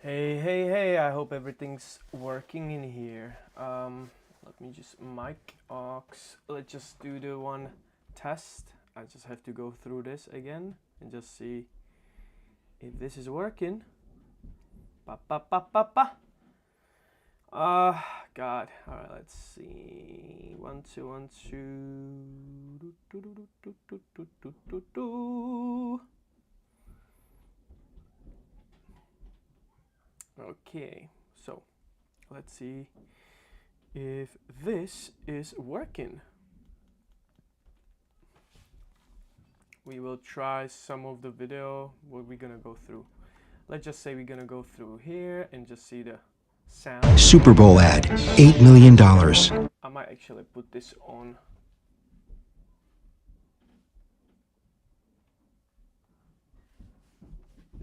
Hey, I hope everything's working in here. Let me just mic aux. Let's just do the one test. I just have to go through this again and just see if this is working. God. Alright, let's see. 1, 2, 1, 2. Okay, so let's see if this is working. We will try some of the video what we're gonna go through. Let's just say we're gonna go through here and just see the sound. Super Bowl ad, $8 million. I might actually put this on.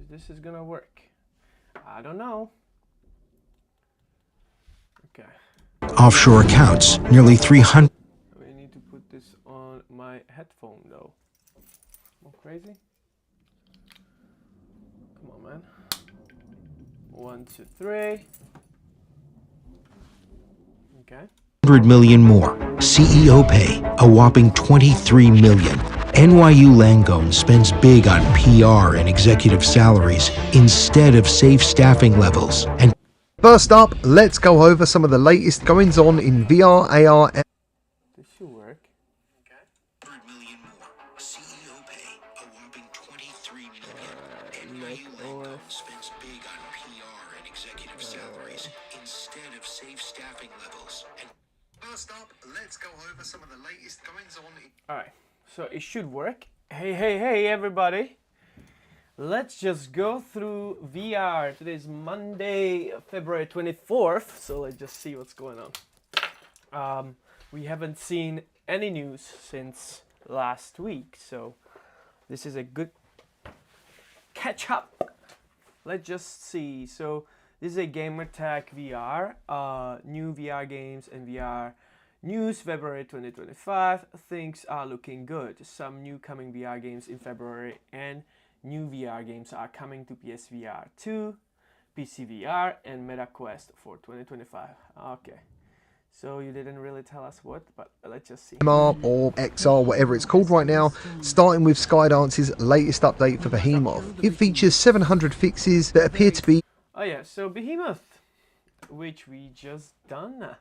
This is gonna work. I don't know. Okay. Offshore accounts, nearly 300. We need to put this on my headphone though. Am I crazy? Come on, man. 1, 2, 3. Okay. 100 million more. CEO pay, a whopping 23 million. NYU Langone spends big on PR and executive salaries instead of safe staffing levels. And first up, let's go over some of the latest goings on in VR, AR, and This should work. Okay. 100 million more. CEO pay, a whopping 23 million. NYU Langone spends big on PR and executive salaries instead of safe staffing levels. And first up, let's go over some of the latest goings on in Alright, so it should work. Hey, everybody. Let's just go through VR. Today's Monday, February 24th, so let's just see what's going on. We haven't seen any news since last week, so this is a good catch up. Let's just see. So this is a Gamertag VR, new VR games and VR news, February 2025. Things are looking good. Some new coming VR games in February and new VR games are coming to PSVR 2, PC VR, and MetaQuest for 2025. Okay, so you didn't really tell us what, but let's just see. MR or XR, whatever it's called right now, starting with Skydance's latest update for Behemoth. It features 700 fixes that appear to be Oh yeah, so Behemoth, which we just done.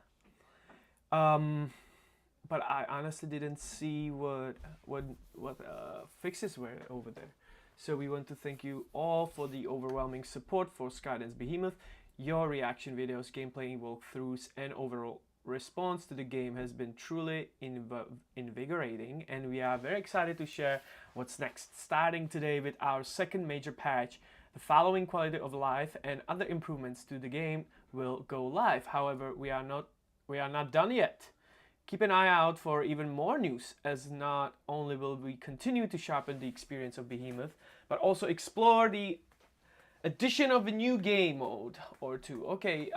But I honestly didn't see what fixes were over there. So we want to thank you all for the overwhelming support for Skydance Behemoth. Your reaction videos, gameplay walkthroughs, and overall response to the game has been truly invigorating, and we are very excited to share what's next, starting today with our second major patch. The following quality of life and other improvements to the game will go live. However, we are not done yet. Keep an eye out for even more news, as not only will we continue to sharpen the experience of Behemoth, but also explore the addition of a new game mode or two. Okay,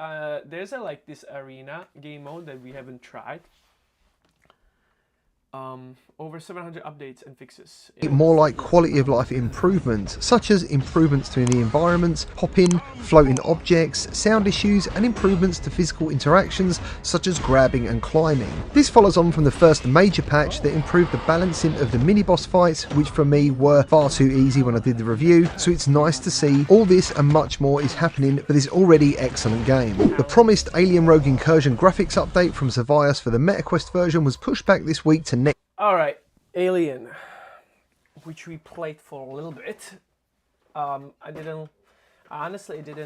there's this arena game mode that we haven't tried. Over 700 updates and fixes. more like quality of life improvements, such as improvements to the environments, hopping, floating objects, sound issues, and improvements to physical interactions such as grabbing and climbing. This follows on from the first major patch that improved the balancing of the mini boss fights, which for me were far too easy when I did the review, so it's nice to see all this and much more is happening for this already excellent game. The promised Alien Rogue Incursion graphics update from Xevious for the MetaQuest version was pushed back this week to next. Alright, Alien, which we played for a little bit. Honestly did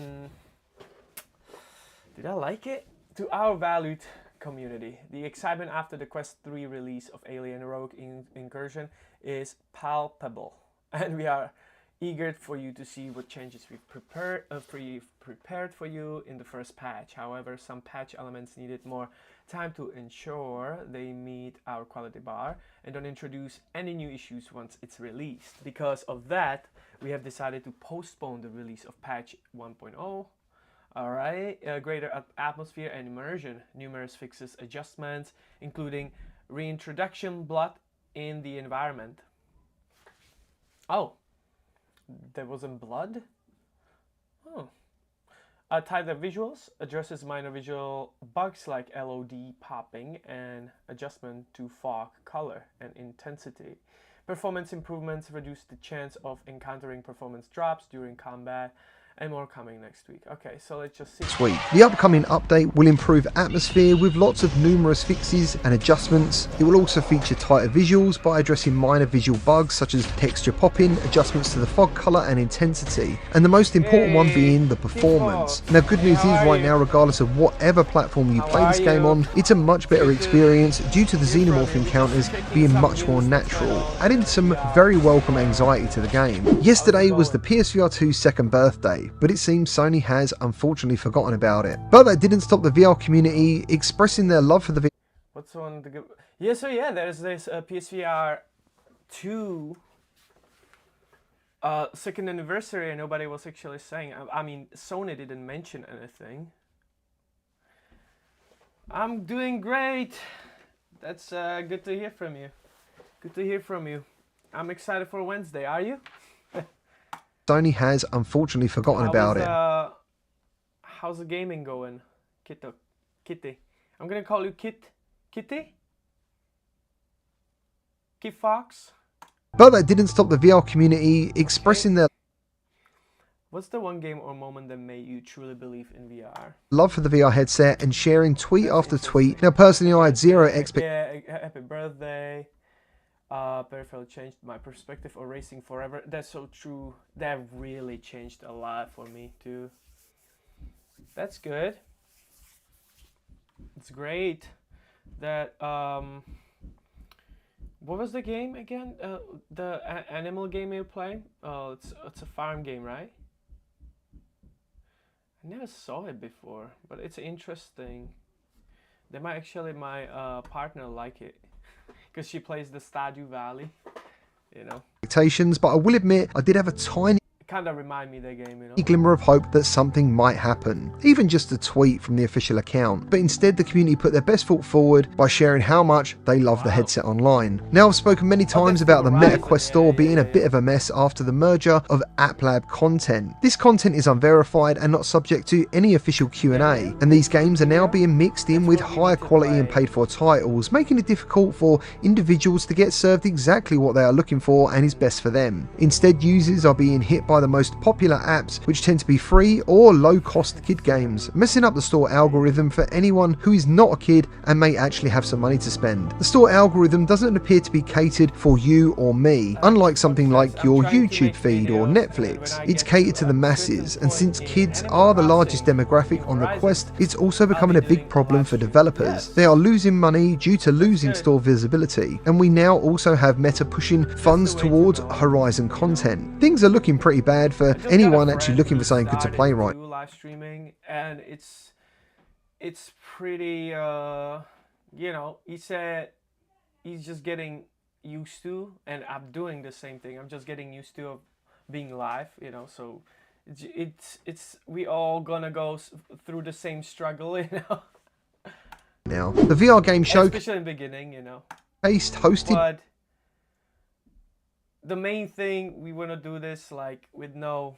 I like it? To our valued community, the excitement after the Quest 3 release of Alien Rogue Incursion is palpable, and we are eager for you to see what changes we've prepared for you in the first patch. However, some patch elements needed more time to ensure they meet our quality bar and don't introduce any new issues once it's released. Because of that, we have decided to postpone the release of patch 1.0. Alright, greater atmosphere and immersion, numerous fixes, adjustments, including reintroduction blood in the environment. Oh, there wasn't blood? Oh, tighter visuals, addresses minor visual bugs like LOD popping and adjustment to fog color and intensity. Performance improvements reduce the chance of encountering performance drops during combat, and more coming next week. Okay, so let's just see. Sweet. The upcoming update will improve atmosphere with lots of numerous fixes and adjustments. It will also feature tighter visuals by addressing minor visual bugs such as texture popping, adjustments to the fog color and intensity, and the most important one being the performance. Now, good news is right now, regardless of whatever platform you play this game on, it's a much better experience due to the xenomorph encounters being much more natural, adding some very welcome anxiety to the game. Yesterday was the PSVR 2's second birthday, but it seems Sony has unfortunately forgotten about it. But that didn't stop the VR community expressing their love for the What's on the good? Yeah, so yeah, there's this PSVR 2 second anniversary, and nobody was actually saying. I mean, Sony didn't mention anything. I'm doing great. That's good to hear from you. Good to hear from you. I'm excited for Wednesday. Are you? Sony has unfortunately forgotten about it. How's the gaming going, Kitty? I'm gonna call you Kitty Fox. But that didn't stop the VR community expressing their What's the one game or moment that made you truly believe in VR? love for the VR headset and sharing tweet after tweet. Now, personally, I had zero expectations. Yeah, happy birthday. Peripheral changed my perspective of racing forever. That's so true. That really changed a lot for me too. That's good. It's great. That what was the game again? The animal game you're playing? Oh, it's a farm game, right? I never saw it before, but it's interesting. They might actually my partner like it. Because she plays the Stardew Valley, you know. But I will admit, I did have a tiny Kind of remind me of the game, you know. glimmer of hope that something might happen, even just a tweet from the official account. But instead, the community put their best foot forward by sharing how much they love the headset online. Now, I've spoken many times about the MetaQuest store being a bit of a mess after the merger of AppLab content. This content is unverified and not subject to any official Q&A, and these games are now being mixed in with higher quality and paid for titles, making it difficult for individuals to get served exactly what they are looking for and is best for them. Instead, users are being hit by the most popular apps, which tend to be free or low-cost kid games, messing up the store algorithm for anyone who is not a kid and may actually have some money to spend. The store algorithm doesn't appear to be catered for you or me, unlike something like your YouTube feed or Netflix. It's catered to the masses, and since kids are the largest demographic on the Quest, it's also becoming a big problem for developers. They are losing money due to losing store visibility, and we now also have Meta pushing funds towards Horizon content. Things are looking pretty bad for anyone actually looking for something good to play right. Live streaming, and it's pretty you know, he said he's just getting used to, and I'm doing the same thing. I'm just getting used to being live, you know. So it's we all gonna go through the same struggle, you know. Now, the VR game show, especially in the beginning, you know. Hosted. But the main thing, we want to do this like with no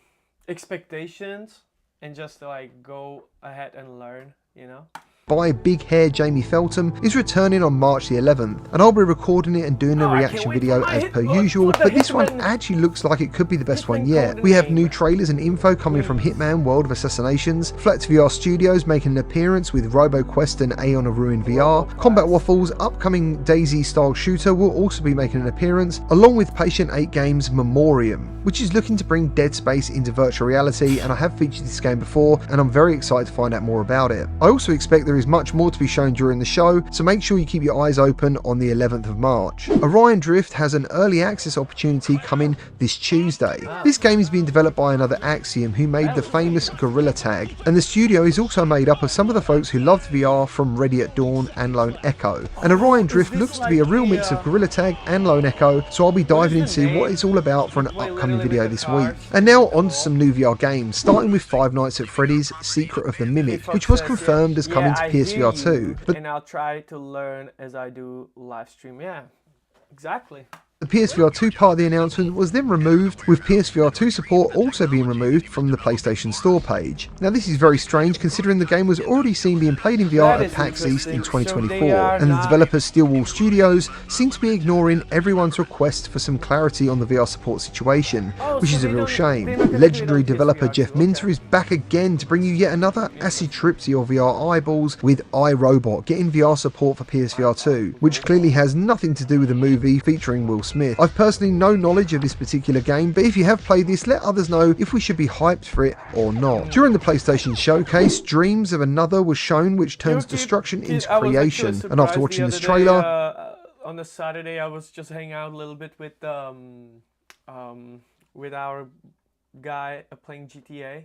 expectations and just like go ahead and learn, you know. By Big Hair Jamie Feltham is returning on March the 11th, and I'll be recording it and doing a reaction video as per usual, but this one actually looks like it could be the best one yet. We have new trailers and info coming from Hitman World of Assassinations, Flex VR Studios making an appearance with RoboQuest and Aeon of Ruin VR, Combat Waffles' upcoming DayZ style shooter will also be making an appearance, along with Patient 8 Games Memoriam, which is looking to bring Dead Space into virtual reality, and I have featured this game before and I'm very excited to find out more about it. I also expect there is much more to be shown during the show, so make sure you keep your eyes open on the 11th of March. Orion Drift has an early access opportunity coming this Tuesday. This game is being developed by another Axiom who made the famous Gorilla Tag, and the studio is also made up of some of the folks who loved VR from Ready at Dawn and Lone Echo. And Orion Drift looks to be a real mix of Gorilla Tag and Lone Echo, so I'll be diving into what it's all about for an upcoming video this week. And now on to some new VR games, starting with Five Nights at Freddy's Secret of the Mimic, which was confirmed as coming to PSVR 2. And I'll try to learn as I do live stream. Yeah, exactly. The PSVR 2 part of the announcement was then removed, with PSVR 2 support also being removed from the PlayStation Store page. Now this is very strange considering the game was already seen being played in VR at PAX East in 2024, and the developer Steelwall Studios seem to be ignoring everyone's request for some clarity on the VR support situation, which is a real shame. Legendary developer Jeff Minter is back again to bring you yet another acid trip to your VR eyeballs with iRobot getting VR support for PSVR 2, which clearly has nothing to do with the movie featuring Will Smith. I've personally no knowledge of this particular game, but if you have played this, let others know if we should be hyped for it or not. During the PlayStation showcase, Dreams of Another was shown, which turns destruction into creation, and after watching this trailer, on the Saturday I was just hanging out a little bit with our guy playing GTA.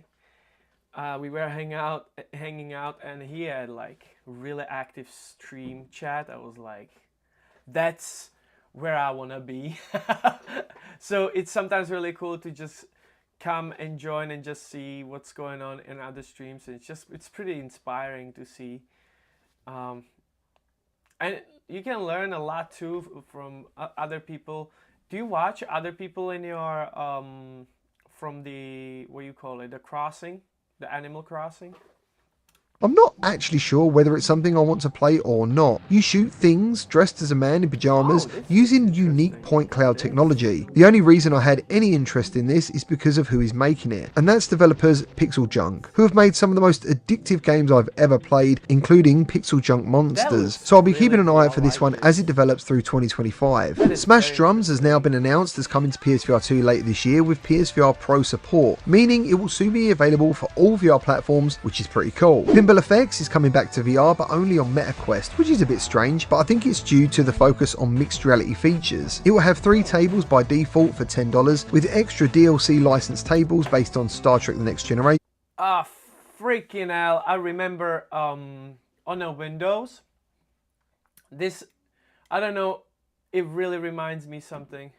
We were hanging out, and he had like really active stream chat. I was like, that's where I want to be. So it's sometimes really cool to just come and join and just see what's going on in other streams. It's pretty inspiring to see, and you can learn a lot too from other people. Do you watch other people in your from the, what you call it, the crossing, the Animal Crossing? I'm not actually sure whether it's something I want to play or not. You shoot things dressed as a man in pyjamas using unique point cloud technology. The only reason I had any interest in this is because of who is making it, and that's developers Pixel Junk, who have made some of the most addictive games I've ever played, including Pixel Junk Monsters. So I'll be keeping an eye out for this one as it develops through 2025. Smash Drums has now been announced as coming to PSVR 2 later this year with PSVR Pro support, meaning it will soon be available for all VR platforms, which is pretty cool. Effects is coming back to VR, but only on MetaQuest, which is a bit strange, but I think it's due to the focus on mixed reality features. It will have 3 tables by default for $10, with extra DLC licensed tables based on Star Trek The Next Generation. Ah, freaking hell. I remember on the Windows, this, I don't know, it really reminds me something.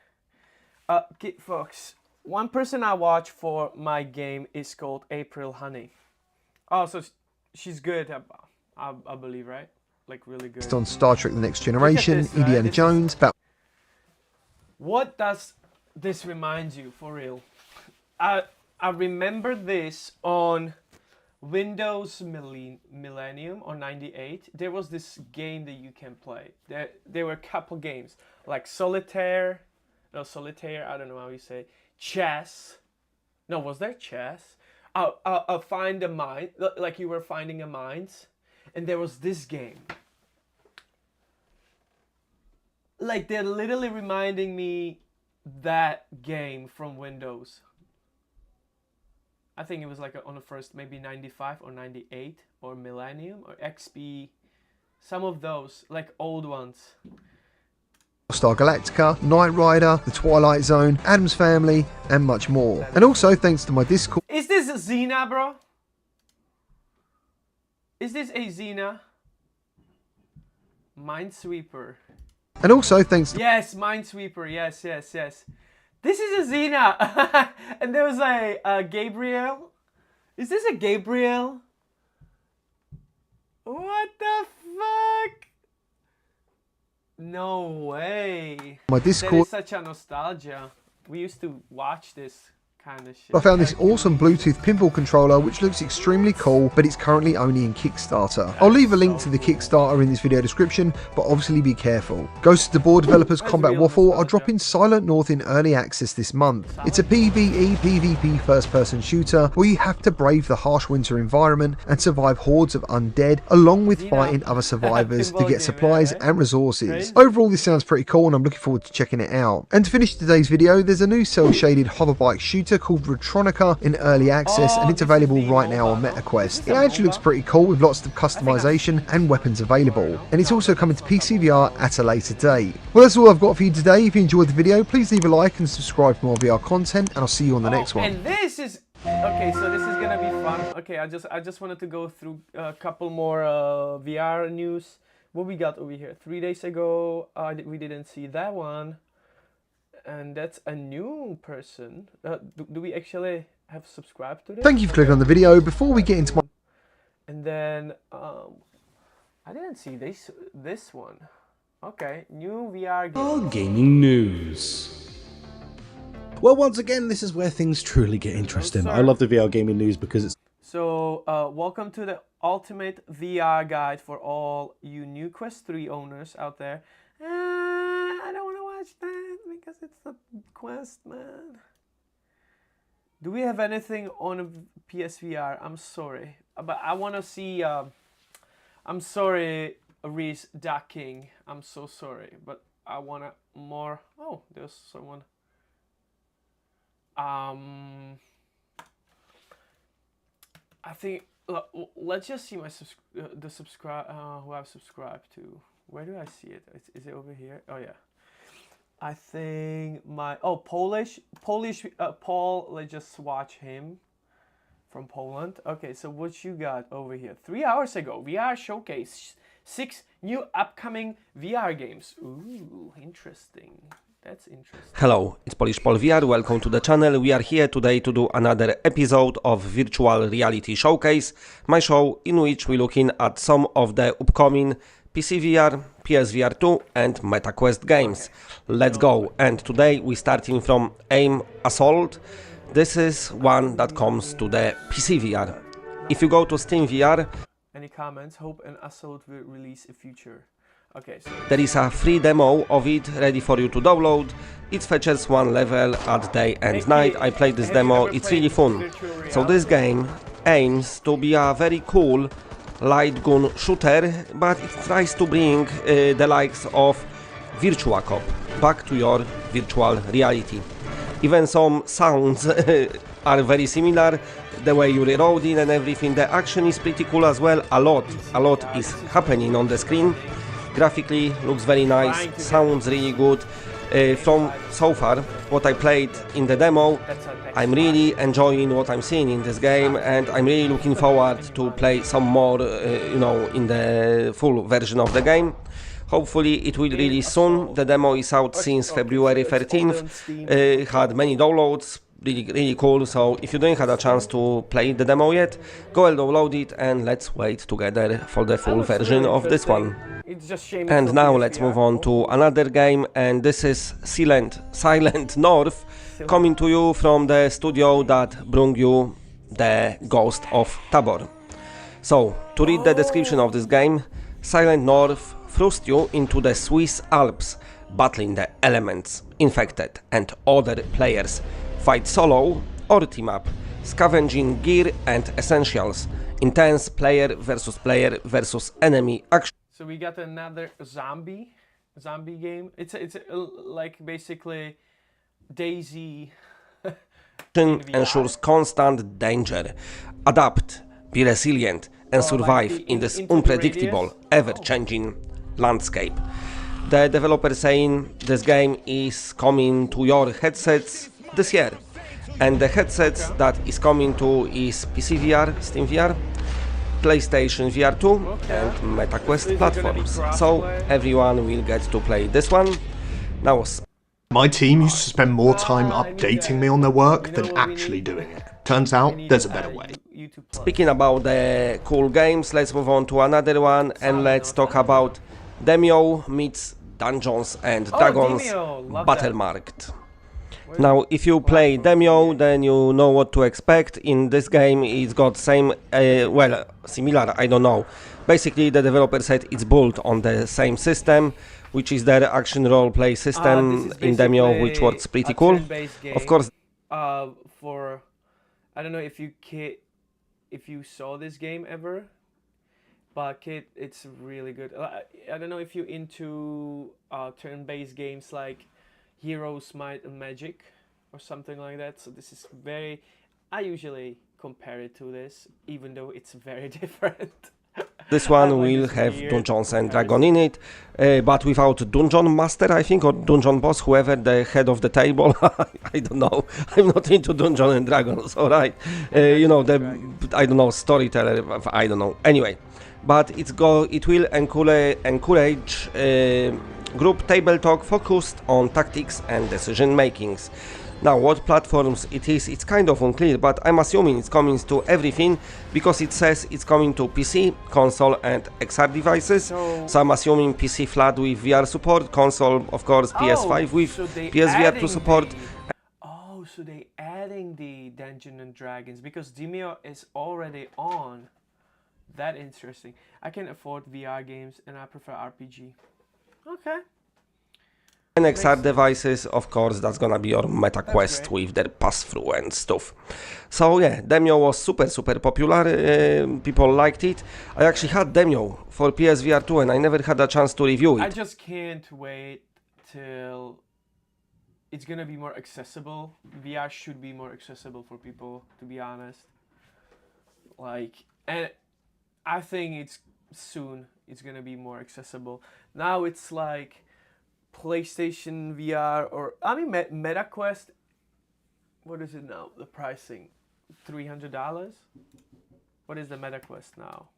Folks, one person I watch for my game is called April Honey. Oh, so she's good, I believe, right? Like really good. Based on Star Trek The Next Generation, Indiana Jones. What does this remind you, for real? I remember this on Windows Millennium or 98. There was this game that you can play. There were a couple games like Solitaire, I don't know how you say, Chess. No, was there Chess? Find a mine, like you were finding a mines, and there was this game. Like they're literally reminding me that game from Windows. I think it was like on the first, maybe 95 or 98 or Millennium or XP, some of those like old ones. Star Galactica, Knight Rider, The Twilight Zone, Addams Family, and much more. And also thanks to my Discord. Is this a Xena, bro? Is this a Xena? Minesweeper. And also thanks to... Yes, Minesweeper, yes. This is a Xena. And there was a Gabriel. Is this a Gabriel? What the fuck? No way. My Discord. That is such a nostalgia. We used to watch this kind of shit. I found this awesome Bluetooth pinball controller which looks extremely cool, but it's currently only in Kickstarter. I'll leave a link to the Kickstarter in this video description, but obviously be careful. Ghost of the Boar developers Combat Waffle are dropping Silent North in early access this month. It's a PvE PvP first person shooter where you have to brave the harsh winter environment and survive hordes of undead along with fighting other survivors to get supplies and resources. Overall this sounds pretty cool and I'm looking forward to checking it out. And to finish today's video, there's a new cel shaded hoverbike shooter called Retronica in early access, and it's available right now on MetaQuest. It actually looks pretty cool with lots of customization and weapons available, and it's also coming to PCVR at a later date. Well, that's all I've got for you today. If you enjoyed the video, please leave a like and subscribe for more VR content, and I'll see you on the next one. And this is okay, so this is gonna be fun. Okay, I just wanted to go through a couple more VR news. What we got over here? 3 days ago, we didn't see that one. And that's a new person. Do we actually have subscribed to this? Thank you for clicking on the video. Before we get into my... And then, I didn't see this one. Okay, new VR game. Our gaming news. Well, once again, this is where things truly get interesting. I love the VR gaming news because it's... So, welcome to the ultimate VR guide for all you new Quest 3 owners out there. I don't want to watch that because it's the Quest, man. Do we have anything on PSVR? I'm sorry, but I want to see. I'm sorry, Reese Duck King. I'm so sorry, but I want more. Oh, there's someone. I think let's just see my the subscribe who I've subscribed to. Where do I see it? Is it over here? Oh yeah. I think my Polish Paul. Let's just watch him from Poland. Okay, so what you got over here? 3 hours ago, VR showcase 6 new upcoming VR games. Ooh, interesting. That's interesting. Hello, it's Polish Paul VR. Welcome to the channel. We are here today to do another episode of Virtual Reality Showcase, my show in which we're looking at some of the upcoming PC VR, PSVR 2 and MetaQuest games. Let's go. And today we're starting from Aim Assault. This is one that comes to the PC VR. If you go to Steam VR, any comments? Hope and Assault will release a future. Okay, so there is a free demo of it ready for you to download. It features one level at day and night. I played this demo, it's really fun. So this game aims to be a very cool light gun shooter, but it tries to bring the likes of Virtua Cop back to your virtual reality. Even some sounds are very similar, the way you reloading and everything. The action is pretty cool as well. A lot is happening on the screen. Graphically looks very nice, sounds really good. From so far, what I played in the demo, I'm really enjoying what I'm seeing in this game, and I'm really looking forward to play some more, in the full version of the game. Hopefully it will release soon. The demo is out since February 13th, had many downloads, really cool. So if you didn't have a chance to play the demo yet, go and download it and let's wait together for the full version of this one. And now let's move on to another game, and this is Silent North, coming to you from the studio that brought you the Ghost of Tabor. So, to read the description of this game, Silent North thrusts you into the Swiss Alps, battling the elements, infected, and other players. Fight solo or team up, scavenging gear and essentials, intense player versus enemy action. So we got another zombie game. It's like basically Daisy. Ensures constant danger. Adapt, be resilient, and survive in this unpredictable, ever-changing landscape. The developer saying this game is coming to your headsets this year, and the headsets that is coming to is PC VR, Steam VR, PlayStation VR 2 and MetaQuest platforms, so everyone will get to play this one. Now, my team used to spend more time updating me on their work than actually doing it. Turns out there's a better way. Speaking about the cool games, let's move on to another one and let's talk about Demio meets Dungeons and Dragons Battlemarked. Now, if you play Demio, then you know what to expect. In this game, it's got similar, I don't know. Basically, the developer said it's built on the same system, which is their action role-play system in Demio, which works pretty cool. Of course. I don't know if you saw this game ever, but Kit, it's really good. I don't know if you're into turn-based games like Heroes, Might and Magic or something like that. So this is I usually compare it to this, even though it's very different. This one will have Dungeons and Dragons in it, but without Dungeon Master, I think, or Dungeon Boss, whoever the head of the table. I don't know. I'm not into Dungeons and Dragons, alright. I don't know, storyteller, I don't know. Anyway, but it will encourage group table talk focused on tactics and decision makings. Now, what platforms it is, it's kind of unclear, but I'm assuming it's coming to everything because it says it's coming to PC, console and XR devices. So I'm assuming PC flat with VR support, console of course PS5 with so they PSVR 2 support. So they adding the Dungeons and Dragons because Demio is already on. That interesting. I can afford VR games and I prefer RPG. Okay. And XR devices, of course, that's gonna be your Meta Quest with their pass-through and stuff. So yeah, Demio was super popular, people liked it. I actually had Demio for PSVR 2 and I never had a chance to review I it. just can't wait till it's gonna be more accessible. VR should be more accessible for people, to be honest. Like, and I think it's soon it's gonna be more accessible. Now it's like PlayStation VR or I mean Meta Quest. What is it now? The pricing, $300. What is the Meta Quest now?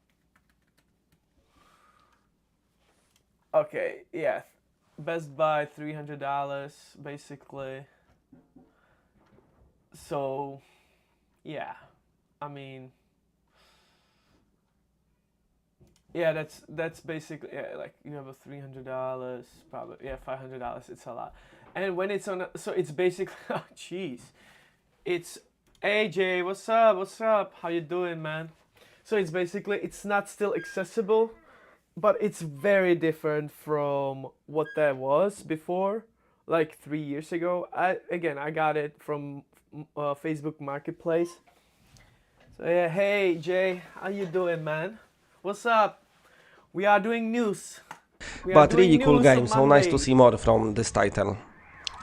Okay, yeah, Best Buy $300 basically. So, yeah, I mean. Yeah, that's basically like you have a $300, probably $500. It's a lot, and when it's on, so it's basically oh jeez, it's AJ, what's up? What's up? How you doing, man? So it's basically it's not still accessible, but it's very different from what that was before, like 3 years ago. I got it from Facebook Marketplace. So yeah, hey Jay, how you doing, man? What's up? We are doing news. But really cool game, so nice to see more from this title.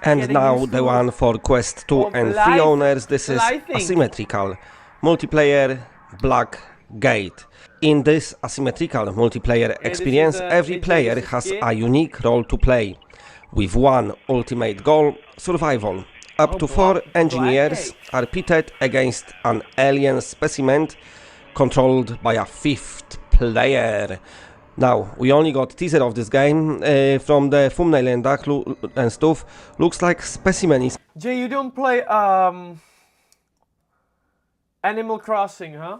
And now the one for Quest 2 and 3 owners, this is asymmetrical multiplayer Black Gate. In this asymmetrical multiplayer experience, every player has a unique role to play, with one ultimate goal, survival. Up to 4 engineers are pitted against an alien specimen controlled by a 5th player. Now, we only got teaser of this game from the thumbnail and stuff. Looks like specimen is... Jay, you don't play Animal Crossing, huh?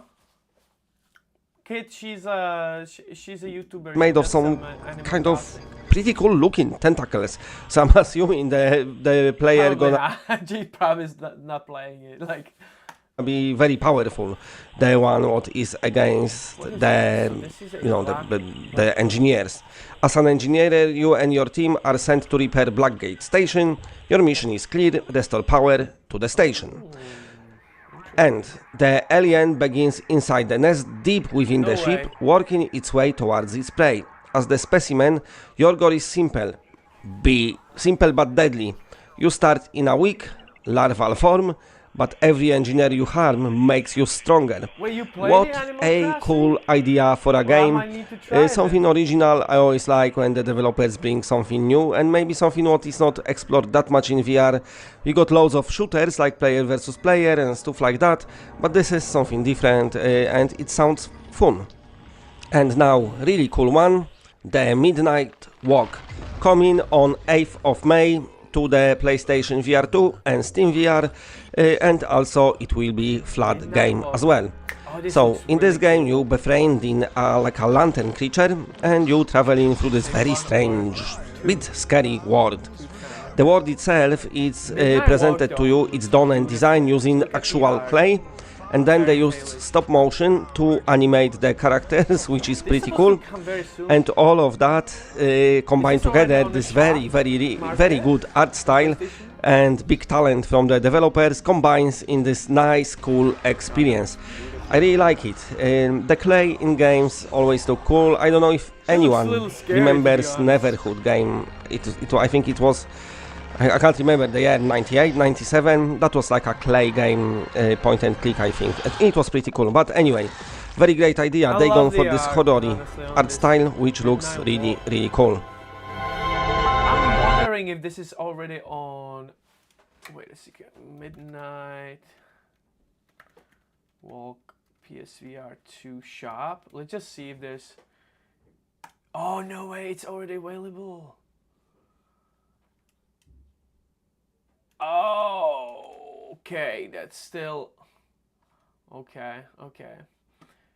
Kid, she's a YouTuber. made of some kind of pretty cool looking tentacles. So I'm assuming the player gonna... Jay promised not playing it, like... be very powerful, the one what is against the the engineers. As an engineer, you and your team are sent to repair Blackgate station. Your mission is clear, restore power to the station. And the alien begins inside the nest deep within the ship, working its way towards its prey. As the specimen, your goal is simple. Be simple but deadly. You start in a weak larval form, but every engineer you harm makes you stronger. What a cool idea for a game. Something original. I always like when the developers bring something new and maybe something what is not explored that much in VR. We got loads of shooters like player versus player and stuff like that, but this is something different and it sounds fun. And now, really cool one, the Midnight Walk, coming on 8th of May to the PlayStation VR 2 and Steam VR, and also it will be flat game as well. So in this game you befriend in like a lantern creature and you traveling through this very strange, bit scary world. The world itself is presented to you, it's done and designed using actual clay, and then they used stop motion to animate the characters, which is pretty cool. And all of that combined together, this very good art style and big talent from the developers combines in this nice, cool experience. I really like it. The clay in games always look cool. I don't know if anyone remembers Neverhood game. I think it was, I can't remember the year, 98, 97. That was like a clay game, point and click, I think. It was pretty cool. But anyway, very great idea. They gone for this horror art style, which looks really cool. I'm wondering if this is already on. Wait a second. Midnight Walk PSVR 2 shop. Let's just see if there's. Oh no way! It's already available. Oh. Okay, that's still okay.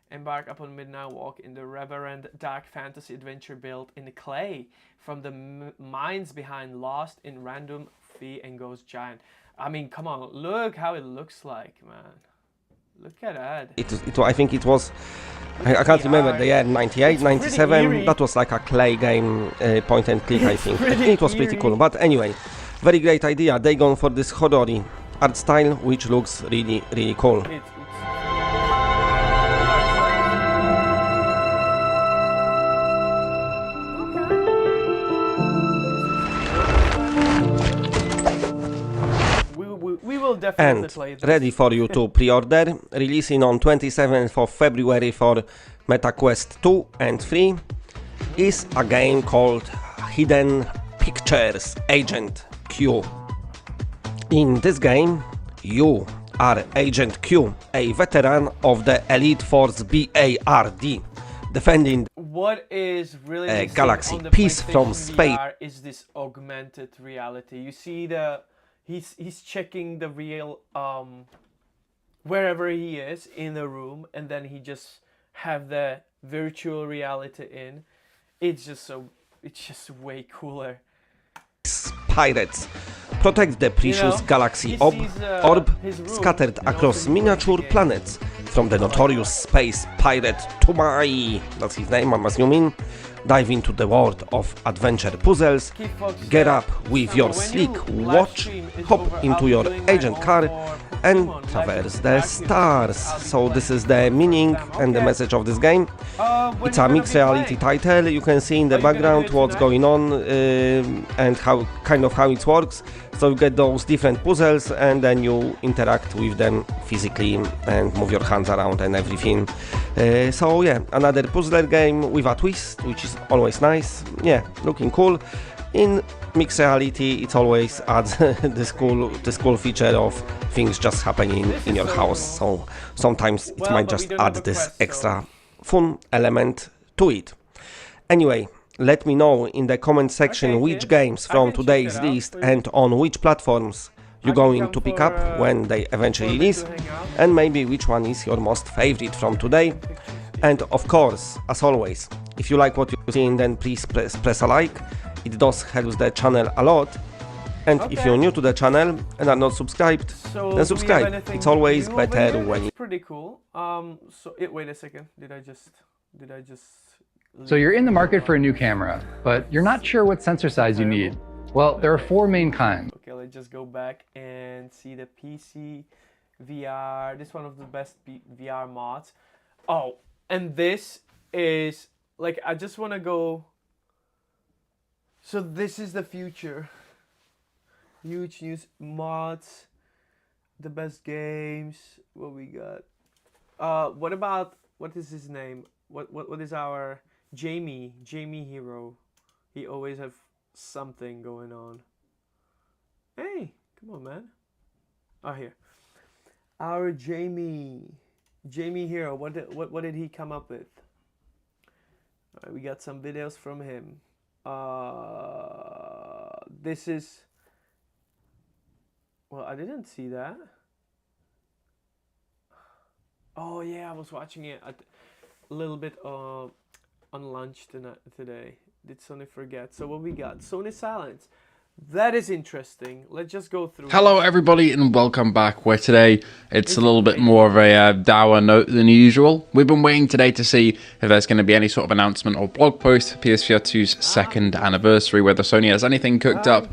Embark upon midnight walk in the reverent dark fantasy adventure built in clay from the minds behind Lost in Random Fee and Ghost Giant. I mean, come on, look how it looks like, man. Look at that. I think it was, I can't remember the year, 98, 97, that was like a clay game, point and click, I think. It was pretty cool, but anyway, very great idea. They gone for this horror art style, which looks really, really cool. We will definitely and play this. Ready for you to pre-order, releasing on 27th of February for MetaQuest 2 and 3, is a game called Hidden Pictures Agent Q. In this game, you are Agent Q, a veteran of the Elite Force BARD, defending what is really a galaxy piece from space. Is this augmented reality? You see he's checking the real wherever he is in the room, and then he just have the virtual reality in. It's just way cooler. Pirates protect the precious galaxy orb scattered across miniature planets from the notorious space pirate Tumai, that's his name, I'm assuming. Dive into the world of adventure puzzles, get up with your sleek watch, hop into your agent car and traverse the stars. So this is the meaning and the message of this game. It's a mixed reality title. You can see in the background what's going on and how it works. So you get those different puzzles and then you interact with them physically and move your hands around and everything. So yeah, another puzzler game with a twist, which is always nice. Yeah, looking cool. In mixed reality, it always adds this cool feature of things just happening in your house. So sometimes it might just add this extra fun element to it. Anyway, let me know in the comment section which games from today's list and on which platforms you're going to pick up when they eventually release, and maybe which one is your most favorite from today. And of course, as always, if you like what you're seeing, then please press a like. It does help the channel a lot. And if you're new to the channel and are not subscribed, then subscribe. It's always better when you... Pretty cool. Wait a second. Did I just... So you're in the market for a new camera, but you're not sure what sensor size you need. Well, there are 4 main kinds. Okay, let's just go back and see the PC VR. This is one of the best VR mods. Oh, and this is like, I just want to go. So this is the future. Huge news mods, the best games. What we got? What is his name? What is our Jamie hero? He always have something going on. Hey, come on, man. Oh, here. Our Jamie hero. What did he come up with? All right, we got some videos from him. This is. Well, I didn't see that. Oh yeah, I was watching it a little bit on lunch today. Did Sony forget? So what we got? Sony Silence. That is interesting. Let's just go through. Hello everybody and welcome back, where today it's a little bit more of a dour note than usual. We've been waiting today to see if there's going to be any sort of announcement or blog post for PSVR 2's second anniversary, whether Sony has anything cooked up,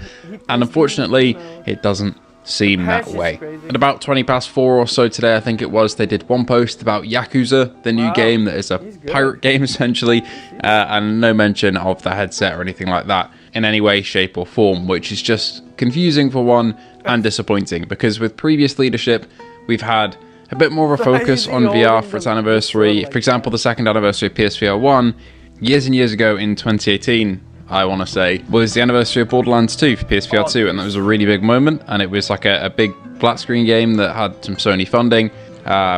and unfortunately it doesn't seem that way. At about 20 past 4 or so today, I think it was, they did one post about Yakuza, the new game that is a pirate game essentially, and no mention of the headset or anything like that in any way, shape or form, which is just confusing for one and disappointing, because with previous leadership we've had a bit more of a focus on VR for its anniversary. For example, the second anniversary of PSVR 1 years and years ago in 2018, I want to say, was the anniversary of Borderlands 2 for PSVR 2, and that was a really big moment, and it was like a big flat screen game that had some Sony funding,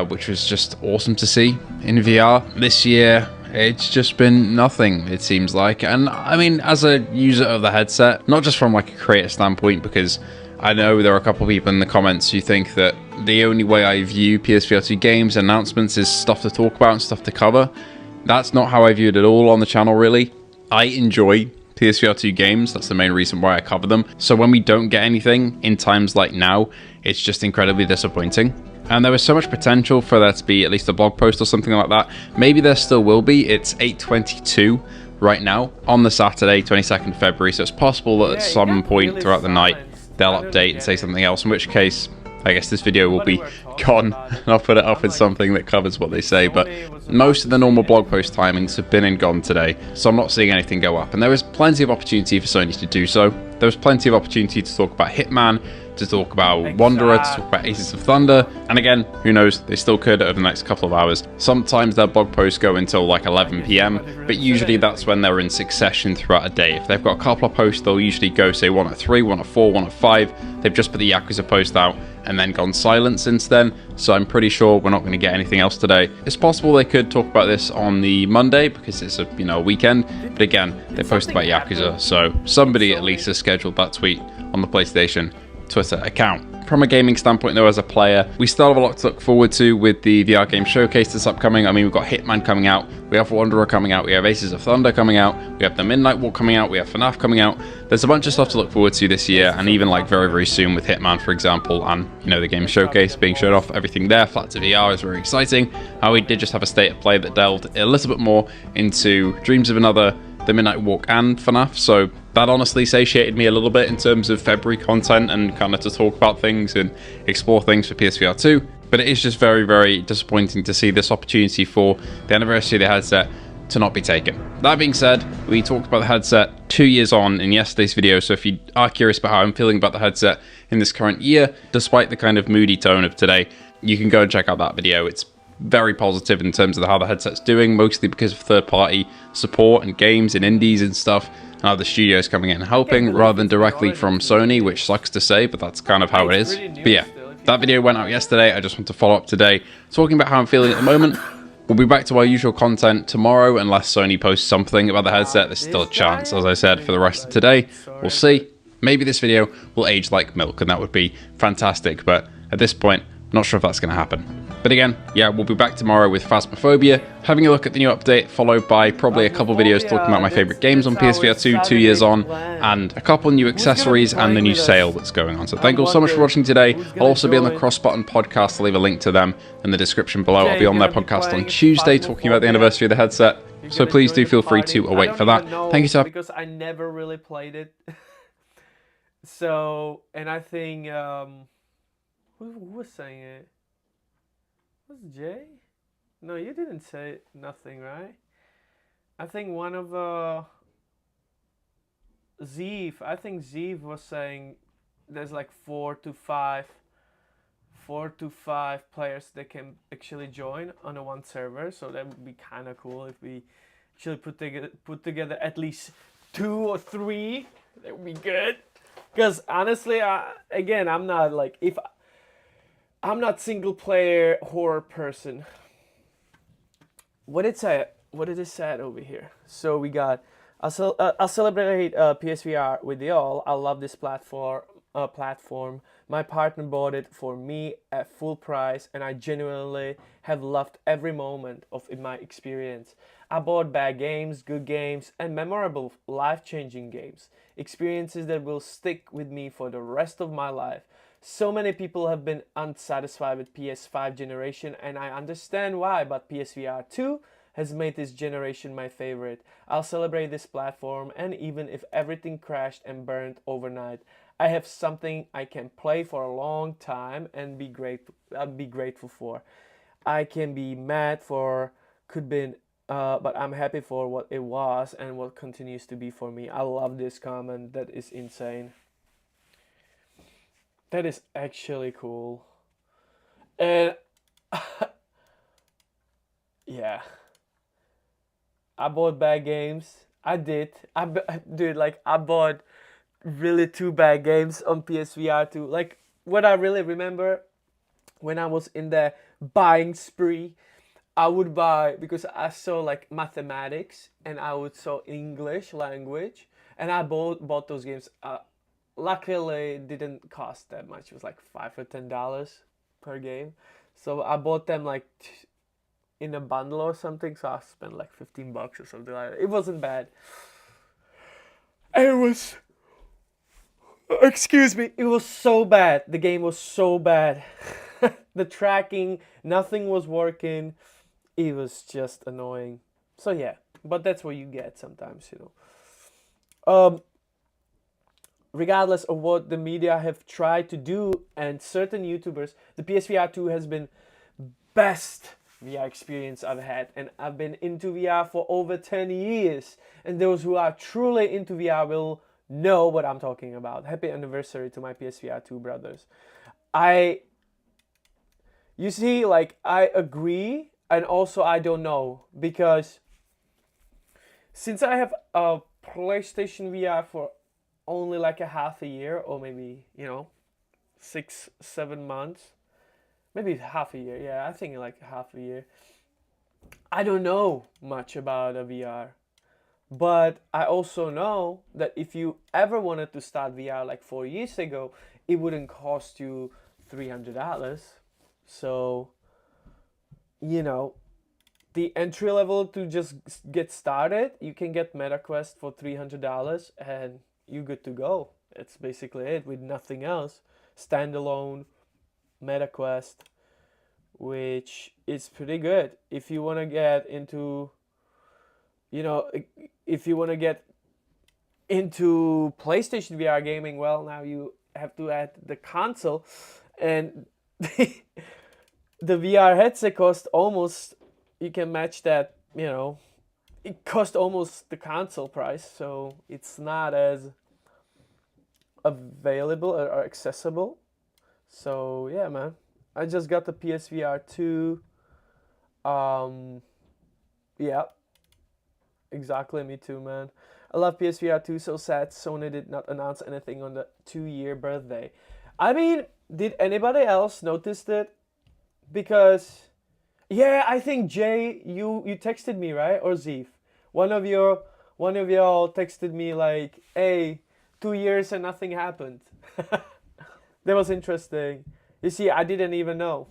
which was just awesome to see in VR. This year, it's just been nothing, it seems like. And I mean, as a user of the headset, not just from like a creator standpoint, because I know there are a couple of people in the comments who think that the only way I view PSVR 2 games announcements is stuff to talk about and stuff to cover. That's not how I view it at all on the channel, really. I enjoy PSVR 2 games, that's the main reason why I cover them. So when we don't get anything in times like now, it's just incredibly disappointing. And there was so much potential for there to be at least a blog post or something like that. Maybe there still will be. It's 8:22 right now on the Saturday, 22nd February, so it's possible that at some point throughout the night they'll update and say something else, in which case I guess this video will be gone and I'll put it up with something that covers what they say. But most of the normal blog post timings have been and gone today, so I'm not seeing anything go up. And there was plenty of opportunity for Sony to do so. There was plenty of opportunity to talk about Hitman, to talk about Wanderer, to talk about Aces of Thunder, and again, who knows, they still could over the next couple of hours. Sometimes their blog posts go until like 11 PM, but usually that's when they're in succession throughout a day. If they've got a couple of posts, they'll usually go, say, 1 at 3, 1 at 4, 1 at 5. They've just put the Yakuza post out and then gone silent since then, so I'm pretty sure we're not going to get anything else today. It's possible they could talk about this on the Monday because it's a weekend, but again, they posted about Yakuza, so somebody at least has scheduled that tweet on the PlayStation Twitter account. From a gaming standpoint though, as a player, we still have a lot to look forward to with the VR game showcase that's upcoming. I mean, we've got Hitman coming out, we have Wanderer coming out, we have Aces of Thunder coming out, we have the Midnight Walk coming out, we have FNAF coming out. There's a bunch of stuff to look forward to this year, and even like very, very soon with Hitman, for example, and the game showcase being showed off, everything there. Flat to VR is very exciting. We did just have a state of play that delved a little bit more into Dreams of Another, the Midnight Walk, and FNAF, so that honestly satiated me a little bit in terms of February content and kind of to talk about things and explore things for PSVR 2. But it is just very, very disappointing to see this opportunity for the anniversary of the headset to not be taken. That being said, we talked about the headset 2 years on in yesterday's video, so if you are curious about how I'm feeling about the headset in this current year, despite the kind of moody tone of today, you can go and check out that video. It's very positive in terms of how the headset's doing, mostly because of third-party support and games and indies and stuff, and other studios coming in and helping, rather than directly from Sony, which sucks to say, but that's kind of how it is. But yeah, that video went out yesterday. I just want to follow up today, talking about how I'm feeling at the moment. We'll be back to our usual content tomorrow, unless Sony posts something about the headset. There's still a chance, as I said, for the rest of today. We'll see. Maybe this video will age like milk, and that would be fantastic, but at this point, not sure if that's going to happen. But again, yeah, we'll be back tomorrow with Phasmophobia, having a look at the new update, followed by probably a couple videos talking about my favourite games on PSVR 2, 2 years on, and a couple new accessories and the new sale that's going on. So thank you all so much for watching today. I'll also be on the Cross Button podcast. I'll leave a link to them in the description below. I'll be on their podcast on Tuesday talking about the anniversary of the headset. So please do feel free to await for that. Thank you so much. Because I never really played it. So, and I think, who was saying it? Was it Jay? No, you didn't say nothing, right? I think one of Zeev. I think Zeev was saying there's like 4 to 5 players that can actually join on a one server. So that would be kind of cool if we actually put together at least 2 or 3. That would be good. Because honestly, I'm not like I'm not single player horror person. What did it say over here? So we got I'll celebrate PSVR with y'all. I love this platform. My partner bought it for me at full price, and I genuinely have loved every moment of my experience. I bought bad games, good games, and memorable, life-changing games. Experiences that will stick with me for the rest of my life. So many people have been unsatisfied with PS5 generation, and I understand why, but PSVR 2 has made this generation my favorite. I'll celebrate this platform, and even if everything crashed and burned overnight, I have something I can play for a long time and be grateful for. I can be mad for could be, but I'm happy for what it was and what continues to be for me. I love this comment. That is insane. That is actually cool. And yeah, I bought bad games. I did. I bought really 2 bad games on PSVR 2. Like, what I really remember when I was in the buying spree, I would buy, because I saw like mathematics and I would saw English language, and I bought those games luckily it didn't cost that much. It was like $5 or $10 per game. So I bought them like in a bundle or something. So I spent like $15 or something like that. It wasn't bad. It was, excuse me, it was so bad. The game was so bad. The tracking, nothing was working. It was just annoying. So yeah, but that's what you get sometimes, you know. Regardless of what the media have tried to do and certain YouTubers, the PSVR 2 has been best VR experience I've had, and I've been into VR for over 10 years, and those who are truly into VR will know what I'm talking about. Happy anniversary to my PSVR 2 brothers. You see, like, I agree, and also I don't know, because since I have a PlayStation VR for only like a half a year, or maybe, you know, 6-7 months, maybe half a year, yeah, I think like half a year, I don't know much about a VR. But I also know that if you ever wanted to start VR like 4 years ago, it wouldn't cost you $300. So, you know, the entry level to just get started, you can get MetaQuest for $300 and you're good to go. It's basically it, with nothing else. Standalone MetaQuest, which is pretty good. If you want to get into, you know, if you want to get into PlayStation VR gaming, well, now you have to add the console, and the VR headset cost almost, you can match that, you know, it cost almost the console price, so it's not as available or accessible. So yeah, man, I just got the PSVR 2. Yeah, exactly, me too, man. I love PSVR 2, so sad Sony did not announce anything on the 2-year birthday. I mean, did anybody else notice that? Because, yeah, I think Jay, you texted me, right? Or Zeef? One of y'all texted me like, hey, 2 years and nothing happened. That was interesting. You see, I didn't even know.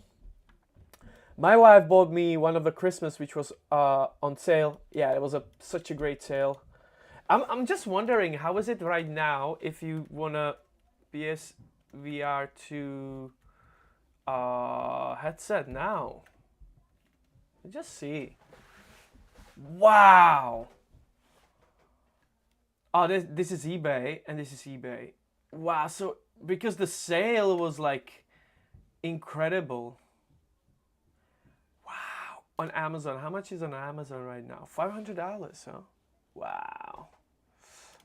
My wife bought me one of the Christmas, which was on sale. Yeah, it was such a great sale. I'm just wondering, how is it right now if you wanna PSVR 2 headset now? Just see. Wow. Oh, this is eBay and this is eBay. Wow. So because the sale was like incredible. Wow. On Amazon, how much is on Amazon right now? $500, huh? Wow.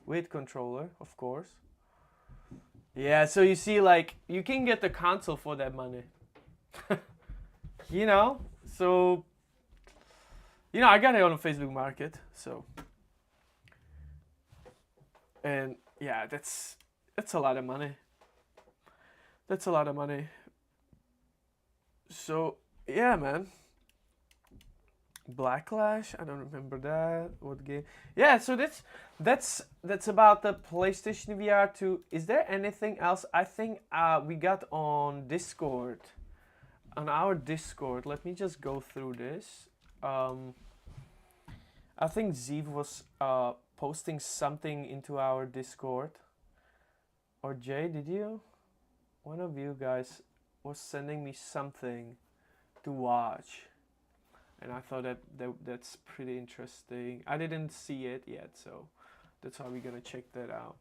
With controller, of course. Yeah, so you see, like, you can get the console for that money. You know? So, you know, I got it on the Facebook Market, so. And yeah, that's a lot of money. That's a lot of money. So, yeah, man. Blacklash, I don't remember that. What game? Yeah, so that's about the PlayStation VR 2. Is there anything else? I think we got on Discord. On our Discord, let me just go through this. I think Zeev was posting something into our Discord. Or Jay, did you? One of you guys was sending me something to watch. And I thought that's pretty interesting. I didn't see it yet, so that's how we're gonna check that out.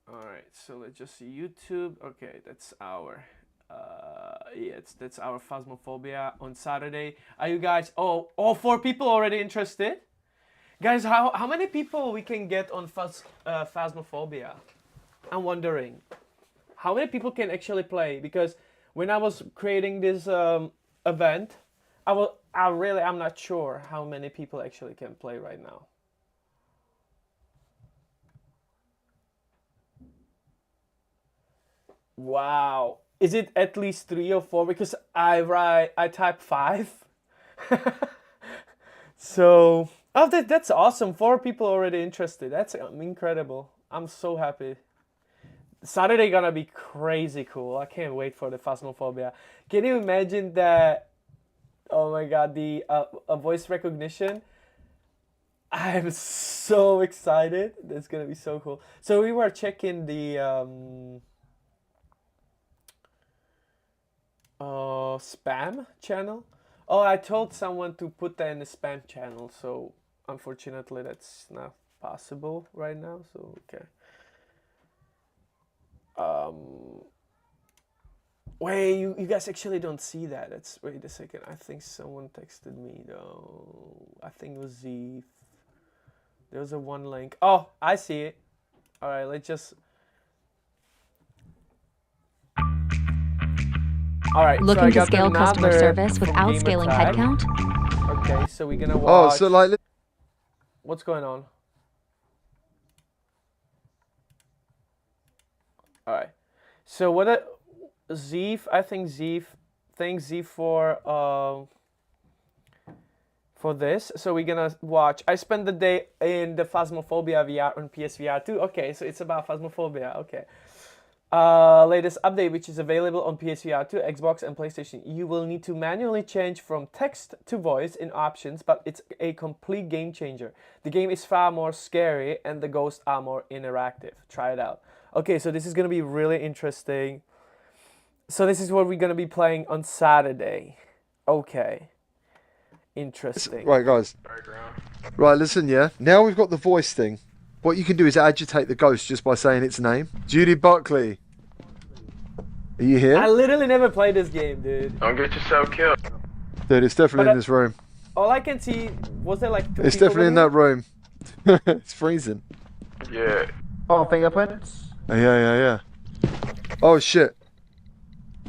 Alright, so let's just see YouTube. Okay, that's our that's our Phasmophobia on Saturday. Are you guys all 4 people already interested? Guys, how many people we can get on Phasmophobia? I'm wondering. How many people can actually play? Because when I was creating this event, I'm not sure how many people actually can play right now. Wow. Is it at least 3 or 4? Because I type 5. So, that's awesome. 4 people already interested. That's incredible. I'm so happy. Saturday gonna be crazy cool. I can't wait for the Phasmophobia. Can you imagine that? Oh my god, the voice recognition. I'm so excited. That's gonna be so cool. So we were checking the spam channel. Oh, I told someone to put that in the spam channel, so unfortunately that's not possible right now. So okay. Wait, you guys actually don't see that. That's wait a second. I think someone texted me though. I think it was Z. There's a one link. Oh, I see it. All right, let's just. All right. Looking so to scale customer service without scaling headcount? Okay, so we're gonna watch. Oh, so like. What's going on? All right. So what? Zeef, I think Zeef. Thanks Zeef for this. So we're gonna watch. I spent the day in the Phasmophobia VR on PSVR 2. Okay, so it's about Phasmophobia. Okay. Latest update, which is available on PSVR 2, Xbox, and PlayStation. You will need to manually change from text to voice in options, but it's a complete game changer. The game is far more scary, and the ghosts are more interactive. Try it out. Okay, so this is gonna be really interesting. So this is what we're gonna be playing on Saturday. Okay. Interesting. Right, guys. Right, listen, yeah. Now we've got the voice thing. What you can do is agitate the ghost just by saying its name. Judy Buckley. Are you here? I literally never played this game, dude. Don't get yourself killed. Dude, it's definitely in this room. All I can see, was there like 2 It's people definitely in that room. It's freezing. Yeah. Oh, fingerprints? Yeah. Oh, shit.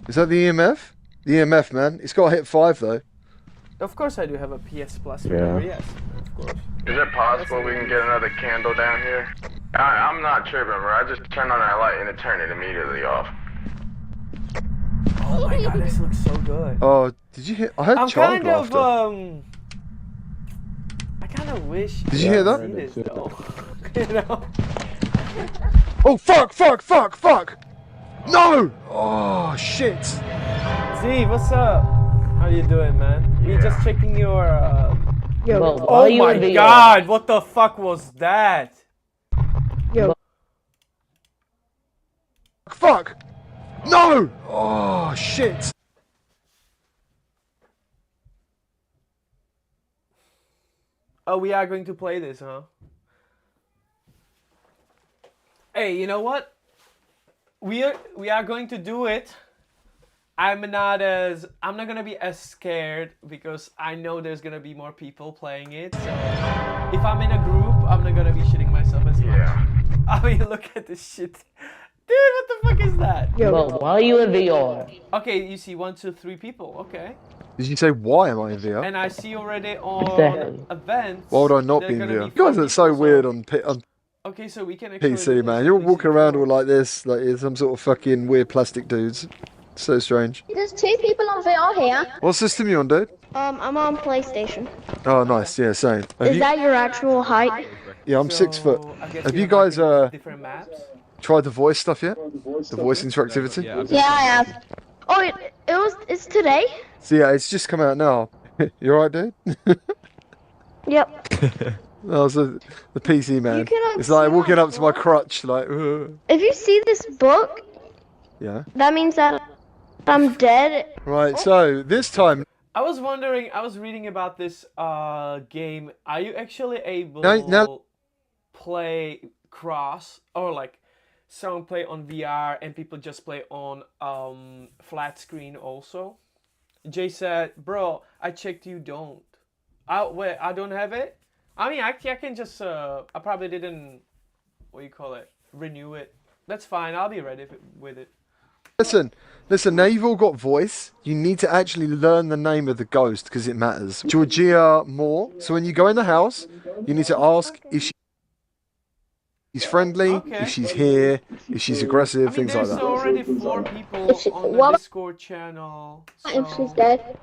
Is that the EMF? The EMF, man. It's got to hit 5, though. Of course I do have a PS Plus. Yeah. Yes, of course. Is it possible we can get another candle down here? I'm not tripping, bro. I just turned on that light and it turned it immediately off. Oh my god, this looks so good. Oh, did you hear? I heard child laughter. I kind of wish. Did you hear that? See this, though. You know? Oh, fuck! No! Oh, shit. Z, what's up? How you doing, man? We're just checking your. Yo, oh my god, what the fuck was that? Yo. Fuck! No! Oh, shit. Oh, we are going to play this, huh? Hey, you know what? We are going to do it. I'm not gonna be as scared because I know there's gonna be more people playing it. So if I'm in a group, I'm not gonna be shitting myself as much. I mean, look at this shit. Dude, what the fuck is that? Yo, well, why are you in VR? Okay, you see 1, 2, 3 people. Okay. Did you say why am I in VR? And I see already on events. Why would I not be in VR? You guys are so weird on okay, so we can actually PC, man. You're walking around all like this, like you're some sort of fucking weird plastic dudes. So strange. There's 2 people on VR here. What system you on, dude? I'm on PlayStation. Oh, nice. Yeah, same. Is that your actual height? Yeah, I'm 6 foot. Have you guys tried the voice stuff yet? The voice interactivity? Yeah, I have. Oh, it's today? So yeah, it's just come out now. You alright, dude? Yep. Oh, so the PC man. It's like walking up to my crutch, like. If you see this book, yeah. that means that I'm dead. Right, so this time. I was wondering, I was reading about this game. Are you actually able to play cross or like someone play on VR and people just play on flat screen also? Jay said, bro, I checked, you don't. Wait, I don't have it? I mean, actually, I can just, I probably didn't, what do you call it, renew it. That's fine, I'll be ready with it. Listen, now you've all got voice, you need to actually learn the name of the ghost because it matters. Georgia Moore. So when you go in the house, you need to ask if she's friendly, if she's here, if she's aggressive, things like that. There's already 4 people on the Discord channel. If she's dead.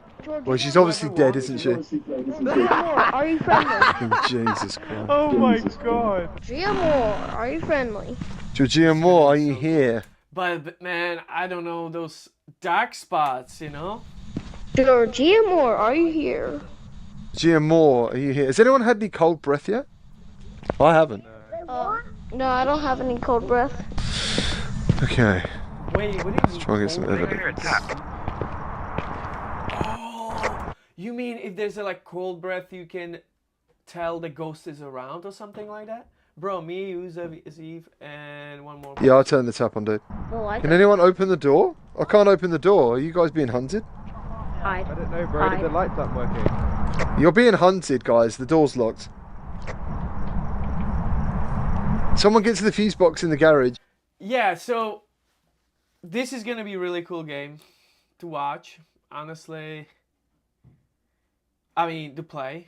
Well, she's obviously dead, isn't she? Are you friendly? Jesus Christ. Oh my god. Gia Moore, are you friendly? Georgia Moore, are you here? But man, I don't know those dark spots, you know? Georgia Moore, are you here? Georgia Moore, are you here? Has anyone had any cold breath yet? I haven't. No, I don't have any cold breath. Okay. Wait, what do you Let's mean? try and get some cold evidence. Oh, you mean if there's a like cold breath, you can tell the ghost is around or something like that? Bro, me, you, Eve, and one more. Yeah, I'll turn the tap on, dude. Can anyone open the door? I can't open the door. Are you guys being hunted? Hide. I don't know, bro. The lights aren't working. You're being hunted, guys. The door's locked. Someone get to the fuse box in the garage. Yeah, so this is gonna be a really cool game to watch. Honestly, I mean to play.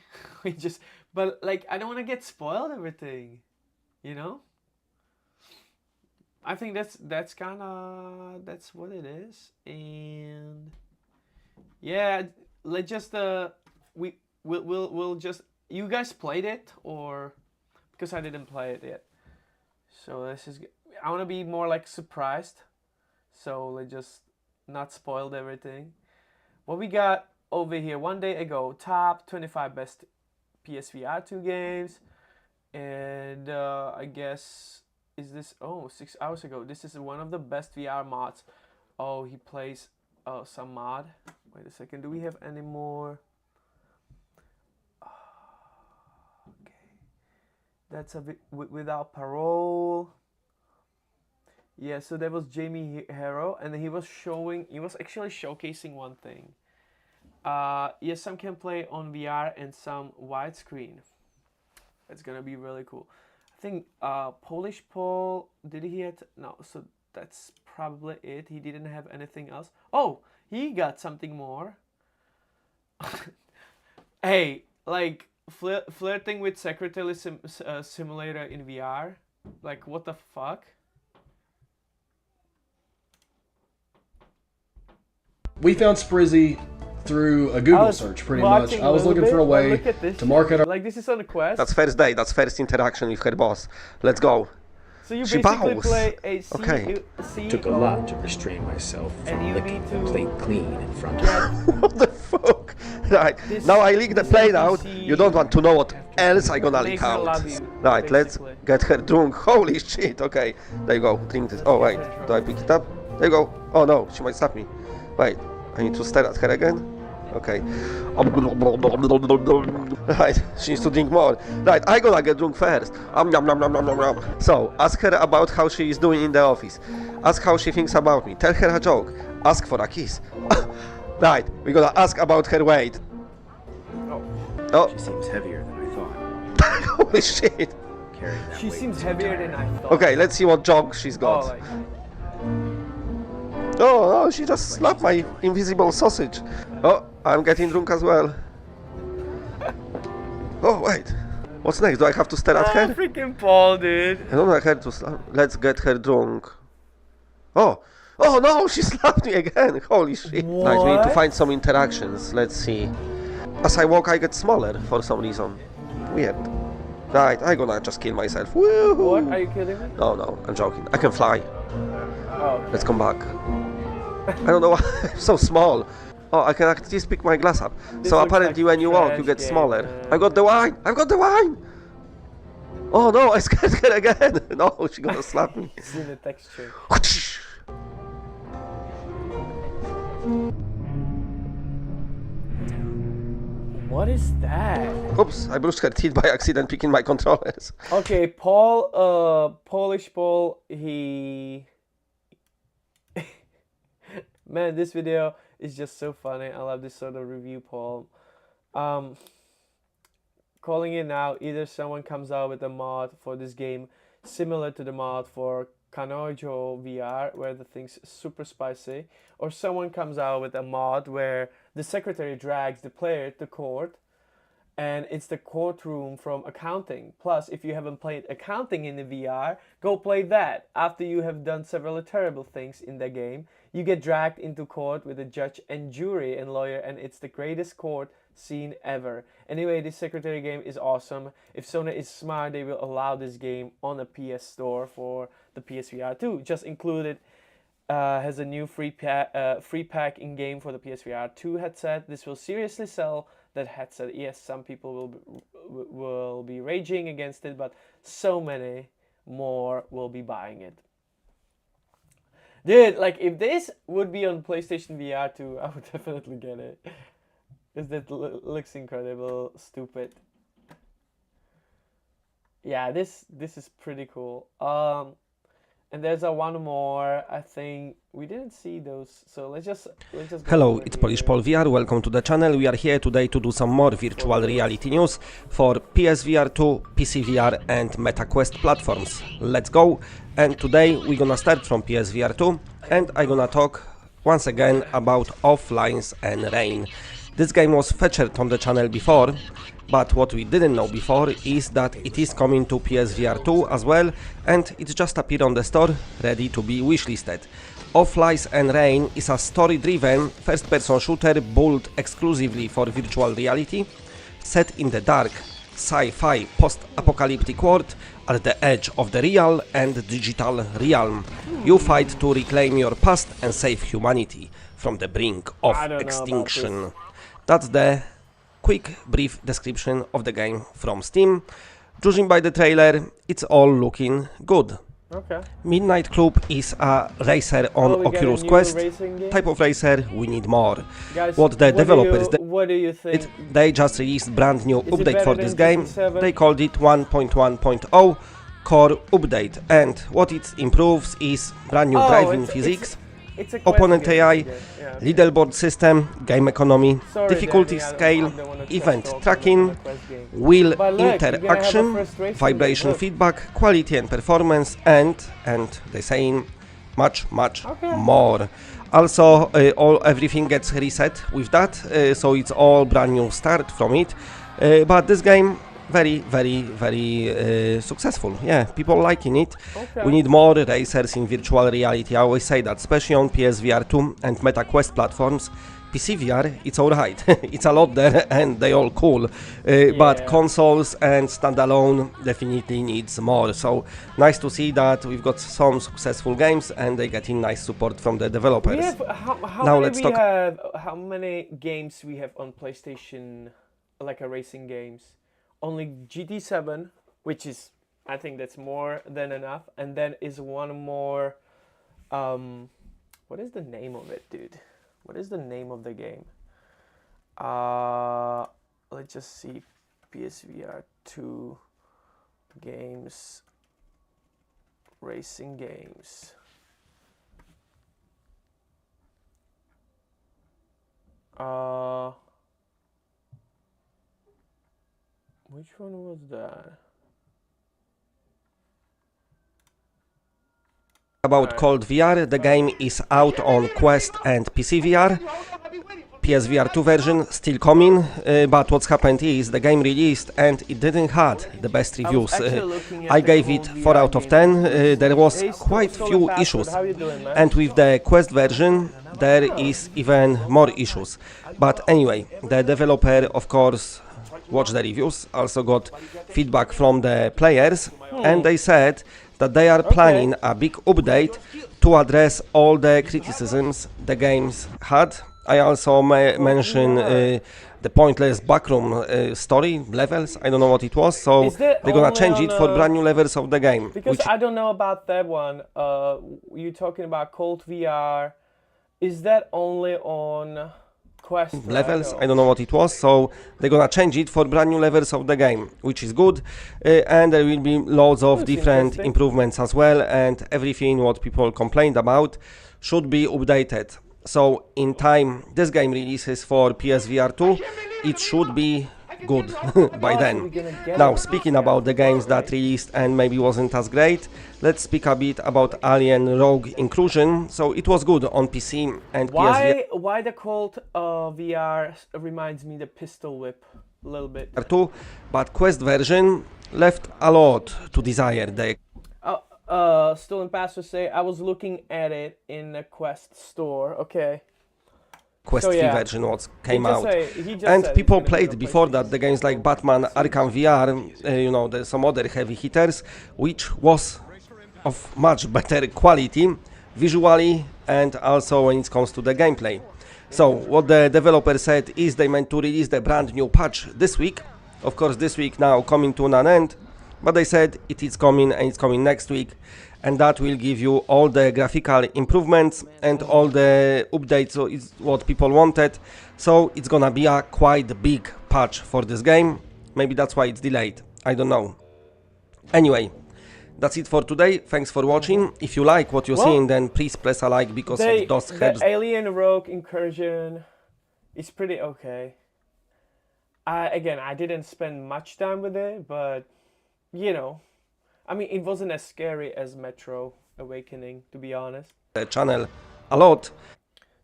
But like I don't want to get spoiled everything, you know. I think that's kind of that's what it is, and yeah, let's just we'll just you guys played it or because I didn't play it yet. So this is I want to be more like surprised. So let's just not spoiled everything. What we got over here 1 day ago, top 25 best PSVR 2 games, and I guess is this 6 hours ago. This is one of the best VR mods. Oh, he plays some mod. Wait a second. Do we have any more? That's a bit without parole. Yeah, so that was Jamie Harrow, and he was actually showcasing one thing. Yes, some can play on VR and some widescreen. That's gonna be really cool. I think Polish Paul, did he have no? So that's probably it. He didn't have anything else. Oh, he got something more. Hey, like. Flirting with Secretary Simulator in VR? Like, what the fuck? We found Sprizzy through a Google search, pretty much. I was looking for a way to market our... Like, this is on a quest. That's first day, that's first interaction with her boss. Let's go. So you She basically bows. play a CEO, Okay. Took a lot to restrain myself from licking the plate clean in front of her. What the fuck? Right, now I leak the plate out. You don't want to know what else I gonna leak out. Right, let's get her drunk. Holy shit, okay. There you go, drink this. Oh wait, do I pick it up? There you go. Oh no, she might slap me. Wait, I need to stare at her again? Okay. Right, she needs to drink more. Right, I gonna get drunk first. So, ask her about how she is doing in the office. Ask how she thinks about me. Tell her a joke. Ask for a kiss. Right, we're gonna ask about her weight. Oh. She seems heavier than I thought. Holy shit. She seems heavier than I thought. Okay, let's see what jog she's got. Oh, she just slapped my invisible sausage. Oh, I'm getting drunk as well. Oh, wait. What's next? Do I have to stare at her? Freaking Paul, dude. I don't like her to slap. Let's get her drunk. Oh. Oh no, she slapped me again. Holy shit. Right, we need to find some interactions. Let's see. As I walk, I get smaller for some reason. Weird. Right, I'm gonna just kill myself. Woohoo! What? Are you kidding me? No, I'm joking. I can fly. Oh. Let's come back. I don't know why I'm so small. Oh, I can actually pick my glass up. So apparently when you walk, you get smaller. I got the wine! I've got the wine! Oh no, I scared her again! No, she's gonna slap me. See the texture. What is that? Oops, I brushed her teeth by accident picking my controllers. Okay, Paul, Polish Paul, he... Man, this video is just so funny. I love this sort of review, Paul. Calling it now, either someone comes out with a mod for this game similar to the mod for Kanojo VR, where the thing's super spicy, or someone comes out with a mod where the secretary drags the player to court, and it's the courtroom from accounting. Plus, if you haven't played accounting in the VR, go play that. After you have done several terrible things in the game, you get dragged into court with a judge and jury and lawyer, and it's the greatest court scene ever. Anyway, this secretary game is awesome. If Sony is smart, they will allow this game on a PS Store for the PSVR 2. Just included has a new free pack in game for the PSVR 2 headset. This will seriously sell that headset. Yes, some people will be raging against it, but so many more will be buying it. Dude, like if this would be on PlayStation VR 2, I would definitely get it. Because that looks incredible, stupid. Yeah, this is pretty cool. And there's one more. I think we didn't see those, so let's just Hello, it's Polish Paul VR. Welcome to the channel. We are here today to do some more virtual reality news for PSVR 2, PCVR and MetaQuest platforms. Let's go. And today we're gonna start from PSVR 2, and I'm gonna talk once again about Offlines and Rain. This game was featured on the channel before, but what we didn't know before is that it is coming to PSVR 2 as well, and it just appeared on the store, ready to be wishlisted. Offlines and Rain is a story-driven, first-person shooter built exclusively for virtual reality, set in the dark, sci-fi, post-apocalyptic world at the edge of the real and digital realm. You fight to reclaim your past and save humanity from the brink of extinction. That's the quick, brief description of the game from Steam. Judging by the trailer, it's all looking good. Okay. Midnight Club is a racer on Oculus Quest. Type of racer, we need more. Guys, what the developers what do you think? They just released brand new update for this game. They called it 1.1.0 core update, and what it improves is brand new driving physics, opponent AI, leaderboard system, game economy, difficulty scale, event tracking, wheel interaction, vibration feedback, quality and performance, and they're saying much more. Also, everything gets reset with that, so it's all brand new start from it. But this game very successful. Yeah, people liking it. We need more racers in virtual reality. I always say that, especially on PSVR 2 and MetaQuest platforms. PCVR, it's alright. It's a lot there and they all cool. But consoles and standalone definitely needs more. So nice to see that we've got some successful games and they're getting nice support from the developers. We have, how many games we have on PlayStation, like a racing games? Only GT7, which is, I think that's more than enough, and then is one more. What is the name of it, dude? What is the name of the game? Let's just see. PSVR 2 games, racing games. Which one was that? About Cold VR, the game is out on Quest and PCVR. PSVR 2 version still coming, but what's happened is the game released and it didn't had the best reviews. I gave it 4 out of 10. There was quite few issues, and with the Quest version there is even more issues. But anyway, the developer of course watched the reviews, also got feedback from the players, and they said that they are planning a big update to address all the criticisms the games had. I also mentioned the pointless backroom story levels. I don't know what it was, so they're gonna change it for brand new levels of the game. Because I don't know about that one. You're talking about Cold VR. Is that only on Quest levels? I don't know what it was, so they're gonna change it for brand new levels of the game, which is good, and there will be loads of different improvements as well, and everything what people complained about should be updated. So in time this game releases for PSVR 2, it should be good by then. Now, speaking about the games that released and maybe wasn't as great, let's speak a bit about Alien Rogue Inclusion. So it was good on PC and PSVR. Why the Cold VR reminds me the Pistol Whip a little bit. 2, but Quest version left a lot to desire. The Stolen Pastor say I was looking at it in the Quest store. Okay. Quest 3 version what came out, and people played before that the games like Batman Arkham VR, you know, there's some other heavy hitters, which was of much better quality visually and also when it comes to the gameplay. So what the developer said is they meant to release the brand new patch this week. Of course, this week now coming to an end, but they said it is coming and it's coming next week, and that will give you all the graphical improvements and all the updates. So it's what people wanted. So it's gonna be a quite big patch for this game. Maybe that's why it's delayed. I don't know. Anyway, that's it for today. Thanks for watching. If you like what you're seeing, then please press a like because it does help. The alien rogue incursion is pretty okay. Again, I didn't spend much time with it, but you know, I mean, it wasn't as scary as Metro Awakening, to be honest. The channel a lot.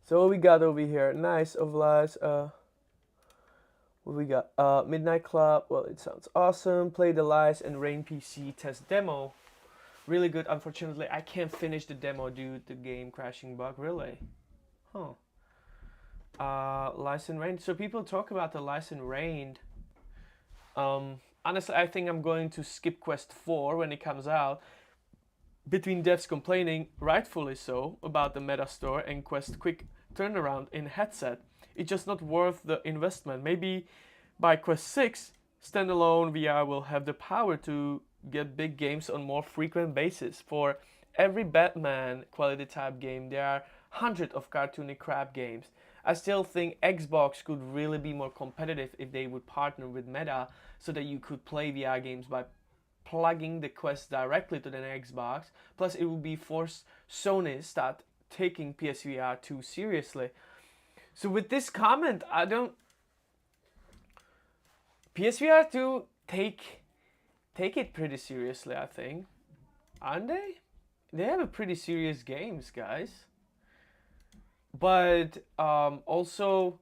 So what we got over here? Nice of lies. What we got? Midnight Club. Well, it sounds awesome. Play the Lies and Rain PC test demo. Really good. Unfortunately, I can't finish the demo due to the game crashing bug. Really? Huh. Lies and Rain. So people talk about the Lies and Rain. Honestly, I think I'm going to skip Quest 4 when it comes out. Between devs complaining, rightfully so, about the meta store and Quest quick turnaround in headset, it's just not worth the investment. Maybe by Quest 6, standalone VR will have the power to get big games on more frequent basis. For every Batman quality type game, there are hundreds of cartoony crap games. I still think Xbox could really be more competitive if they would partner with Meta so that you could play VR games by plugging the Quest directly to the Xbox. Plus, it would be forced Sony to start taking PSVR 2 seriously. So with this comment, I don't... PSVR 2 take it pretty seriously, I think. Aren't they? They have a pretty serious games, guys. But also,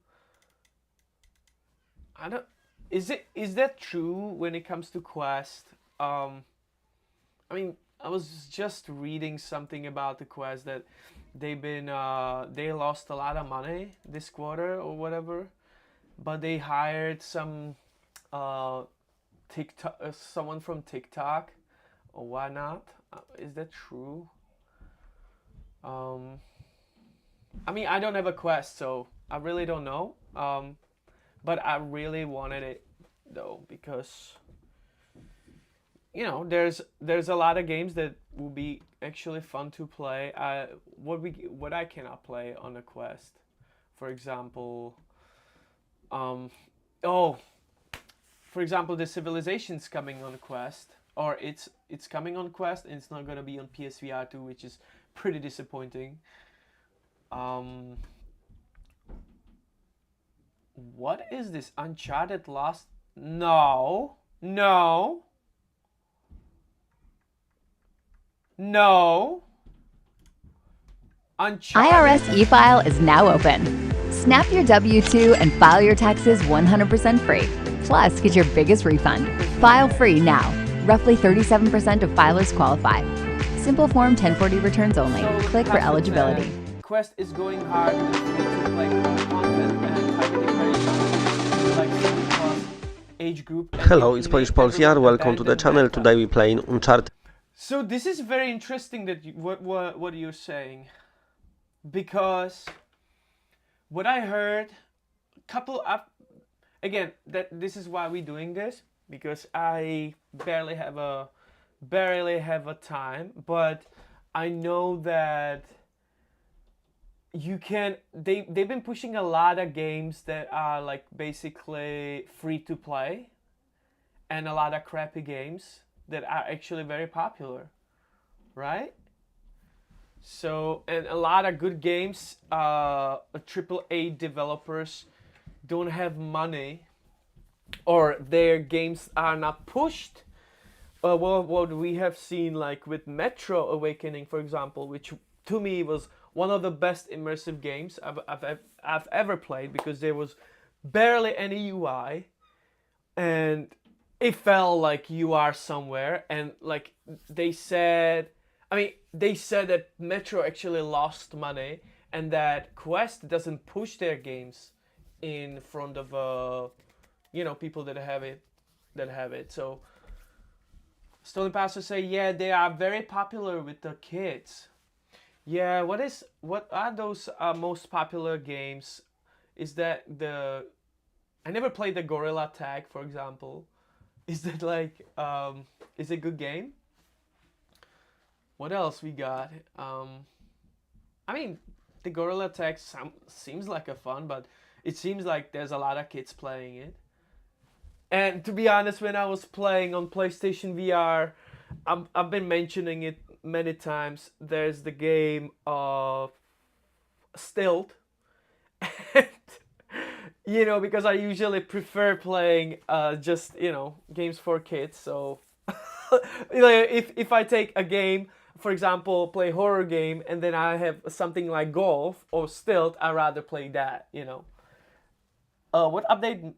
I don't... Is that true when it comes to Quest? I mean, I was just reading something about the Quest that they lost a lot of money this quarter or whatever, but they hired some someone from TikTok or why not? Is that true? I mean, I don't have a Quest, so I really don't know. But I really wanted it though, because you know, there's a lot of games that will be actually fun to play. What I cannot play on a Quest, for example, for example, the Civilization's coming on Quest, or it's coming on Quest and it's not gonna be on PSVR 2, which is pretty disappointing. What is this? Uncharted Lost? No. Uncharted. IRS e-file is now open. Snap your W-2 and file your taxes 100% free. Plus, get your biggest refund. File free now. Roughly 37% of filers qualify. Simple Form 1040 returns only. Click for eligibility. Quest is going hard with free-to-play content and targeting very like 7+ age group. Hello, it's Polish Polsiar. Welcome to the channel. Today we playing Uncharted. So this is very interesting that what you're saying, because what I heard, again, that this is why we're doing this, because I barely have a time, but I know that you can. They've been pushing a lot of games that are like basically free to play, and a lot of crappy games that are actually very popular, right? So, and a lot of good games, AAA developers don't have money, or their games are not pushed. Well, what we have seen, like with Metro Awakening, for example, which to me was one of the best immersive games I've ever played, because there was barely any UI, and it felt like you are somewhere. And like they said that Metro actually lost money, and that Quest doesn't push their games in front of people that have it. Stolen Pastor say, yeah, they are very popular with the kids. Yeah, what are those most popular games? Is that I never played the Gorilla Tag, for example. Is that like is it a good game? What else we got? I mean, the Gorilla Tag seems like a fun, but it seems like there's a lot of kids playing it. And to be honest, when I was playing on PlayStation VR, I've been mentioning it many times. There's the game of Stilt. And, you know, because I usually prefer playing just, you know, games for kids. So, you know, if I take a game, for example, play horror game, and then I have something like golf or Stilt, I'd rather play that, you know. What updates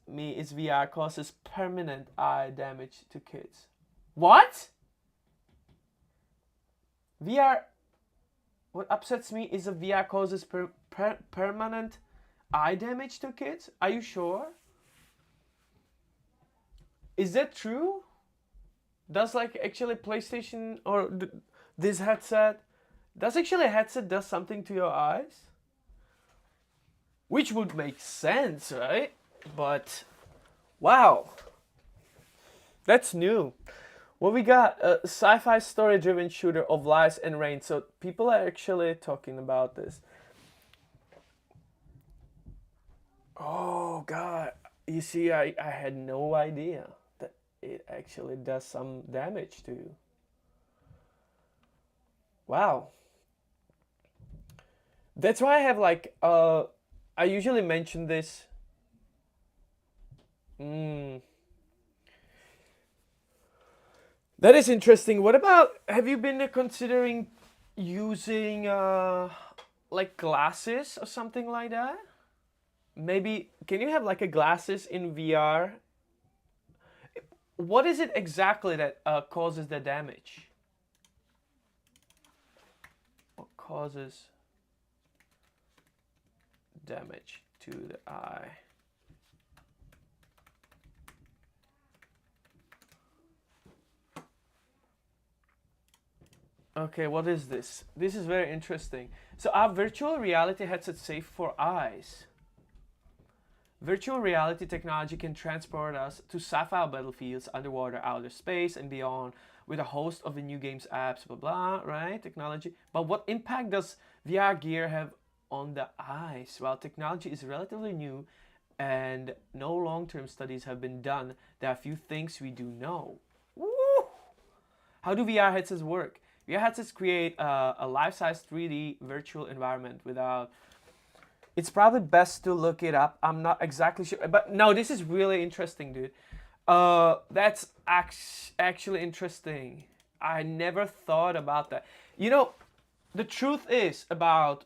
me is VR causes permanent eye damage to kids. What? VR. What upsets me is that VR causes permanent eye damage to kids. Are you sure? Is that true? Does like actually PlayStation or this headset? Does actually a headset does something to your eyes? Which would make sense, right? But, wow. That's new. What we got? A sci-fi story-driven shooter of lies and rain. So people are actually talking about this. Oh, God. You see, I had no idea that it actually does some damage to you. Wow. That's why I have like... I usually mention this. That is interesting. What about, have you been considering using like glasses or something like that? Maybe, can you have like a glasses in VR? What is it exactly that causes the damage? What causes damage to the eye? Okay, what is this? This is very interesting. So are virtual reality headsets safe for eyes? Virtual reality technology can transport us to sci-fi battlefields, underwater, outer space, and beyond with a host of the new games, apps, blah, blah, right? Technology. But what impact does VR gear have on the eyes? While technology is relatively new and no long-term studies have been done, there are a few things we do know. Woo! How do VR headsets work? VR headsets create a life-size 3D virtual environment without... It's probably best to look it up. I'm not exactly sure. But no, this is really interesting, dude. That's actually interesting. I never thought about that. You know, the truth is about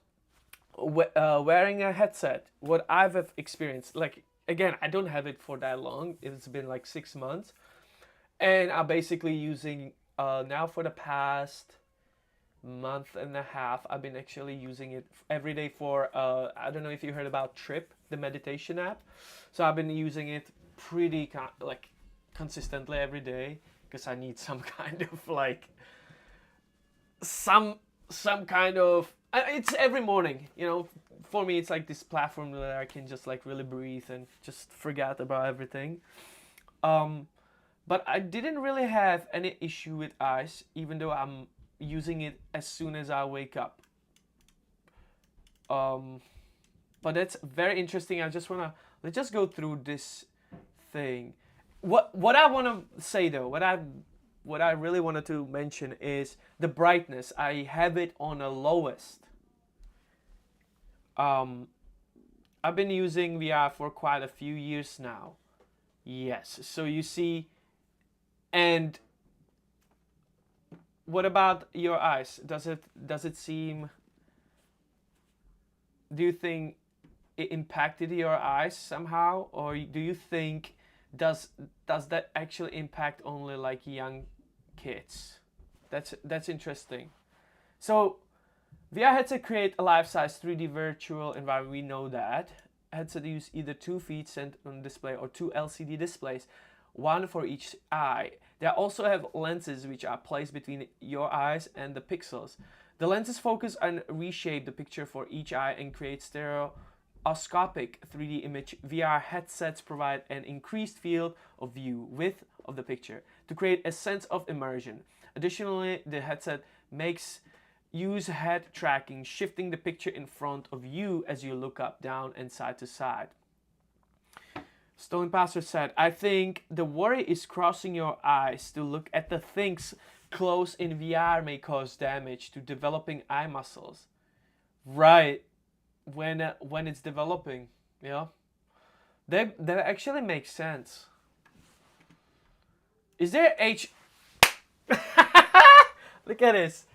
wearing a headset, what I've experienced, like, again, I don't have it for that long. It's been like 6 months. And I'm basically using, now for the past month and a half, I've been actually using it every day for, I don't know if you heard about Trip, the meditation app. So I've been using it pretty like consistently every day because I need some kind of like, some kind of, it's every morning, you know. For me, it's like this platform where I can just like really breathe and just forget about everything. But I didn't really have any issue with eyes, even though I'm using it as soon as I wake up. But that's very interesting. I just wanna, let's just go through this thing. What I wanna say though, what I really wanted to mention is the brightness. I have it on the lowest. I've been using VR for quite a few years now. Yes, so you see, and what about your eyes? Does it seem, do you think it impacted your eyes somehow, or do you think does that actually impact only like young kids? That's interesting. So VR headset create a life-size 3D virtual environment. We know that. Headset use either 2 feet sent on display or 2 LCD displays one for each eye. They also have lenses which are placed between your eyes and the pixels. The lenses focus and reshape the picture for each eye and create stereoscopic 3D image. VR headsets provide an increased field of view width of the picture to create a sense of immersion. Additionally, the headset makes use head tracking, shifting the picture in front of you as you look up, down, and side to side. Stone Pastor said, I think the worry is crossing your eyes to look at the things close in VR may cause damage to developing eye muscles. Right, when it's developing, yeah. That actually makes sense. Is there age... Look at this.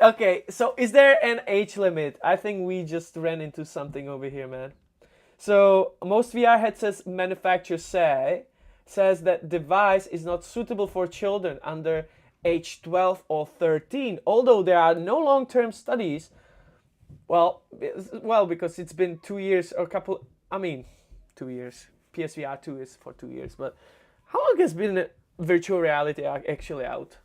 Okay, so is there an age limit? I think we just ran into something over here, man. So most VR headsets manufacturers says that device is not suitable for children under age 12 or 13, although there are no long-term studies. Well, because it's been 2 years or 2 years. PSVR 2 is for 2 years, but how long has been virtual reality actually out?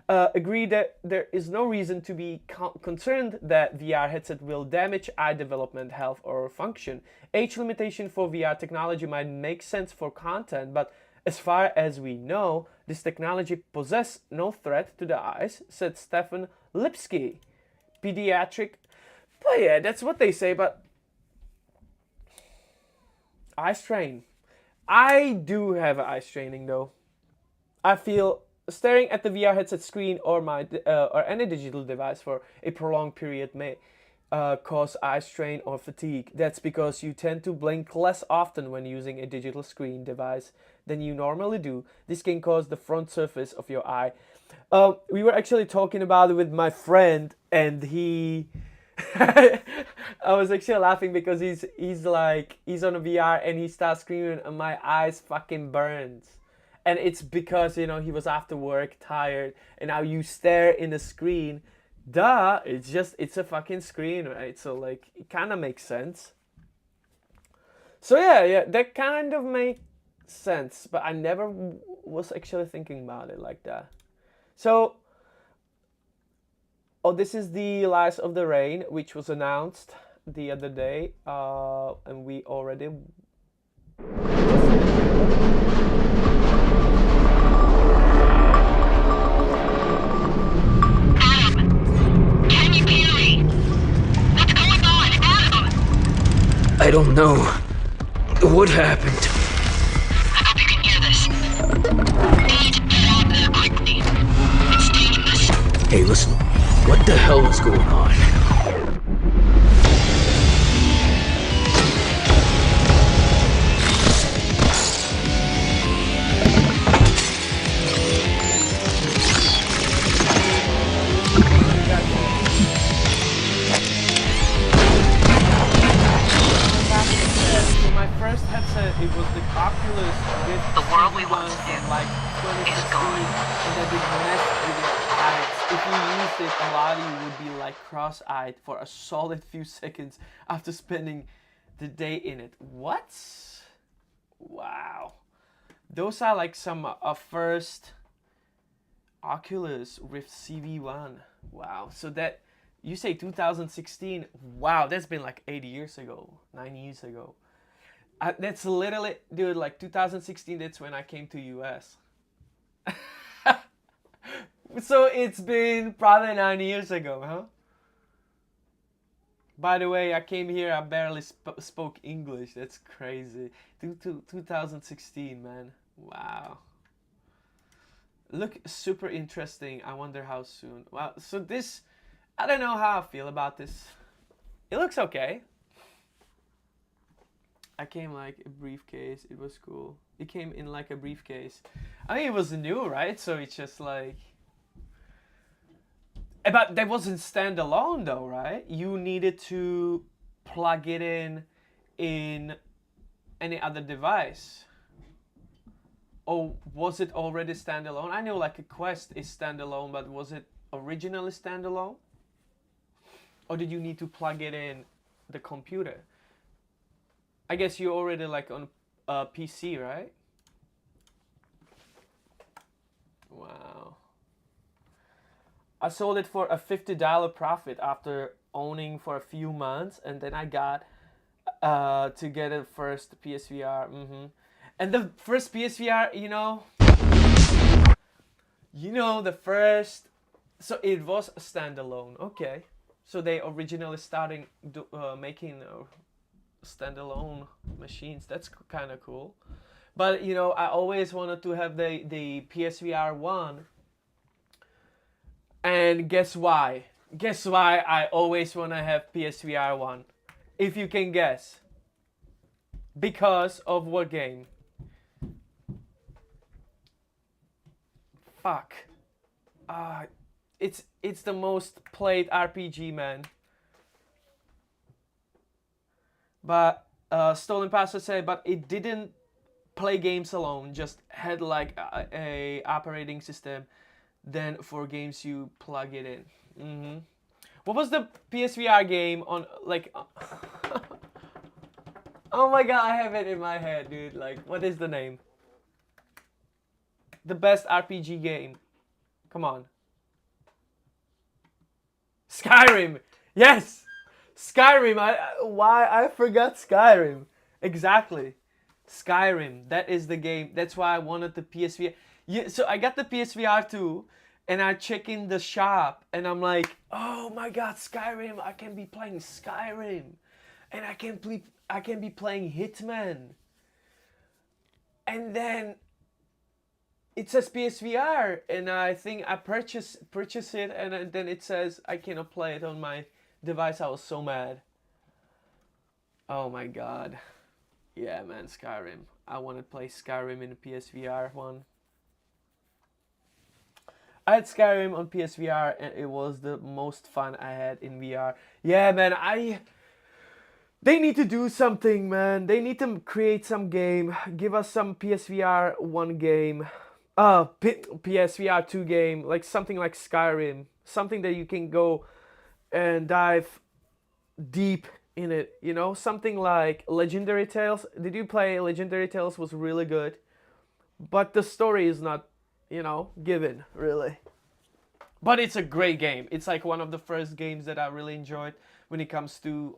Agree that there is no reason to be concerned that VR headset will damage eye development, health, or function. Age limitation for VR technology might make sense for content, but as far as we know, this technology poses no threat to the eyes, said Stefan Lipsky, pediatric. But yeah, that's what they say, but eye strain. I do have eye straining though. I feel staring at the VR headset screen or any digital device for a prolonged period may cause eye strain or fatigue. That's because you tend to blink less often when using a digital screen device than you normally do. This can cause the front surface of your eye. We were actually talking about it with my friend, and he... I was actually laughing because he's on a VR and he starts screaming and my eyes fucking burns. And it's because, you know, he was after work, tired, and now you stare in the screen. Duh, it's a fucking screen, right? So, like, it kind of makes sense. So, yeah, that kind of makes sense. But I never was actually thinking about it like that. So, this is the Lies of the Rain, which was announced the other day. And we already... I don't know. What happened? I hope you can hear this. Need to get out there quickly. It's dangerous. Hey, listen. What the hell is going on? First headset, it was the Oculus with the world we want to do like 2016, is gone. and that did mess with your eyes. If you used it, a lot of you would be like cross-eyed for a solid few seconds after spending the day in it. What? Wow. Those are like some first Oculus Rift CV1. Wow. So that, you say 2016. Wow, that's been like 8 years ago, 9 years ago. That's literally, dude, like 2016, that's when I came to US. So it's been probably 9 years ago, huh? By the way, I came here, I barely spoke English. That's crazy. 2016, man. Wow. Look super interesting. I wonder how soon. Wow. So this, I don't know how I feel about this. It looks okay. I came like a briefcase. It was cool. It came in like a briefcase. I mean, it was new, right? So it's just like... But that wasn't standalone though, right? You needed to plug it in any other device. Or was it already standalone? I know like a Quest is standalone, but was it originally standalone? Or did you need to plug it in the computer? I guess you're already like on a PC, right? Wow. I sold it for a $50 profit after owning for a few months, and then I got to get a first PSVR. And the first PSVR, the first, so it was a standalone. Okay, so they originally starting making standalone machines. That's kind of cool. But I always wanted to have the PSVR 1. And guess why? Guess why I always want to have PSVR 1? If you can guess. Because of what game? Fuck. It's the most played RPG, man. But Stolen Password said, but it didn't play games alone. Just had like a operating system. Then for games you plug it in. What was the PSVR game on like? Oh my god, I have it in my head, dude. Like, what is the name? The best RPG game. Come on. Skyrim. Yes. Skyrim. Why I forgot Skyrim. Exactly. Skyrim. That is the game. That's why I wanted the PSVR. Yeah, so I got the PSVR 2 and I check in the shop and I'm like, oh my god, Skyrim. I can be playing Skyrim. And I can be playing Hitman. And then it says PSVR and I think I purchase it and then it says I cannot play it on my device. I was so mad. Oh my god. Yeah, man, Skyrim. I want to play Skyrim in the PSVR 1. I had Skyrim on PSVR and it was the most fun I had in VR. Yeah, man, they need to do something, man. They need to create some game. Give us some PSVR 1 game. PSVR 2 game. Like something like Skyrim. Something that you can go and dive deep in it. Something like Legendary Tales. Did you play Legendary Tales? Was really good. But the story is not, given, really. But it's a great game. It's like one of the first games that I really enjoyed when it comes to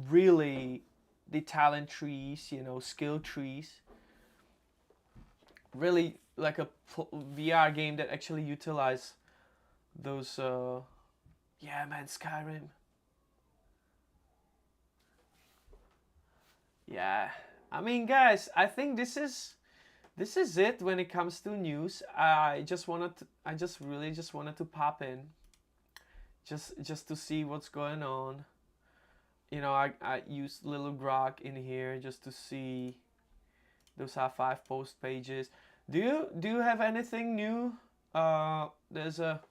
really the talent trees, skill trees. Really like a VR game that actually utilize those, yeah, man, Skyrim. Yeah, I mean, guys, I think this is it when it comes to news. I just really wanted to pop in, just to see what's going on. I used Little Grok in here just to see. Those are 5 post pages. Do you have anything new? There's a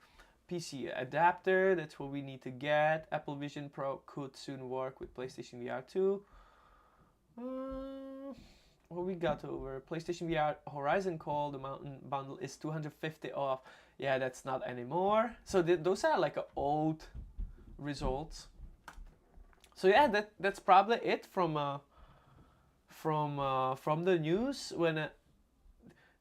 PC adapter. That's what we need to get. Apple Vision Pro could soon work with PlayStation VR 2. What we got over? PlayStation VR Horizon Call, the mountain bundle is 250 off. Yeah, that's not anymore. So those are like old results. So yeah, that's probably it from the news. When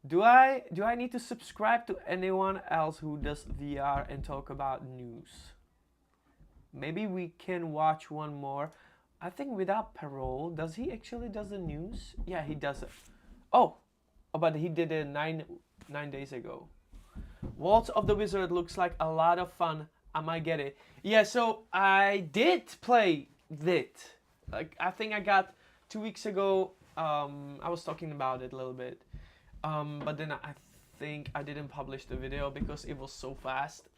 do I need to subscribe to anyone else who does VR and talk about news? Maybe we can watch one more. I think without Parole, does he actually does the news? Yeah, he does it. Oh, but he did it 9 days ago. Waltz of the Wizard looks like a lot of fun. I might get it. Yeah, so I did play it. Like, I think I got 2 weeks ago. I was talking about it a little bit. But then I think I didn't publish the video because it was so fast.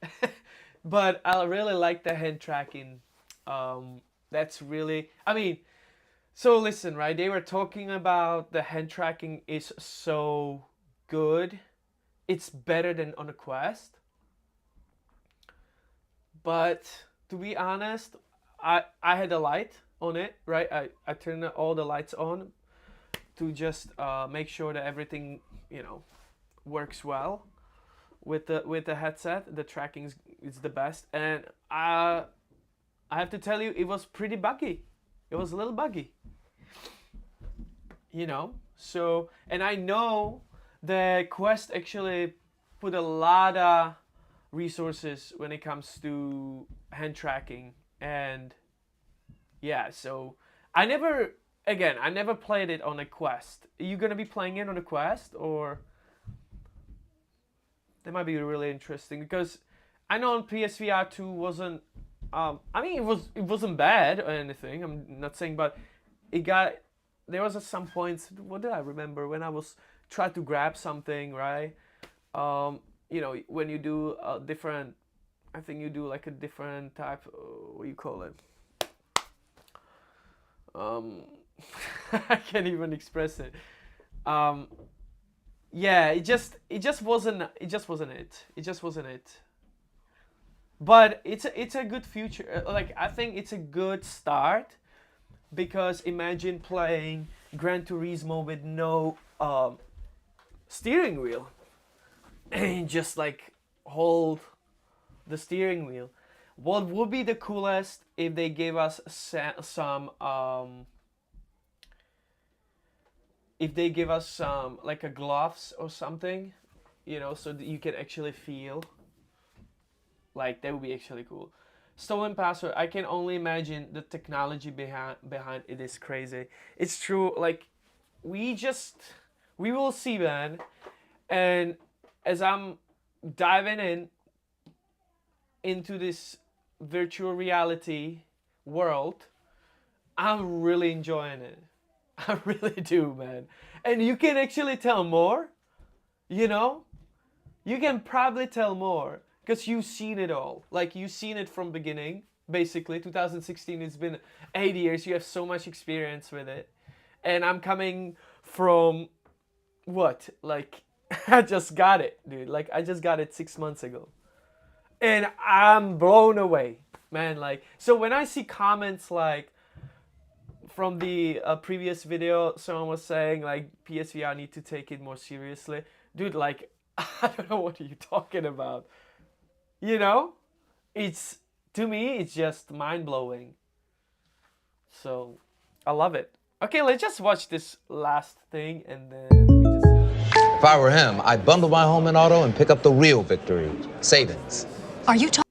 But I really like the hand tracking. That's really, so listen, right? They were talking about the hand tracking is so good. It's better than on a Quest. But to be honest, I had a light on it, right? I turned all the lights on to just make sure that everything, works well with the headset. The tracking is the best, and I have to tell you, it was pretty buggy. It was a little buggy. So, and I know the Quest actually put a lot of resources when it comes to hand tracking, and yeah, so I never played it on a Quest. Are you gonna be playing it on a Quest, or that might be really interesting? Because I know on PSVR 2 wasn't I mean it wasn't bad or anything, I'm not saying, but there was at some points, what did I remember when I was trying to grab something, right? You know, when you do a different, I think you do like a different type, what do you call it? I can't even express it. Yeah, it just wasn't it. But it's a good future. Like, I think it's a good start, because imagine playing Gran Turismo with no steering wheel and just like hold the steering wheel. What would be the coolest if they gave us some like a gloves or something, you know, so that you can actually feel. Like, that would be actually cool. Stolen password, I can only imagine the technology behind it is crazy. It's true, like, we will see, man. And as I'm diving into this virtual reality world, I'm really enjoying it. I really do, man. And you can actually tell more, you know? You can probably tell more, because you've seen it all. Like, you've seen it from beginning, basically. 2016, it's been 8 years. You have so much experience with it. And I'm coming from, what? Like, I just got it, dude. Like, I just got it 6 months ago. And I'm blown away, man. Like, so when I see comments like, from the previous video, someone was saying, like, PSVR need to take it more seriously. Dude, like, I don't know what you're talking about. You know, to me, it's just mind-blowing. So, I love it. Okay, let's just watch this last thing, and then we just... If I were him, I'd bundle my home and auto and pick up the real victory, savings. Are you talking?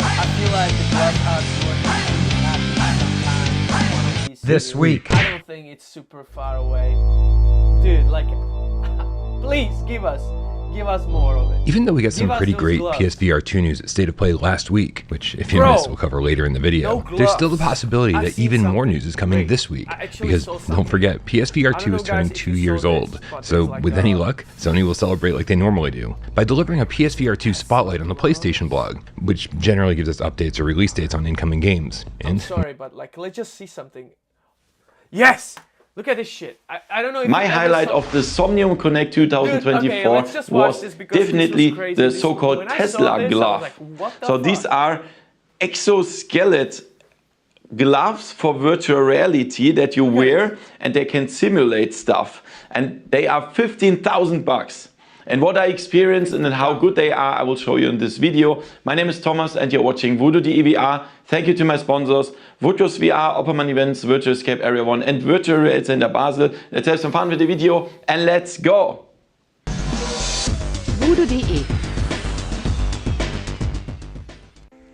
I feel like the clubhouse This week. I don't think it's super far away. Dude, like, please give us more of it. Even though we got some pretty great gloves. PSVR 2 news at State of Play last week, which if you missed we'll cover later in the video, there's still the possibility that even more news is coming this week. Because don't forget, PSVR 2 is turning 2 years old, so with any luck, Sony will celebrate like they normally do, by delivering a PSVR 2 spotlight on the PlayStation blog, which generally gives us updates or release dates on incoming games. And I'm sorry, but like, let's just see something. Yes! Look at this shit. I don't know if my highlight of the Somnium Connect 2024 was definitely the so-called Tesla glove. So these are exoskeleton gloves for virtual reality that you wear, and they can simulate stuff. And they are $15,000. And what I experienced and how good they are, I will show you in this video. My name is Thomas and you're watching Voodoo.de VR. Thank you to my sponsors, Virtuos VR, Opperman Events, Virtual Escape Area 1 and Virtual Reality Center Basel. Let's have some fun with the video and let's go! Voodoo.de.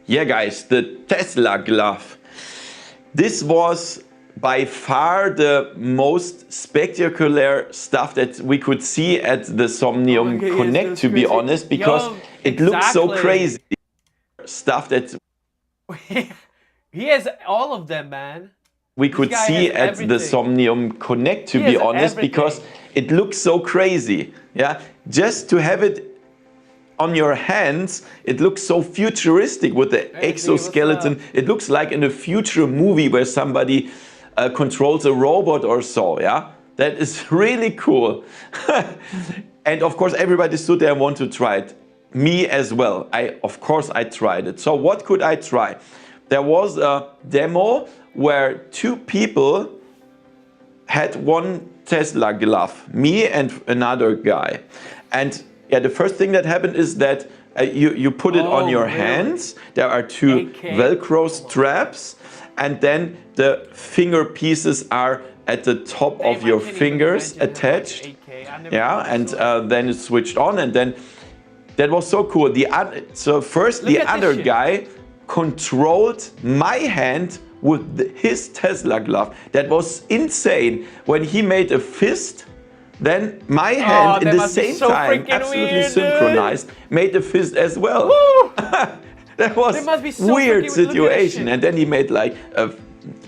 Yeah guys, the Tesla glove. This was by far the most spectacular stuff that we could see at the Somnium Connect, to be honest, because it looks so crazy. Stuff that he has all of them, man. We could see at the Somnium Connect, to be honest, because it looks so crazy. Yeah, just to have it on your hands, it looks so futuristic with the exoskeleton. It looks like in a future movie where somebody controls a robot or so, yeah? That is really cool. And of course everybody stood there and wanted to try it. Me as well. Of course I tried it. So what could I try? There was a demo where 2 people had one Tesla glove, me and another guy. And yeah, the first thing that happened is that you put it on your hands. There are 2 Velcro straps. and then the finger pieces are at the top of your fingers attached. Yeah, and then it's switched on, and then that was so cool. So first the other guy controlled my hand with his Tesla glove. That was insane. When he made a fist, then my hand in the same time, absolutely synchronized, made a fist as well. That was a weird situation. And then he made like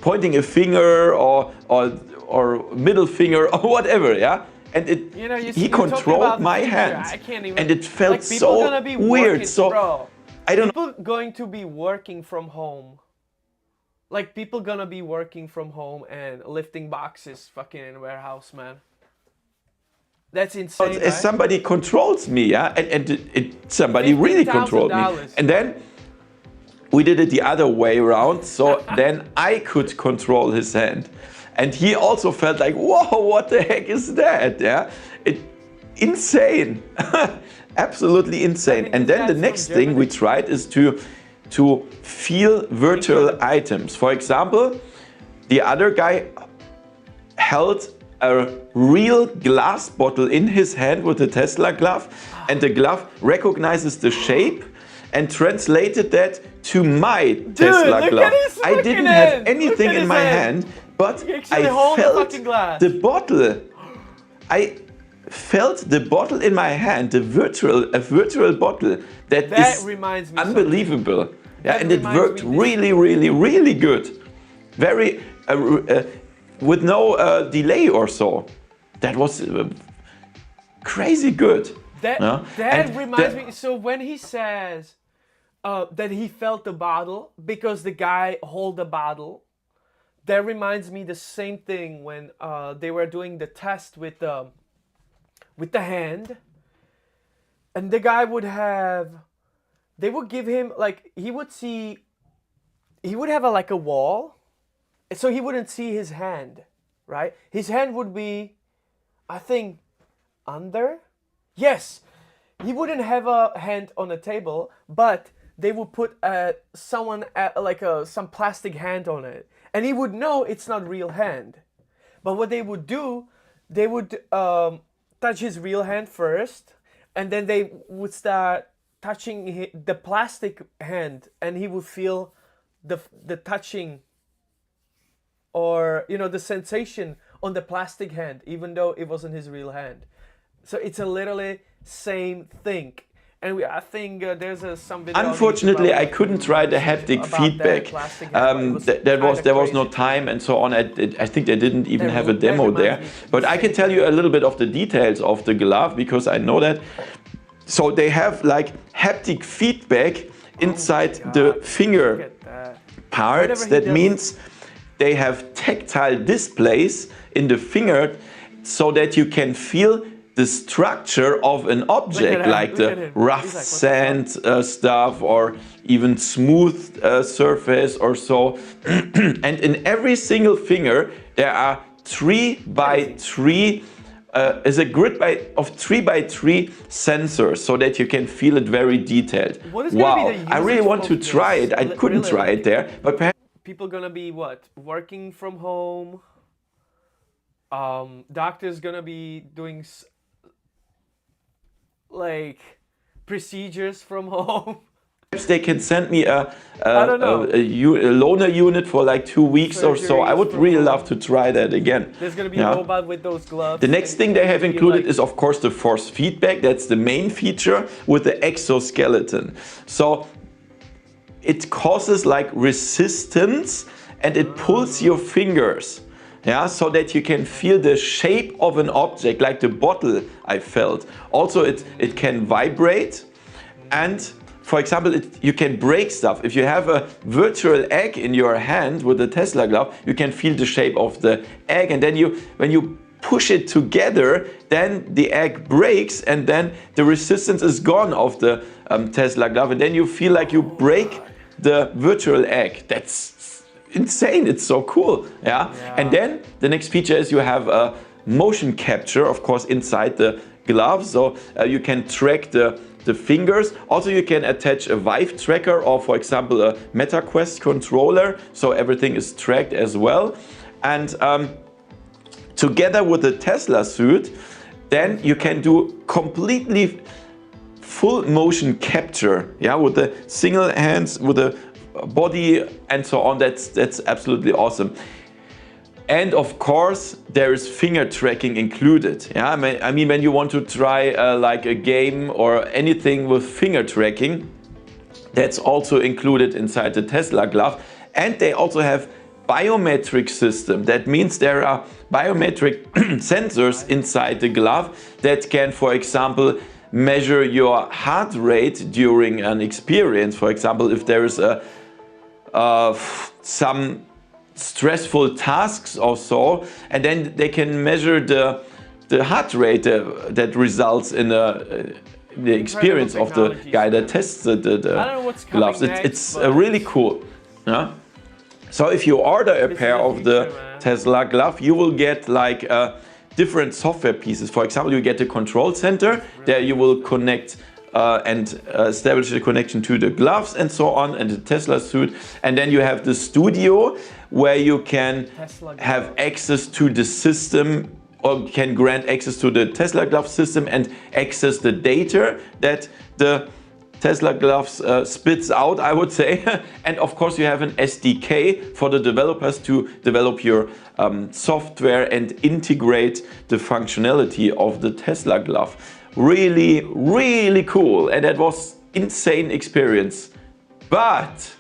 pointing a finger or middle finger or whatever, yeah. And he controlled my hand, and it felt so weird. So I don't know. People going to be working from home. Like people gonna be working from home and lifting boxes fucking in a warehouse, man. That's insane, right? Somebody controls me, yeah? And somebody really controlled me. And then we did it the other way around, so then I could control his hand. And he also felt like, whoa, what the heck is that, yeah? Insane, absolutely insane. And then the next thing we tried is to feel virtual items. For example, the other guy held a real glass bottle in his hand with the Tesla glove, and the glove recognizes the shape and translated that to my Tesla glove. I didn't have anything in my hand, but I felt the bottle. I felt the bottle in my hand, a virtual bottle that is unbelievable. Yeah, and it worked really, really, really good. Very, with no delay or so. That was crazy good. That reminds me, so when he says that he felt the bottle because the guy hold the bottle, that reminds me the same thing when they were doing the test with the hand, and the guy would have, they would give him, like, he would have like a wall, so he wouldn't see his hand, right? His hand would be, I think, under. Yes, he wouldn't have a hand on a table, but they would put some plastic hand on it, and he would know it's not real hand. But what they would do, they would touch his real hand first, and then they would start touching the plastic hand, and he would feel the touching, or the sensation on the plastic hand, even though it wasn't his real hand. So it's a literally same thing. And I think there's some video. Unfortunately, I couldn't try the haptic feedback. There was no time and so on. I think they didn't even have a demo there. But I can tell you a little bit of the details of the glove, because I know that. So they have like haptic feedback inside the finger parts. That means they have tactile displays in the finger, so that you can feel the structure of an object, like the rough sand stuff, or even smooth surface or so. And in every single finger there are 3x3 is a grid of 3x3 sensors, so that you can feel it very detailed. Wow, I really want to try it. I couldn't try it there, but perhaps people gonna be working from home. Doctors gonna be doing like procedures from home. They can send me a loaner unit for like 2 weeks or so. I would really love to try that again. There's gonna be a robot with those gloves. The next thing they have included is, of course, the force feedback. That's the main feature with the exoskeleton. So it causes like resistance, and it pulls your fingers. Yeah, so that you can feel the shape of an object, like the bottle I felt. Also, it can vibrate, and for example, you can break stuff. If you have a virtual egg in your hand with the Tesla glove, you can feel the shape of the egg, and then when you push it together, then the egg breaks, and then the resistance is gone of the Tesla glove, and then you feel like you break the virtual egg. That's insane. It's so cool. Yeah. And then the next feature is you have a motion capture, of course, inside the glove, so you can track the the fingers. Also, you can attach a Vive tracker or, for example, a MetaQuest controller, so everything is tracked as well. And together with the Tesla suit, then you can do completely full motion capture, yeah, with the single hands, with the body and so on. That's absolutely awesome. And of course, there is finger tracking included. Yeah, I mean, when you want to try like a game or anything with finger tracking, that's also included inside the Tesla glove. And they also have biometric system. That means there are biometric sensors inside the glove that can, for example, measure your heart rate during an experience. For example, if there is some stressful tasks or so, and then they can measure the heart rate that results in the experience of the guy that tests the gloves. It's really cool. Yeah? So if you order a pair of the Tesla glove, you will get like different software pieces. For example, you get a control center. There you will connect and establish a connection to the gloves and so on, and the Tesla suit. And then you have the studio where you can have access to the system, or can grant access to the Tesla glove system and access the data that the Tesla gloves spits out, I would say. And of course you have an SDK for the developers to develop your software and integrate the functionality of the Tesla glove. Really, really cool, and that was insane experience. But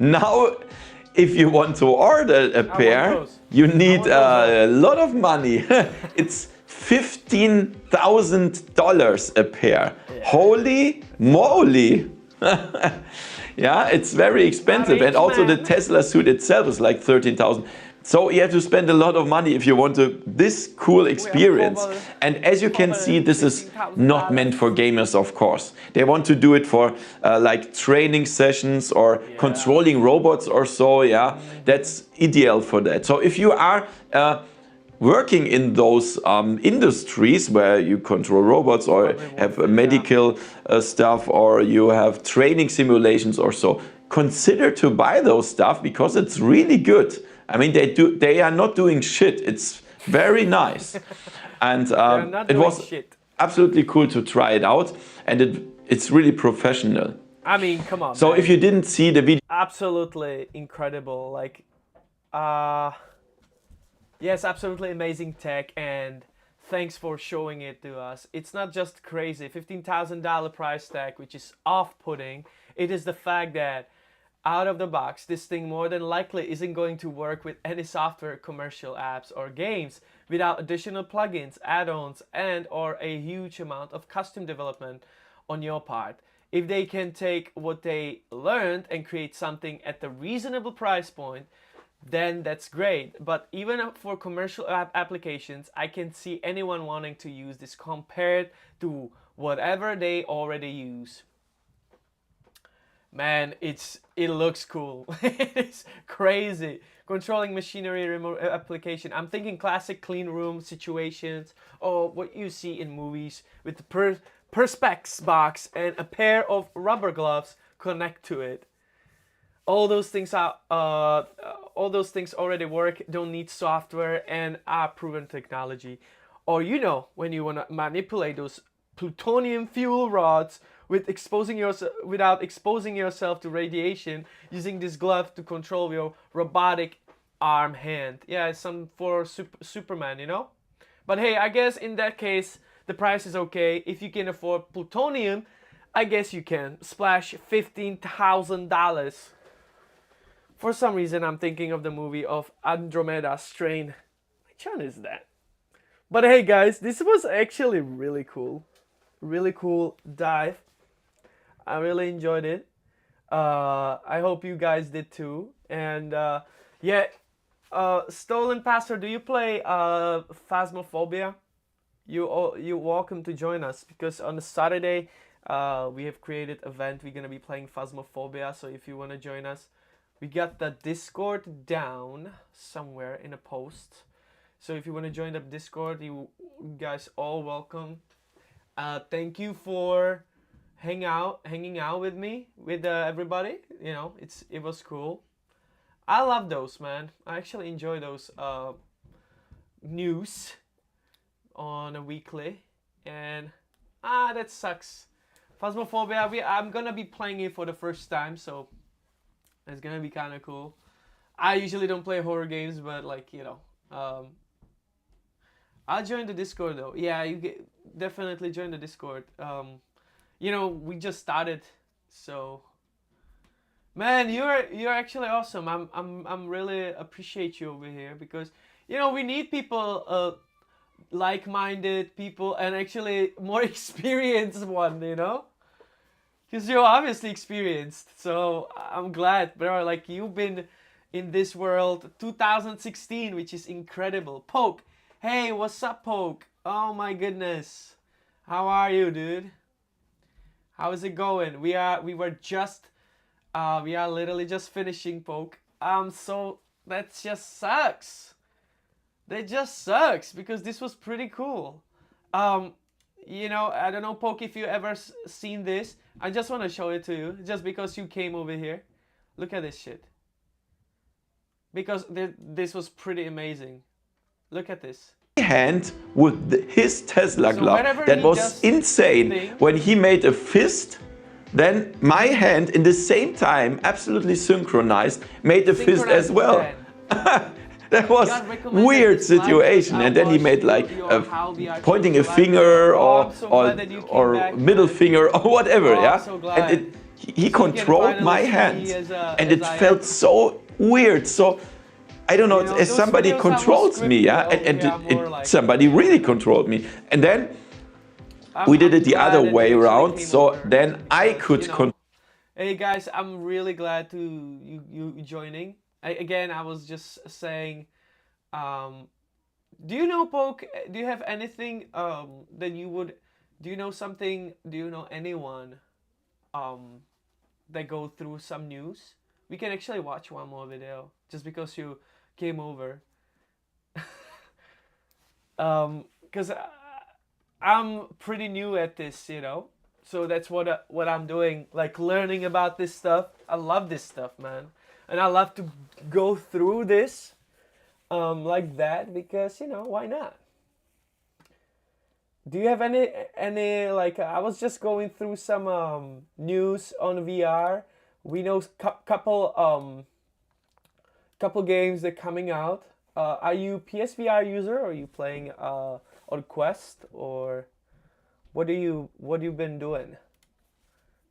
now if you want to order a pair, you need a lot of money. It's $15,000 a pair. Yeah. Holy moly! Yeah, it's very expensive, and also the Tesla suit itself is like 13,000. So you have to spend a lot of money if you want this cool experience. And as you can see, this is not meant for gamers, of course. They want to do it for like training sessions or controlling robots or so. Yeah, that's ideal for that. So if you are working in those industries where you control robots or have medical stuff, or you have training simulations or so, consider to buy those stuff, because it's really good. I mean, they are not doing shit. It's very nice. And it was absolutely cool to try it out, and it's really professional. I mean, come on. So man, if you didn't see the video, absolutely incredible. Like, yes, absolutely amazing tech, and thanks for showing it to us. It's not just crazy, $15,000 price tag, which is off-putting. It is the fact that out of the box, this thing more than likely isn't going to work with any software, commercial apps, or games without additional plugins, add-ons, and or a huge amount of custom development on your part. If they can take what they learned and create something at a reasonable price point, then that's great. But even for commercial applications, I can see anyone wanting to use this compared to whatever they already use. Man, it looks cool. It's crazy. Controlling machinery remote application. I'm thinking classic clean room situations, or what you see in movies with the perspex box and a pair of rubber gloves connect to it. All those things already work. Don't need software and are proven technology. Or when you want to manipulate those plutonium fuel rods without exposing yourself to radiation, using this glove to control your robotic arm hand. Yeah, it's some for Superman, But hey, I guess in that case, the price is okay. If you can afford plutonium, I guess you can splash $15,000. For some reason, I'm thinking of the movie of Andromeda Strain. Which one is that? But hey guys, this was actually really cool. Really cool dive. I really enjoyed it. I hope you guys did too. And Stolen Pastor, do you play Phasmophobia? You're welcome to join us, because on a Saturday we have created an event. We're gonna be playing Phasmophobia. So if you wanna join us, we got the Discord down somewhere in a post. So if you wanna join the Discord, you guys all welcome. Thank you for hanging out with me, with everybody. You know, it was cool. I love those, man. I actually enjoy those news on a weekly, and that sucks. Phasmophobia, I'm gonna be playing it for the first time, so it's gonna be kind of cool. I usually don't play horror games, but like, you know, I'll join the Discord though. Yeah, definitely join the Discord. You know, we just started, so man, you're actually awesome. I'm really appreciate you over here, because you know, we need people like-minded people, and actually more experienced one, you know, because you're obviously experienced, so I'm glad, bro. Like, you've been in this world 2016, which is incredible. Poke, hey, what's up, Poke? Oh my goodness, how are you, dude? How is it going? We are literally just finishing, Poke. So that just sucks. That just sucks, because this was pretty cool. You know, I don't know, Poke, if you ever seen this. I just want to show it to you, just because you came over here. Look at this shit. Because this was pretty amazing. Look at this. Hand with his Tesla glove. That was insane. When he made a fist, then my hand in the same time, absolutely synchronized, made a fist as well. That was weird situation, and then he made like pointing a finger or middle finger or whatever, yeah. And he controlled my hand, and it felt so weird. So I don't know, as somebody controls me, yeah, and somebody really controlled me, and then we did it the other way around. So then I could. Hey guys, I'm really glad to you joining. Again, I was just saying, do you know, Poke, do you have anything that you would, do you know something, do you know anyone that go through some news? We can actually watch one more video, just because you came over. Because I'm pretty new at this, you know, so that's what I'm doing, like learning about this stuff. I love this stuff, man. And I love to go through this like that, because, you know, why not? Do you have any like, I was just going through some news on VR. We know couple games that are coming out. Are you PSVR user, or are you playing on Quest, or what you been doing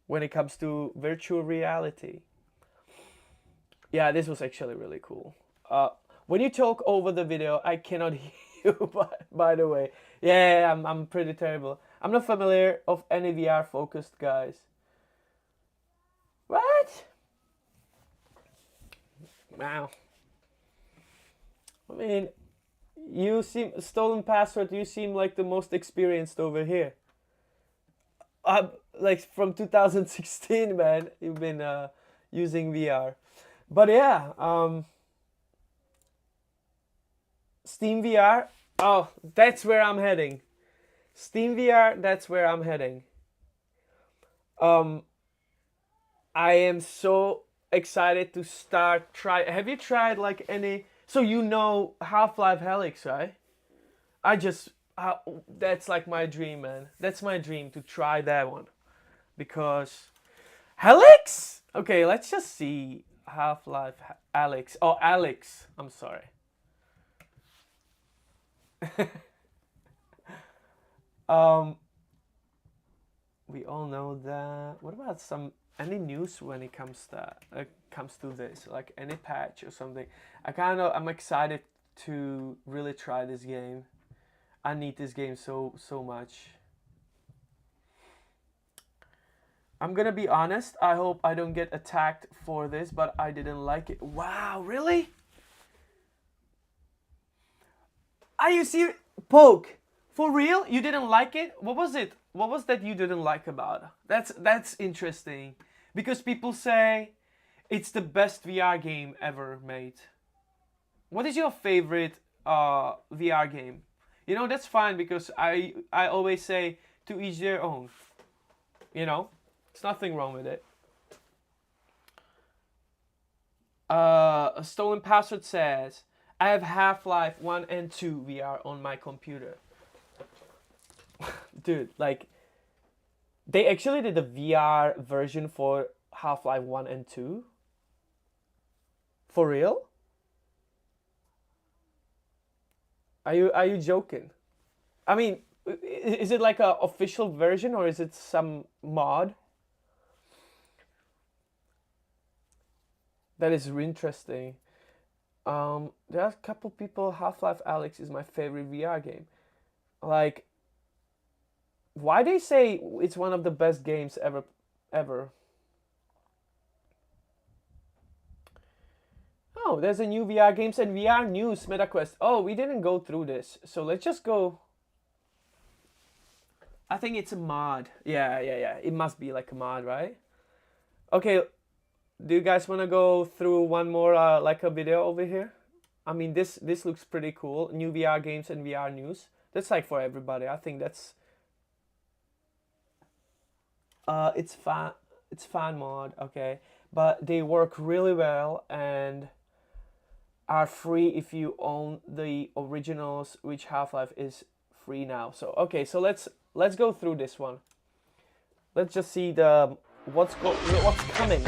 when it comes to virtual reality? Yeah, this was actually really cool. When you talk over the video, I cannot hear you, by the way. Yeah, I'm pretty terrible. I'm not familiar of any VR focused guys. What? Wow. I mean, you seem, stolen password, you seem like the most experienced over here. Like from 2016, man, you've been using VR. But yeah, Steam VR, oh, that's where I'm heading. Steam VR, that's where I'm heading. I am so excited to have you tried like any, so you know Half-Life Helix, right? That's like my dream, man. That's my dream, to try that one. Because Helix? Okay, let's just see Half-Life Alex. Oh, Alex. I'm sorry. We all know that. What about any news when it comes to this, like any patch or something? I'm excited to really try this game. I need this game so much. I'm gonna be honest, I hope I don't get attacked for this, but I didn't like it. Wow, really? Are you serious? Poke, for real? You didn't like it? What was it? What was that you didn't like about it? That's interesting. Because people say it's the best VR game ever made. What is your favorite VR game? You know, that's fine, because I always say to each their own. You know, there's nothing wrong with it. A Stolen Password says, I have Half-Life 1 and 2 VR on my computer. Dude, like, they actually did a VR version for Half-Life 1 and 2? For real? Are you joking? I mean, is it like a official version or is it some mod? That is interesting. There are a couple people. Half-Life Alyx is my favorite VR game. Like, why they say it's one of the best games ever? Oh, there's a new VR games and VR news MetaQuest. Oh, we didn't go through this, so let's just go. I think it's a mod. Yeah. It must be like a mod, right? Okay. Do you guys want to go through one more like a video over here? I mean, this looks pretty cool. New VR games and VR news. That's like for everybody. I think that's it's fan mod, okay, but they work really well and are free if you own the originals, which Half-Life is free now. So okay, so let's go through this one. Let's just see what's coming.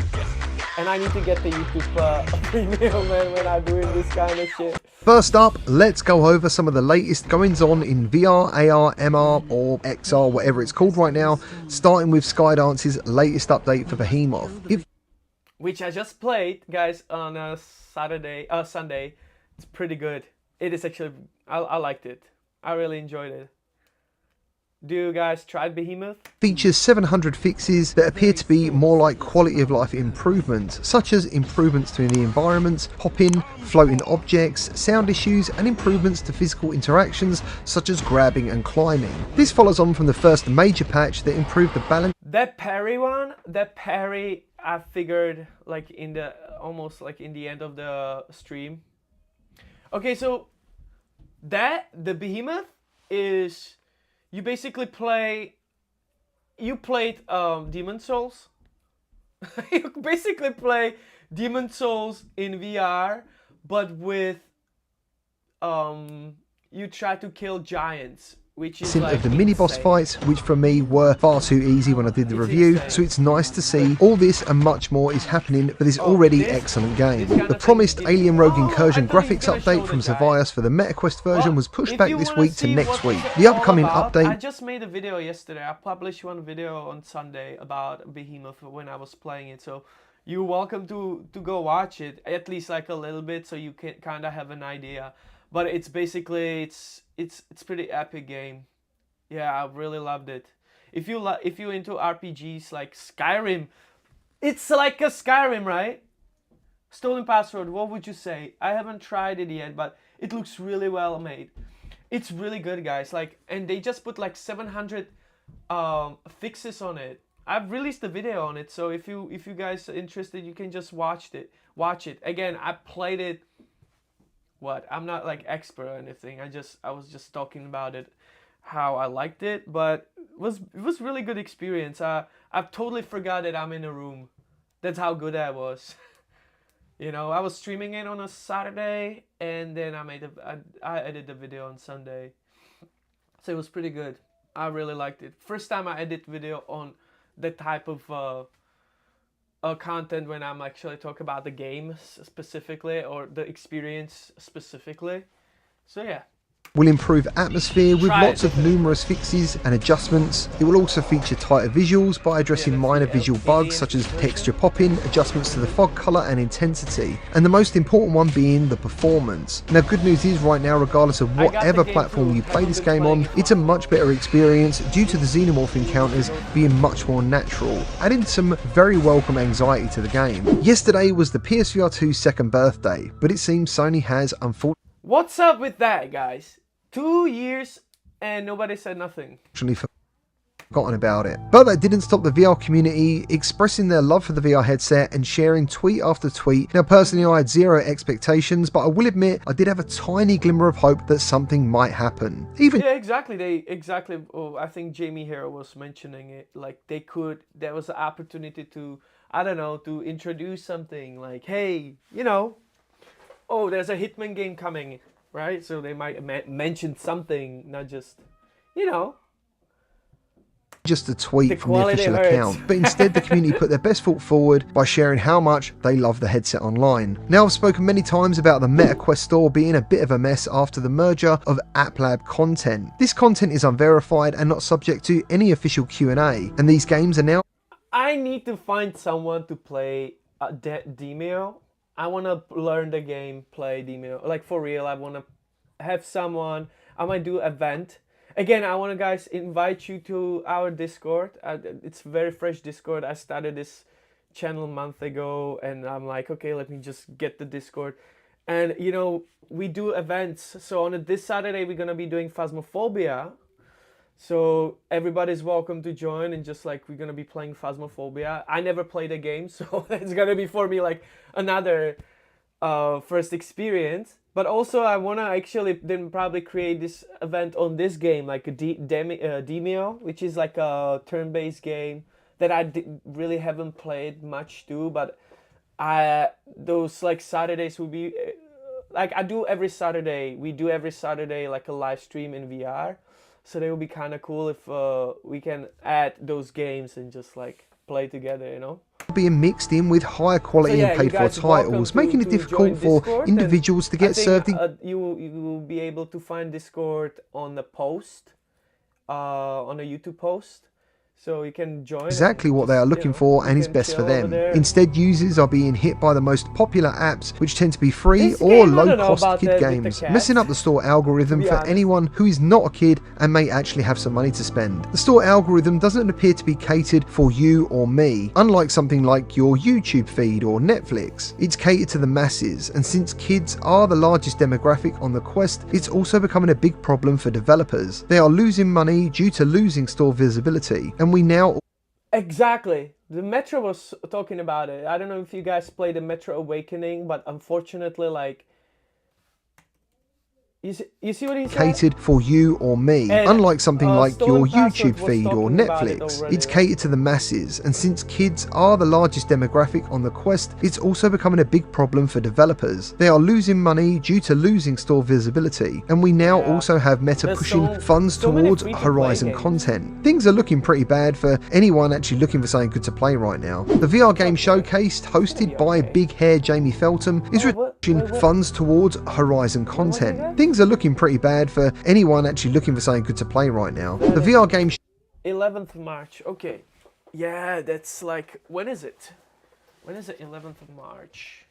And I need to get the YouTube premium when I'm doing this kind of shit. First up, let's go over some of the latest goings on in VR, AR, MR, or XR, whatever it's called right now, starting with Skydance's latest update for Behemoth. Which I just played, guys, on a Sunday. It's pretty good. It is actually, I liked it. I really enjoyed it. Do you guys try Behemoth? Features 700 fixes that appear to be more like quality of life improvements, such as improvements to the environments, pop-in, floating objects, sound issues, and improvements to physical interactions, such as grabbing and climbing. This follows on from the first major patch that improved the balance. That parry one, I figured like almost like in the end of the stream. Okay, so the Behemoth is, you basically played Demon Souls. You basically play Demon Souls in VR, but with you try to kill giants, which is like of the mini boss fights, which for me were far too easy when I did the review, so it's nice to see all this and much more is happening for this already excellent game. The promised Alien Rogue Incursion graphics update from Xavias for the MetaQuest version was pushed back this week to next week. The upcoming update... I just made a video yesterday. I published one video on Sunday about Behemoth when I was playing it, so you're welcome to go watch it, at least like a little bit, so you can kind of have an idea. But it's basically it's pretty epic game. Yeah, I really loved it. If you into RPGs like Skyrim, it's like a Skyrim, right? Stolen Password, what would you say? I haven't tried it yet, but it looks really well made. It's really good, guys. Like, and they just put like 700 fixes on it. I've released a video on it, so if you guys are interested, you can just watch it. Again, I played it. I'm not like expert or anything. I was just talking about it, how I liked it, but it was really good experience. I've totally forgot that I'm in a room. That's how good I was. You know, I was streaming it on a Saturday, and then I edited the video on Sunday. So it was pretty good. I really liked it. First time I edit video on that type of content when I'm actually talking about the game specifically or the experience specifically. So yeah. Will improve atmosphere with lots of numerous fixes and adjustments. It will also feature tighter visuals by addressing minor visual bugs such as texture pop-in, adjustments to the fog colour and intensity, and the most important one being the performance. Now, good news is right now, regardless of whatever platform you play this game on, it's a much better experience due to the xenomorph encounters being much more natural, adding some very welcome anxiety to the game. Yesterday was the PSVR 2's second birthday, but it seems Sony has unfortunately... What's up with that, guys? 2 years and nobody said nothing. forgotten about it. But that didn't stop the VR community expressing their love for the VR headset and sharing tweet after tweet. Now personally I had zero expectations, but I will admit I did have a tiny glimmer of hope that something might happen. Yeah, exactly. I think Jamie here was mentioning it, like there was an opportunity to, I don't know, to introduce something like, hey, you know, oh, there's a Hitman game coming, right? So they might mention something, not just, you know, just a tweet from the official account, but instead the community put their best foot forward by sharing how much they love the headset online. Now I've spoken many times about the MetaQuest store being a bit of a mess after the merger of AppLab content. This content is unverified and not subject to any official Q&A, and these games are now... I need to find someone to play Demeo. I want to learn the game, play Demeo, like for real. I want to have someone, I might do an event. Again, I want to guys invite you to our Discord. It's very fresh Discord. I started this channel a month ago and I'm like, okay, let me just get the Discord. And you know, we do events. So on this Saturday, we're going to be doing Phasmophobia. So everybody's welcome to join, and just like we're going to be playing Phasmophobia. I never played a game, so it's going to be for me like another first experience. But also I want to actually then probably create this event on this game, like a Demeo, which is like a turn-based game that I really haven't played much too. But those like Saturdays will be, like I do every Saturday. We do every Saturday like a live stream in VR. So they will be kind of cool if we can add those games and just like play together, you know? Being mixed in with higher quality and paid for titles, making it difficult for individuals to get served. You will be able to find Discord on the post, on a YouTube post. So you can join exactly what they are looking for and is best for them. Instead, users are being hit by the most popular apps, which tend to be free or low-cost kid games, messing up the store algorithm for anyone who is not a kid and may actually have some money to spend. The store algorithm doesn't appear to be catered for you or me, unlike something like your YouTube feed or Netflix. It's catered to the masses, and since kids are the largest demographic on the Quest, it's also becoming a big problem for developers. They are losing money due to losing store visibility, and we now... Exactly. The Metro was talking about it. I don't know if you guys played the Metro Awakening, but unfortunately, like, you see what he said? Catered for you or me, unlike something like your YouTube feed or Netflix. It's catered to the masses, and since kids are the largest demographic on the Quest, it's also becoming a big problem for developers. They are losing money due to losing store visibility, and we now also have Meta pushing funds towards Horizon content. Things are looking pretty bad for anyone actually looking for something good to play right now. The VR game showcase, hosted by big hair Jamie Feltham, is pushing funds towards Horizon content. Things are looking pretty bad for anyone actually looking for something good to play right now. The VR game 11th of March. Okay. Yeah, that's like, when is it? When is it? 11th of March.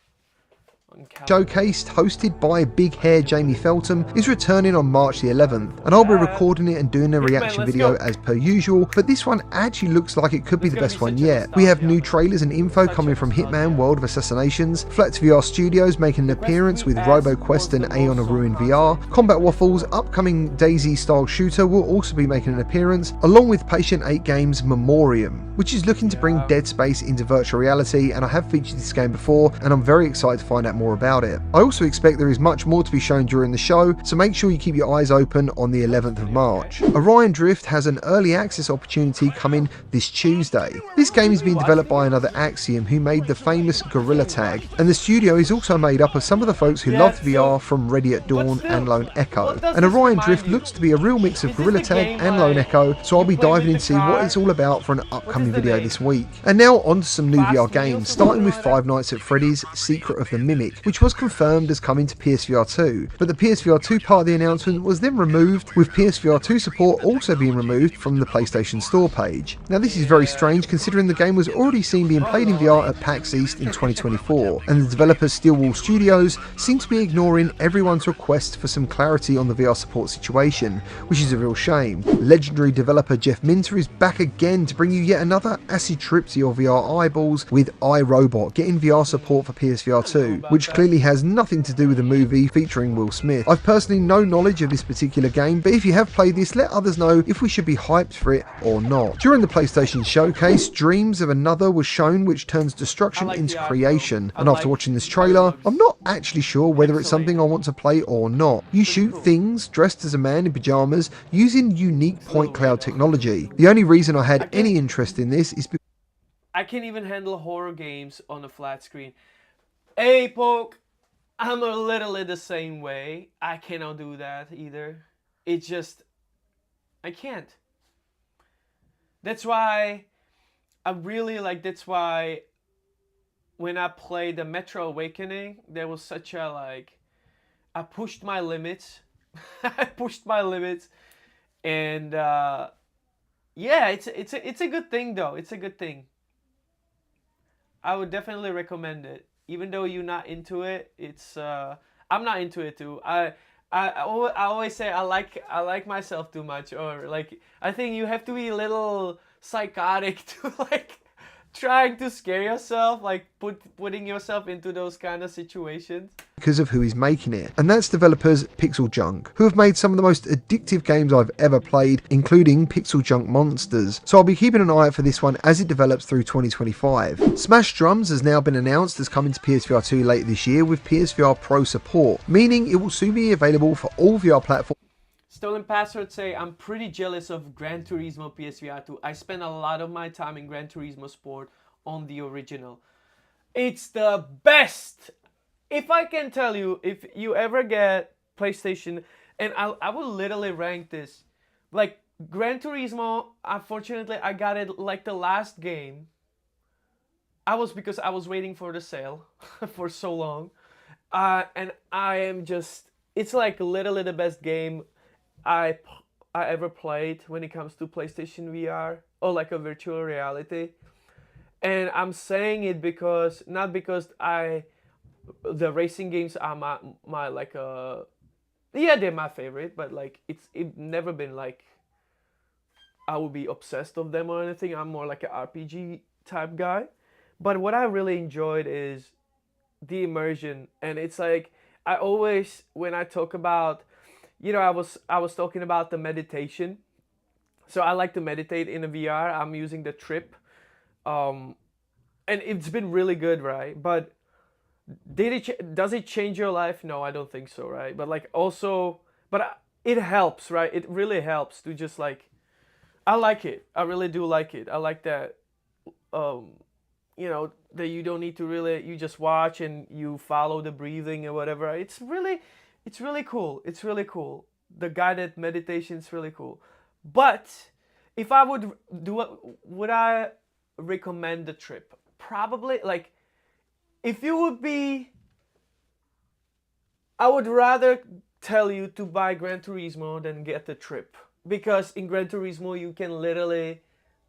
Showcased, hosted by big hair Jamie Feltham, is returning on March the 11th, and I'll be recording it and doing a reaction video as per usual, but this one actually looks like it could be the best one yet. We have new trailers and info coming from Hitman World of Assassinations, Flex VR Studios making an appearance with RoboQuest and Aeon of Ruin VR, Combat Waffle's upcoming DayZ style shooter will also be making an appearance, along with Patient 8 Games Memoriam, which is looking to bring Dead Space into virtual reality, and I have featured this game before and I'm very excited to find out more about it. I also expect there is much more to be shown during the show, so make sure you keep your eyes open on the 11th of March. Orion Drift has an early access opportunity coming this Tuesday. This game is being developed by another Axiom who made the famous Gorilla Tag, and the studio is also made up of some of the folks who loved VR from Ready at Dawn and Lone Echo. And Orion Drift looks to be a real mix of Gorilla Tag and Lone Echo, so I'll be diving in to see what it's all about for an upcoming video this week. And now on to some new VR games, starting with Five Nights at Freddy's Secret of the Mimic, which was confirmed as coming to PSVR 2, but the PSVR 2 part of the announcement was then removed, with PSVR 2 support also being removed from the PlayStation Store page. Now this is very strange considering the game was already seen being played in VR at PAX East in 2024, and the developers Stillwall Studios seem to be ignoring everyone's request for some clarity on the VR support situation, which is a real shame. Legendary developer Jeff Minter is back again to bring you yet another acid trip to your VR eyeballs with iRobot getting VR support for PSVR 2, which which clearly has nothing to do with the movie featuring Will Smith. I've personally no knowledge of this particular game, but if you have played this, let others know if we should be hyped for it or not. During the PlayStation showcase, Dreams of Another was shown, which turns destruction into creation, and after watching this trailer, I'm not actually sure whether it's something I want to play or not. You shoot things dressed as a man in pajamas using unique point cloud technology. The only reason I had any interest in this is because I can't even handle horror games on a flat screen. Hey, Poke, I'm a literally the same way. I cannot do that either. It just, I can't. That's why I really like, that's why when I played the Metro Awakening, there was such a like, I pushed my limits. I pushed my limits, and yeah, it's a good thing though. It's a good thing. I would definitely recommend it, even though you're not into it. It's I'm not into it too. I always say I like myself too much, or like I think you have to be a little psychotic to like trying to scare yourself, like putting yourself into those kind of situations. Because of who is making it, and that's developers Pixel Junk, who have made some of the most addictive games I've ever played, including Pixel Junk Monsters. So I'll be keeping an eye out for this one as it develops through 2025. Smash Drums has now been announced as coming to PSVR 2 later this year with PSVR Pro support, meaning it will soon be available for all VR platforms. Stolen Password say, I'm pretty jealous of Gran Turismo PSVR 2. I spent a lot of my time in Gran Turismo Sport on the original. It's the best! If I can tell you, if you ever get PlayStation, and I will literally rank this, like Gran Turismo, unfortunately I got it like the last game. Because I was waiting for the sale for so long. And I am just, it's like literally the best game I ever played when it comes to PlayStation VR or like a virtual reality. And I'm saying it because, not because the racing games are my like yeah, they're my favorite, but like it's never been like I would be obsessed of them or anything. I'm more like an RPG type guy. But what I really enjoyed is the immersion, and it's like I always, when I talk about, you know, I was talking about the meditation. So I like to meditate in a VR. I'm using the Trip, and it's been really good, right? But does it change your life? No, I don't think so, right? But like also, but it helps, right? It really helps to just like, I like it. I really do like it. I like that, you know, that you don't need to really, you just watch and you follow the breathing or whatever. It's really cool. It's really cool. The guided meditation is really cool. But if I would do it, would I recommend the Trip? Probably. Like, if you would be, I would rather tell you to buy Gran Turismo than get the Trip. Because in Gran Turismo, you can literally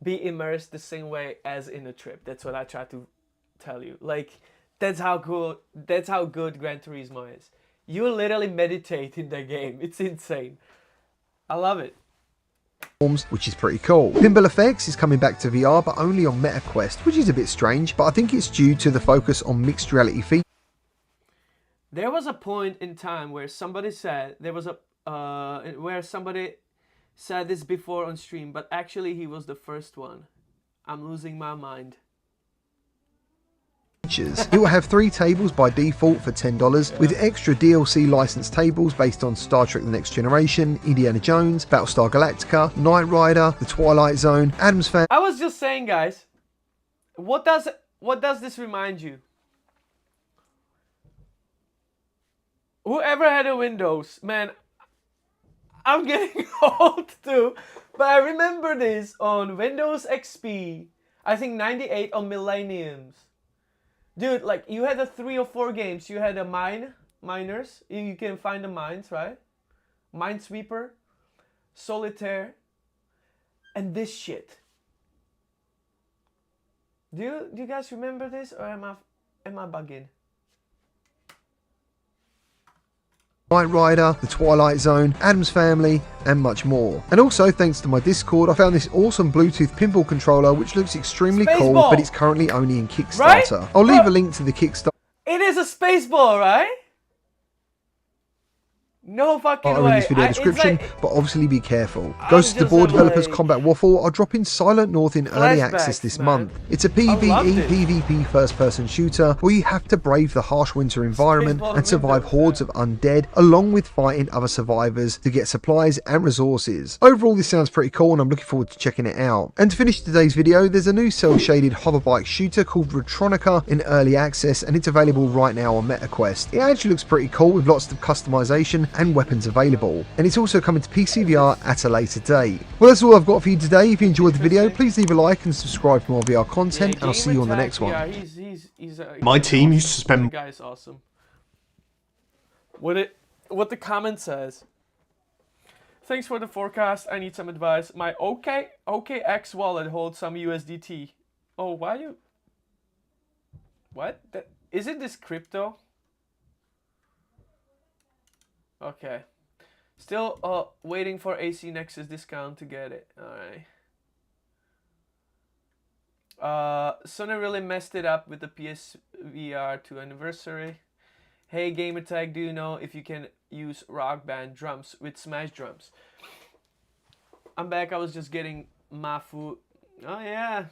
be immersed the same way as in a Trip. That's what I try to tell you. Like, that's how good Gran Turismo is. You literally meditate in the game. It's insane. I love it. Which is pretty cool. Pinball Effects is coming back to VR, but only on MetaQuest, which is a bit strange, but I think it's due to the focus on mixed reality features. There was a point in time where somebody said, somebody said this before on stream, but actually he was the first one. I'm losing my mind. It will have 3 tables by default for $10, with extra DLC licensed tables based on Star Trek The Next Generation, Indiana Jones, Battlestar Galactica, Knight Rider, The Twilight Zone, Addams Family. I was just saying, guys, what does this remind you? Whoever had a Windows, man, I'm getting old too, but I remember this on Windows XP, I think 98 on Millenniums. Dude, like, you had the 3 or 4 games. You had a miners. You can find the mines, right? Minesweeper, Solitaire, and this shit. Do you guys remember this, or am I bugging? Knight Rider, The Twilight Zone, Addams Family, and much more. And also, thanks to my Discord, I found this awesome Bluetooth pinball controller, which looks extremely cool, but it's currently only in Kickstarter. Right? I'll leave a link to the Kickstarter. It is a space ball, right? No fucking are way. in this video description, but obviously be careful. Ghost of the Board developers Combat Waffle are dropping Silent North in early access this month. It's a PvE PvP first-person shooter where you have to brave the harsh winter environment and survive hordes of undead, along with fighting other survivors to get supplies and resources. Overall, this sounds pretty cool, and I'm looking forward to checking it out. And to finish today's video, there's a new cel-shaded hoverbike shooter called Retronica in early access, and it's available right now on MetaQuest. It actually looks pretty cool with lots of customization and weapons available, and it's also coming to PC VR at a later date. Well, that's all I've got for you today. If you enjoyed the video, please leave a like and subscribe for more VR content, and I'll see you on the next one. My team used to spend... The guy's awesome. What the comment says. Thanks for the forecast. I need some advice. My OKX wallet holds some USDT. Oh, why you... What? Isn't this crypto? Okay. Still waiting for AC Nexus discount to get it. Alright. Sony really messed it up with the PSVR 2 anniversary. Hey Gamertag, do you know if you can use Rock Band drums with Smash drums? I'm back. I was just getting my food. Oh yeah.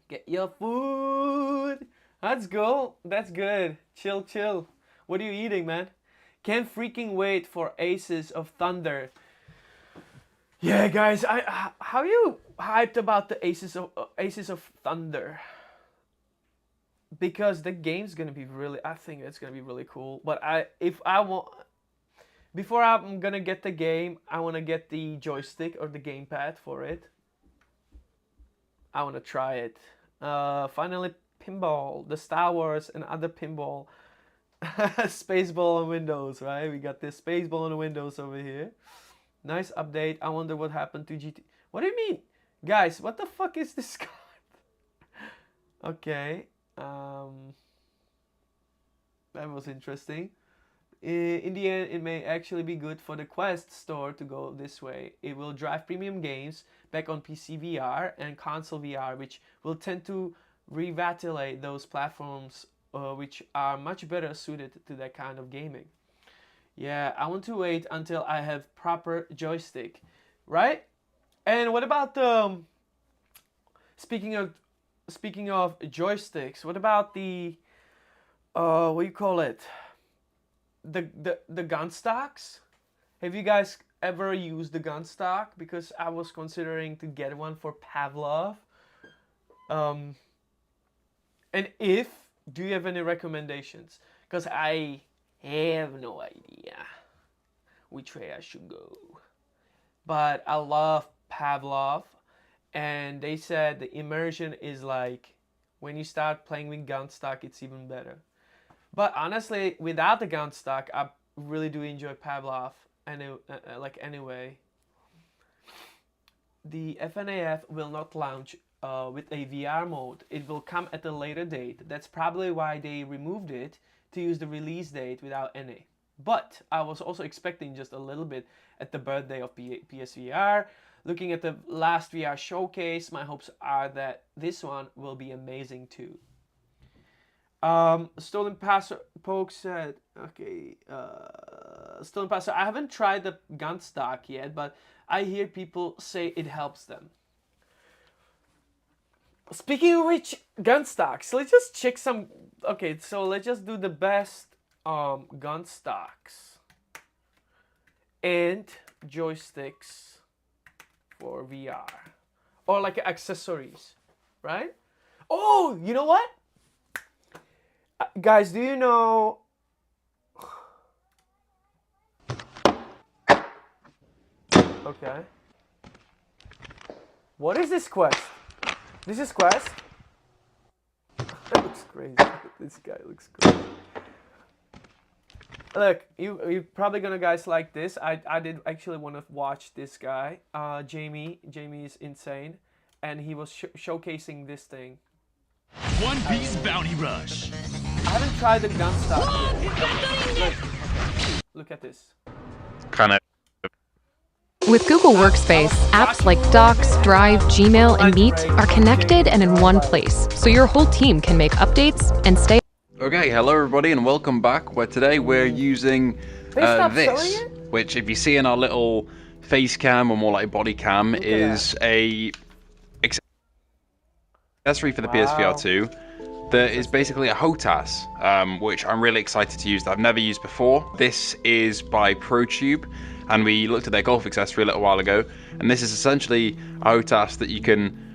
Get your food. Let's go. That's good. Chill, chill. What are you eating, man? Can't freaking wait for Aces of Thunder. Yeah, guys, how are you hyped about the Aces of Thunder? Because the game's gonna be really, I think it's gonna be really cool. But before I'm gonna get the game, I wanna get the joystick or the gamepad for it. I wanna try it. Finally, pinball, the Star Wars and other pinball. Spaceball on Windows, right? We got this Spaceball on Windows over here. Nice update. I wonder what happened to GT. What do you mean? Guys, what the fuck is this card? Okay. That was interesting. In the end, it may actually be good for the Quest store to go this way. It will drive premium games back on PC VR and console VR, which will tend to revitalize those platforms which are much better suited to that kind of gaming. Yeah, I want to wait until I have proper joystick, right? And what about the speaking of joysticks, what about the what do you call it? The gun stocks? Have you guys ever used the gun stock? Because I was considering to get one for Pavlov. And do you have any recommendations? Because I have no idea which way I should go. But I love Pavlov, and they said the immersion is like when you start playing with gun stock, it's even better. But honestly, without the gun stock, I really do enjoy Pavlov. Anyway, the FNAF will not launch with a VR mode. It will come at a later date. That's probably why they removed it, to use the release date without NA. But I was also expecting just a little bit at the birthday of PSVR. Looking at the last VR showcase, my hopes are that this one will be amazing too. Stolen Password Poke said, okay, Stolen Password, I haven't tried the gun stock yet, but I hear people say it helps them. Speaking of which, gun stocks, let's just check some. Okay, so let's just do the best gun stocks and joysticks for VR, or like accessories, right? Oh, you know what, guys? Do you know? Okay. What is this Quest? This is Quest? That looks crazy. This guy looks crazy. Look, you're probably gonna guys like this. I did actually want to watch this guy. Jamie is insane, and he was showcasing this thing. One Piece Bounty Rush. I haven't tried the gun stuff yet. Look at this. Kind of. With Google Workspace, apps like Docs, Drive, Gmail, and Meet are connected and in one place, so your whole team can make updates and stay. Okay, hello everybody and welcome back, where today we're using this, which if you see in our little face cam, or more like body cam, is a accessory for the PSVR 2 that is basically a HOTAS, which I'm really excited to use that I've never used before. This is by ProTube, and we looked at their golf accessory a little while ago, and this is essentially a HOTAS that you can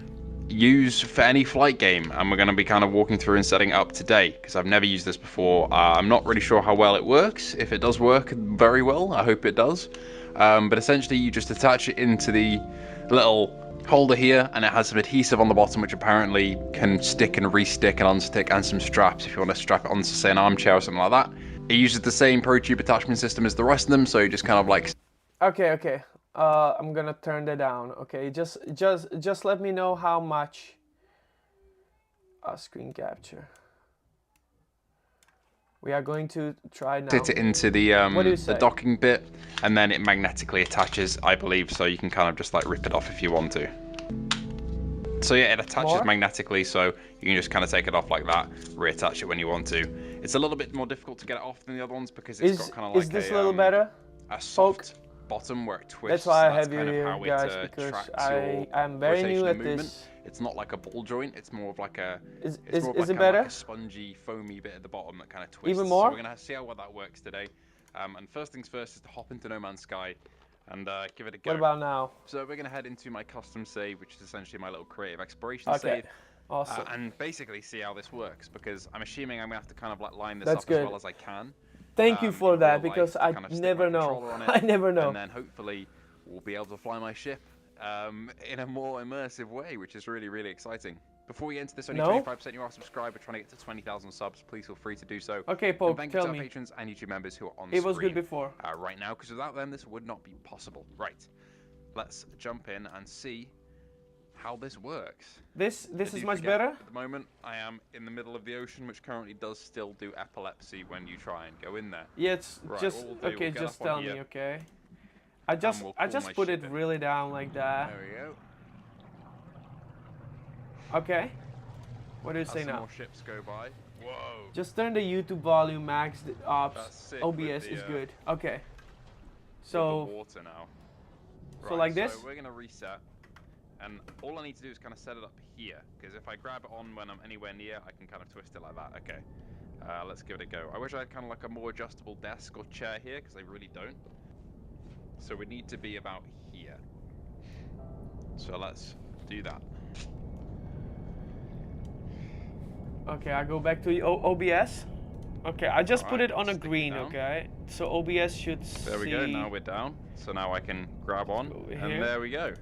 use for any flight game, and we're going to be kind of walking through and setting it up today because I've never used this before. I'm not really sure how well it works. If it does work very well, I hope it does. But essentially you just attach it into the little holder here, and it has some adhesive on the bottom which apparently can stick and re-stick and unstick, and some straps if you want to strap it onto, say, an armchair or something like that. It uses the same ProTube attachment system as the rest of them, so you just kind of like... Okay. I'm gonna turn that down. Okay, just let me know how much. Screen capture. We are going to try now. Fit it into the docking bit, and then it magnetically attaches, I believe, so you can kind of just like rip it off if you want to. So yeah, it attaches magnetically, so you can just kind of take it off like that, reattach it when you want to. It's a little bit more difficult to get it off than the other ones because it's got kind of like this a little better? A soft bottom where it twists. That's why I have you here, guys, because I'm very new at this. It's not like a ball joint. It's more of like a. Is it better? Like a spongy, foamy bit at the bottom that kind of twists. Even more? So we're gonna see how well that works today. And first things first is to hop into No Man's Sky and give it a go. What about now? So we're gonna head into my custom save, which is essentially my little creative exploration save. Awesome. And basically see how this works, because I'm assuming I'm gonna have to kind of like line this up as well as I can. Thank you for that, because I never know. I never know. And then hopefully we'll be able to fly my ship in a more immersive way, which is really, really exciting. Before we get into this, only 25% of you are subscribed. We're trying to get to 20,000 subs. Please feel free to do so. Okay, Pope, and thank you to our patrons and YouTube members who are on screen. It was good before. Right now, because without them, this would not be possible. Right. Let's jump in and see how this works. This is much better? At the moment, I am in the middle of the ocean, which currently does still do epilepsy when you try and go in there. Yeah, it's just okay. Just tell me, okay? I just put it really down like that. There we go. Okay. What do you say now? More ships go by. Whoa. Just turn the YouTube volume max up. OBS is good. Okay. So. The water now. So like this. So we're gonna reset. And all I need to do is kind of set it up here, because if I grab it on when I'm anywhere near, I can kind of twist it like that. Okay, let's give it a go. I wish I had kind of like a more adjustable desk or chair here, because I really don't. So we need to be about here. So let's do that. Okay, I go back to OBS. Okay, I just put it on a green, okay? So OBS should see... There we go, now we're down. So now I can grab on, and there we go.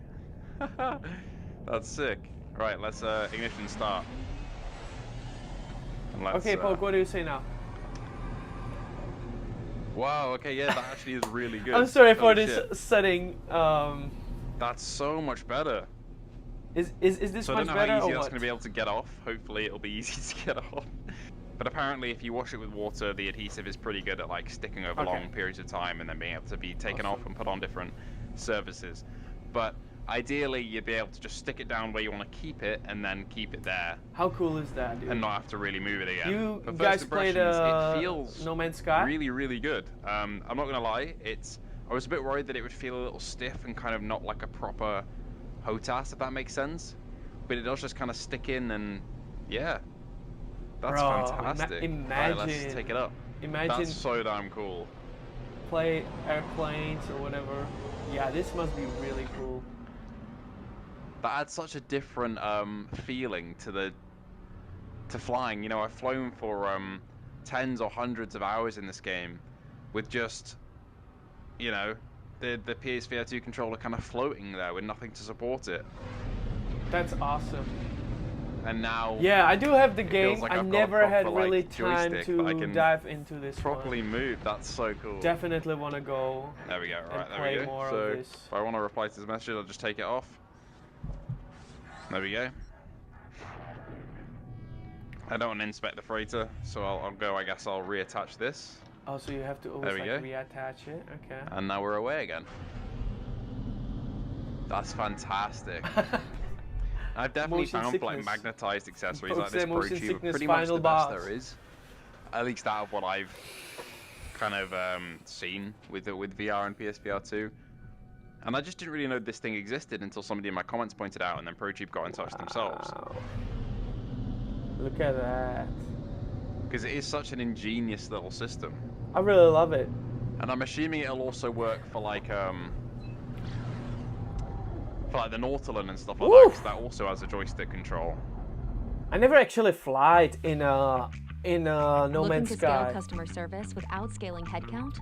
That's sick. Right, let's ignition start. And let's, okay, Poke, what do you say now? Wow, okay, yeah, that actually is really good. I'm sorry for this setting. That's so much better. Is this so much better or what? I don't know how easy that's going to be able to get off. Hopefully it'll be easy to get off. But apparently if you wash it with water, the adhesive is pretty good at like sticking over long periods of time and then being able to be taken off and put on different surfaces. But ideally, you'd be able to just stick it down where you want to keep it, and then keep it there. How cool is that, dude? And not have to really move it again. You guys played it feels No Man's Sky? Really, really good. I'm not gonna lie, I was a bit worried that it would feel a little stiff and kind of not like a proper HOTAS, if that makes sense. But it does just kind of stick in, and yeah, that's fantastic. Imagine. Right, let's take it up. Imagine. That's so damn cool. Play airplanes or whatever. Yeah, this must be really cool. That adds such a different feeling to flying. You know, I've flown for tens or hundreds of hours in this game with just, you know, the PSVR 2 controller kind of floating there with nothing to support it. That's awesome. And now, yeah, I do have the game. Like I never had really time to dive into this properly move. That's so cool. Definitely want to go. There we go. Right, there we go. So if I want to reply to this message, I'll just take it off. There we go. I don't want to inspect the freighter, so I'll go. I guess I'll reattach this. Oh, so you have to always reattach it. Okay. And now we're away again. That's fantastic. I've definitely found like magnetized accessories like this ProTube pretty much the best there is. at least out of what I've kind of seen with VR and PSVR 2. And I just didn't really know this thing existed until somebody in my comments pointed out, and then ProTube got in touch themselves. Look at that. Because it is such an ingenious little system. I really love it. And I'm assuming it'll also work for like the Nautilus and stuff like that, because that also has a joystick control. I never actually flied in No Man's Looking to scale Sky. customer service without scaling headcount?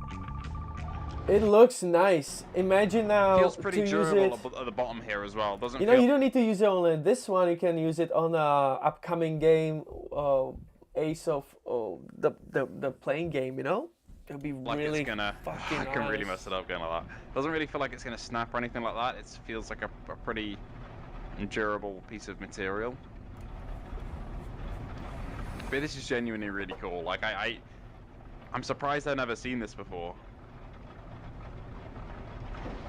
It looks nice. Imagine now Feels pretty to use durable it. at the bottom here as well. Doesn't You know, feel... you don't need to use it only in this one. You can use it on a upcoming game, Ace of the playing game. You know, it'll be like really it's gonna. fucking I can really nice. mess it up going like that. Doesn't really feel like it's gonna snap or anything like that. It feels like a pretty durable piece of material. But this is genuinely really cool. Like I'm surprised I've never seen this before.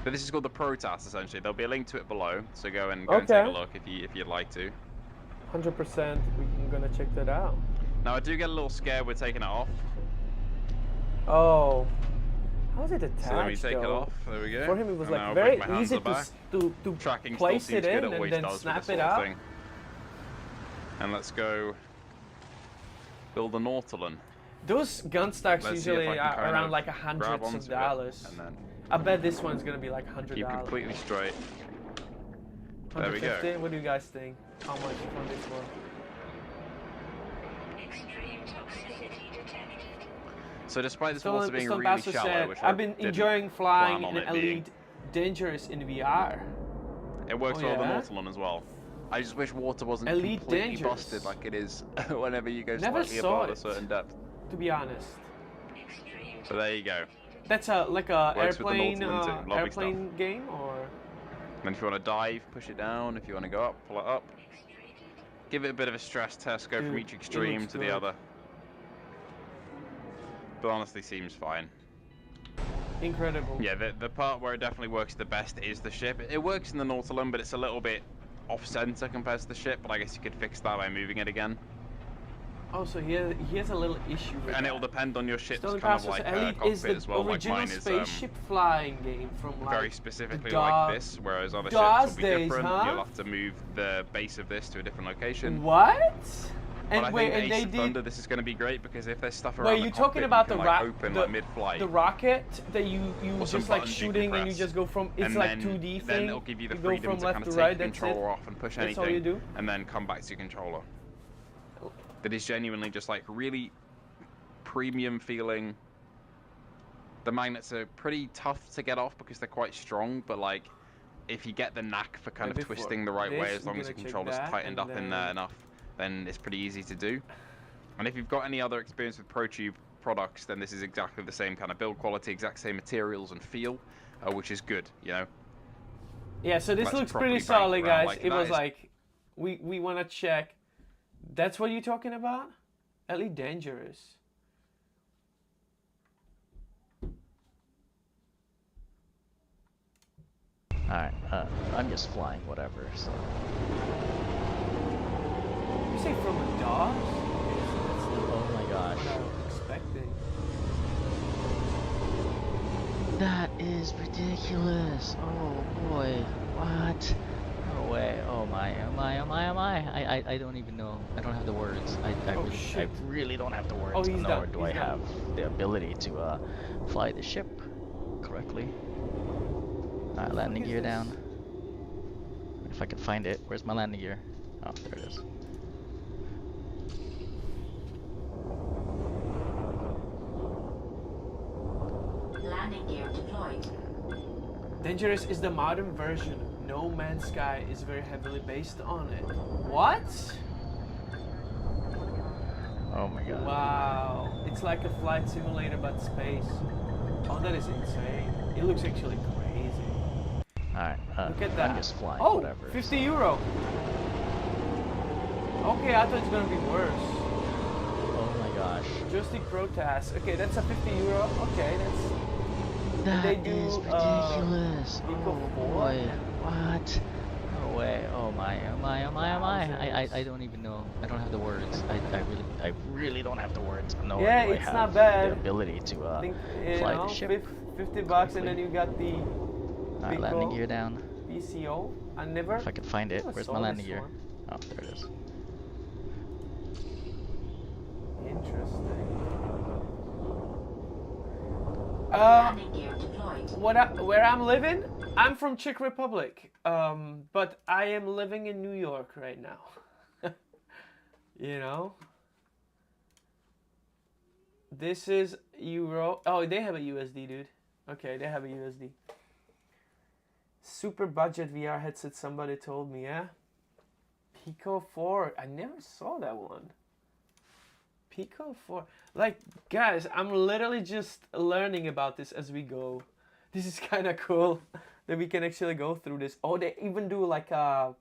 But this is called the ProTAS essentially. There'll be a link to it below, so go and take a look if you'd like to. 100%. We're gonna check that out. Now I do get a little scared with taking it off. Oh, how is it attached? So let me take it though? off. There we go. For him, it was And like now very my hands easy are back. to Tracking place still it seems good, in and always then does with snap this it sort of out. thing. And let's go build a Nautilus. Those gun stocks Let's see if usually I can are kind around of like grab hundreds onto of it dollars. and then I bet this one's gonna be like $100. keep completely straight. There we go. 150? What do you guys think? How much for this one? So despite this Stone- water being Stone really Pastor shallow, said, which I've been didn't enjoying flying plan on in it being, Elite Dangerous in VR. it works Oh, well with the yeah? Nautilus as well. I just wish water wasn't Elite completely Dangerous. busted like it is whenever you go Never slightly saw above a it. certain depth. To be honest. So there you go. That's like a Works with the airplane Nautilus too. Lovely airplane game or And if you want to dive, push it down. If you want to go up, pull it up. Give it a bit of a stress test, go from Dude, each it extreme looks to good. the other. But honestly seems fine. incredible. Yeah, the part where it definitely works the best is the ship. It works in the Nautilus, but it's a little bit off-center compared to the ship, but I guess you could fix that by moving it again. Oh, so he has a little issue with And that. it'll depend on your ship's Stone kind of Pastor like said Elite is cockpit the as well. Like original mine is spaceship flying game from like very specifically the like this, whereas other DOS ships will be days, different. huh? You'll have to move the base of this to a different location. What? But And I wait, think and Ace they of did. Thunder, this is going to be great because if there's stuff around Wait, the you're cockpit, talking about you the can, like, open like mid-flight. the rocket that you Or some just like buttons you can shooting and you press. just go from it's And like then- 2D thing. Then it'll give you the go freedom from to left kind to of right. take the That's controller it. off and push That's anything, all you do. and then come back to your controller. That is genuinely just like really premium feeling. The magnets are pretty tough to get off because they're quite strong, but like if you get the knack for kind of Before twisting the right way, this, as long we're as the gonna check controller's that, tightened and up in there then- enough, then it's pretty easy to do. And if you've got any other experience with ProTube products, then this is exactly the same kind of build quality, exact same materials and feel, which is good, you know. Yeah, so this That's looks properly pretty banked solid, around, guys. like, It that was is- like we want to check. That's what you're talking about? Elite Dangerous. Alright, I'm just flying whatever, so. You say from the DOS? Oh my gosh. What I was expecting. That is ridiculous. Oh boy. What? No way. Oh my, oh my, oh my, oh my. I don't even know. I don't have the words. I really don't have the words. Oh, he's nor done. do I He's done. have the ability to fly the ship correctly. Alright, landing gear down. If I can find it. Where's my landing gear? Oh, there it is. Landing gear deployed. Dangerous is the modern version. No Man's Sky is very heavily based on it. What? Oh my god. Wow. It's like a flight simulator but space. Oh, that is insane. It looks actually crazy. Alright, Look at that. I'm just flying Oh, whatever. 50 euro. Okay, I thought it's gonna be worse. Oh my gosh. Joystick Pro Task. Okay, that's a 50 euro. Okay, that's. That they do, is ridiculous. Eco Oh 4 boy. and- What? No way. Oh my. Oh my. Oh my. Oh my. I don't even know. I don't have the words. I really don't have the words. Nor Yeah, do I it's have not bad. the ability to I think, you fly the know, ship. 50 bucks and then you got the Alright, landing gear down. PCO. I never. If I can find it. Where's my landing gear? One. Oh, there it is. Interesting. Where I'm living, I'm from Czech Republic, but I am living in New York right now. You know? This is Euro. Oh, they have a USD, dude. Okay, they have a USD. Super budget VR headset, somebody told me, yeah? Pico 4. I never saw that one. Pico 4. Like, guys, I'm literally just learning about this as we go. This is kind of cool that we can actually go through this. Oh, they even do like a...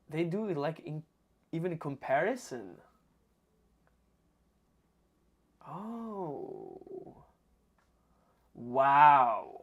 They do like even a comparison. Oh. Wow.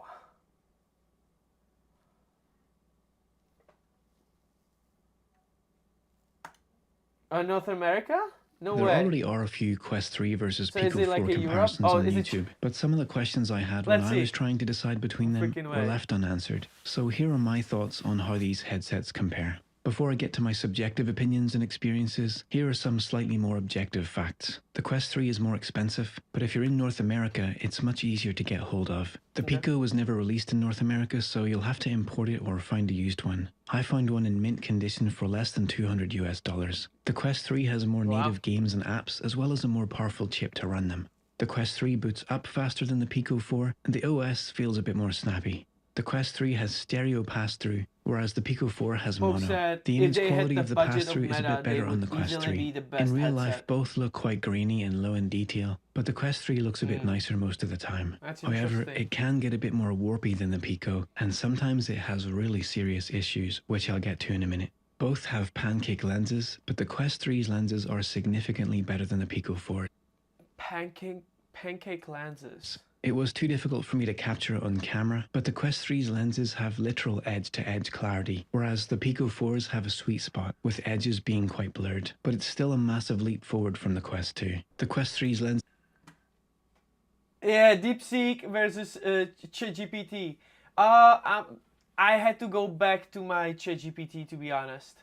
North America? No there way. already are a few Quest 3 versus So Pico 4 like comparisons on YouTube, but some of the questions I had when Let's I see. was trying to decide between them were left unanswered. So here are my thoughts on how these headsets compare. Before I get to my subjective opinions and experiences, here are some slightly more objective facts. The Quest 3 is more expensive, but if you're in North America, it's much easier to get hold of. The Pico was never released in North America, so you'll have to import it or find a used one. I found one in mint condition for less than $200 US. The Quest 3 has more native games and apps, as well as a more powerful chip to run them. The Quest 3 boots up faster than the Pico 4, and the OS feels a bit more snappy. The Quest 3 has stereo pass-through, whereas the Pico 4 has mono. The image quality of the pass-through is a bit better on the Quest 3. In real life, both look quite grainy and low in detail, but the Quest 3 looks a bit nicer most of the time. However, it can get a bit more warpy than the Pico, and sometimes it has really serious issues, which I'll get to in a minute. Both have pancake lenses, but the Quest 3's lenses are significantly better than the Pico 4. Pancake lenses. It was too difficult for me to capture it on camera, but the Quest 3's lenses have literal edge-to-edge clarity, whereas the Pico 4's have a sweet spot, with edges being quite blurred. But it's still a massive leap forward from the Quest 2. The Quest 3's lens... Yeah, DeepSeek versus ChatGPT. I had to go back to my ChatGPT, to be honest.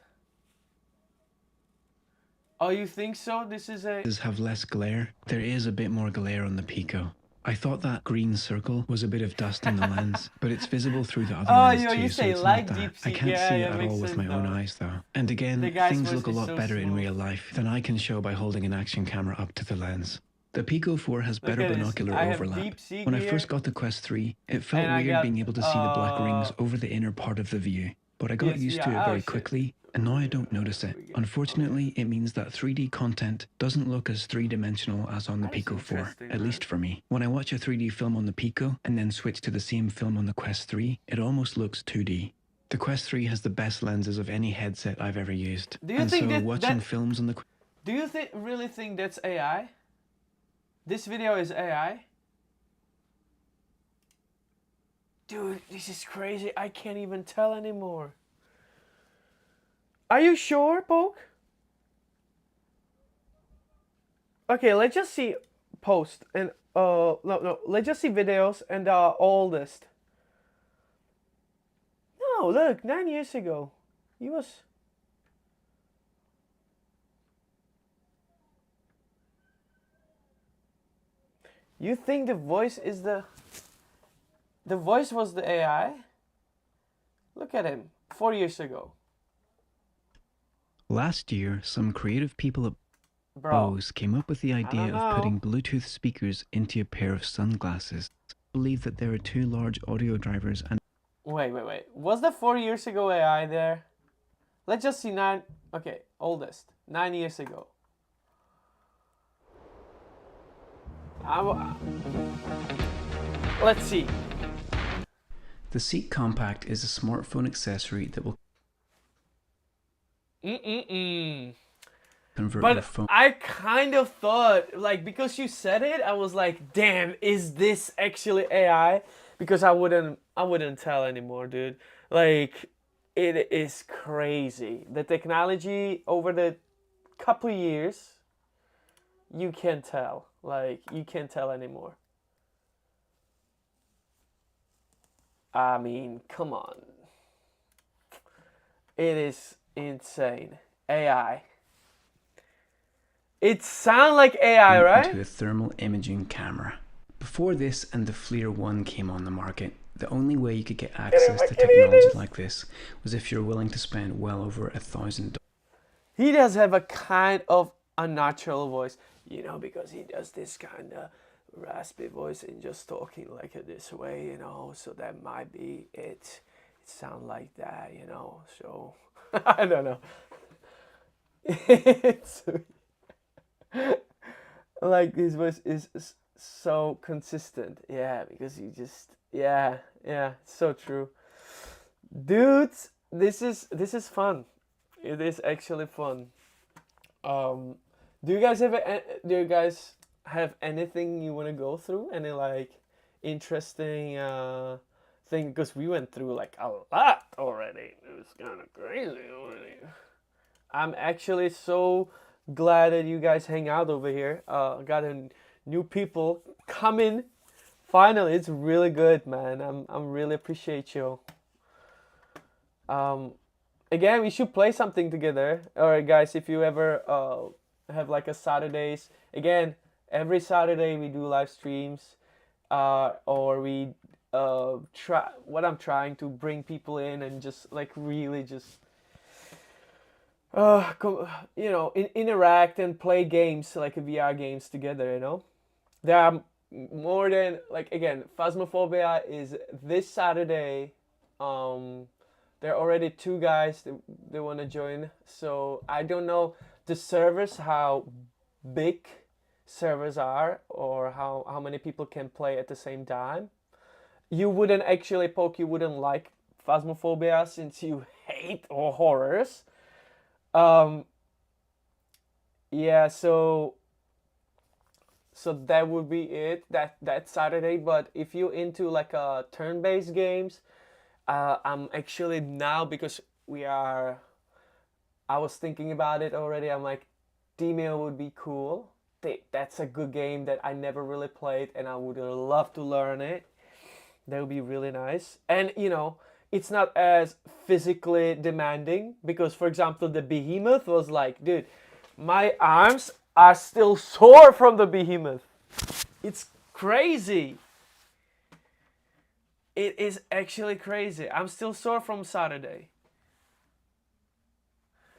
Oh, you think so? This is a... have less glare. There is a bit more glare on the Pico. I thought that green circle was a bit of dust in the lens, but it's visible through the other lens too, you so say it's like not that. DeepSeek. I can't see it at all with my own eyes though. And again, things look a lot better in real life than I can show by holding an action camera up to the lens. The Pico 4 has better binocular overlap. When I first got the Quest 3, it felt weird being able to see the black rings over the inner part of the view, but I got used to it very quickly, and now I don't notice it. Unfortunately, it means that 3D content doesn't look as three-dimensional as on the Pico 4, at least for me. When I watch a 3D film on the Pico and then switch to the same film on the Quest 3, it almost looks 2D. The Quest 3 has the best lenses of any headset I've ever used. Do you think watching films on the... Do you really think that's AI? This video is AI? Dude, this is crazy. I can't even tell anymore. Are you sure, Poke? Okay, let's just see post and no, let's just see videos and oldest. No, look, 9 years ago. He was... You think the voice is the voice was the AI? Look at him, 4 years ago. Last year, some creative people at Bose came up with the idea of putting Bluetooth speakers into a pair of sunglasses. I believe that there are two large audio drivers and... Wait. Was the 4 years ago AI there? Let's just see oldest. 9 years ago. Let's see. The Seat Compact is a smartphone accessory that will convert your phone. I kind of thought, like, because you said it, I was like, damn, is this actually AI? Because I wouldn't I wouldn't tell anymore, dude. Like, it is crazy. The technology over the couple years, you can't tell. Like, you can't tell anymore. I mean, come on. It is insane. AI. It sounds like AI, right? Into a thermal imaging camera. Before this and the FLIR 1 came on the market, the only way you could get access to technology like this was if you're willing to spend well over $1,000. He does have a kind of unnatural voice, you know, because he does this kind of raspy voice and just talking like this way, you know, so that might be it. It sounds like that, you know, so I don't know. It's like his voice is so consistent, yeah, because he just, yeah, it's so true. Dudes, this is fun. It is actually fun. Do you guys have anything you want to go through? Any like interesting thing? Because we went through like a lot already. It was kind of crazy already. I'm actually so glad that you guys hang out over here. Got a new people coming. Finally, it's really good, man. I'm really appreciate you. Again, we should play something together. Alright, guys, if you ever have like a Saturdays, again, every Saturday we do live streams, or we try. What I'm trying to bring people in and just like really just you know, interact and play games like VR games together, you know. There are more than, like, again, Phasmophobia is this Saturday. There are already 2 guys that they want to join, so I don't know the servers, how big servers are, or how many people can play at the same time. You wouldn't actually, Poke, you wouldn't like Phasmophobia since you hate horrors. Yeah, so that would be it that Saturday. But if you're into like turn-based games, I'm actually now, because I was thinking about it already. I'm like, Demeo would be cool. That's a good game that I never really played, and I would love to learn it. That would be really nice. And you know, it's not as physically demanding, because for example the Behemoth was like, dude, my arms are still sore from the Behemoth. It's crazy. It is actually crazy. I'm still sore from Saturday.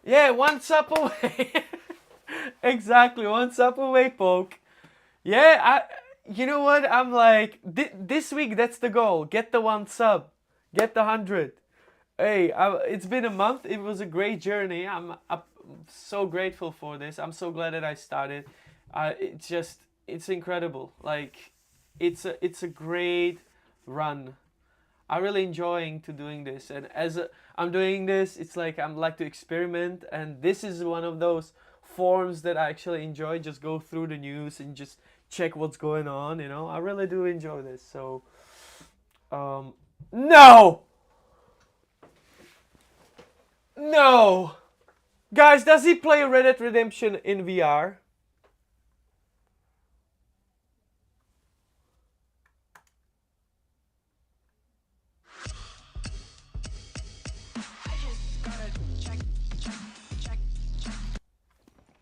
Yeah, 1 sub away. Exactly, 1 sub away, Poke. Yeah, you know what? I'm like, this week that's the goal. Get the 1 sub. Get the 100. Hey, it's been a month. It was a great journey. I'm so grateful for this. I'm so glad that I started. It's incredible. Like, it's a great run. I'm really enjoying doing this. And as I'm doing this, it's like I'm like to experiment. And this is one of those forms that I actually enjoy. Just go through the news and just check what's going on. You know, I really do enjoy this. So, no! No! Guys, does he play Red Dead Redemption in VR?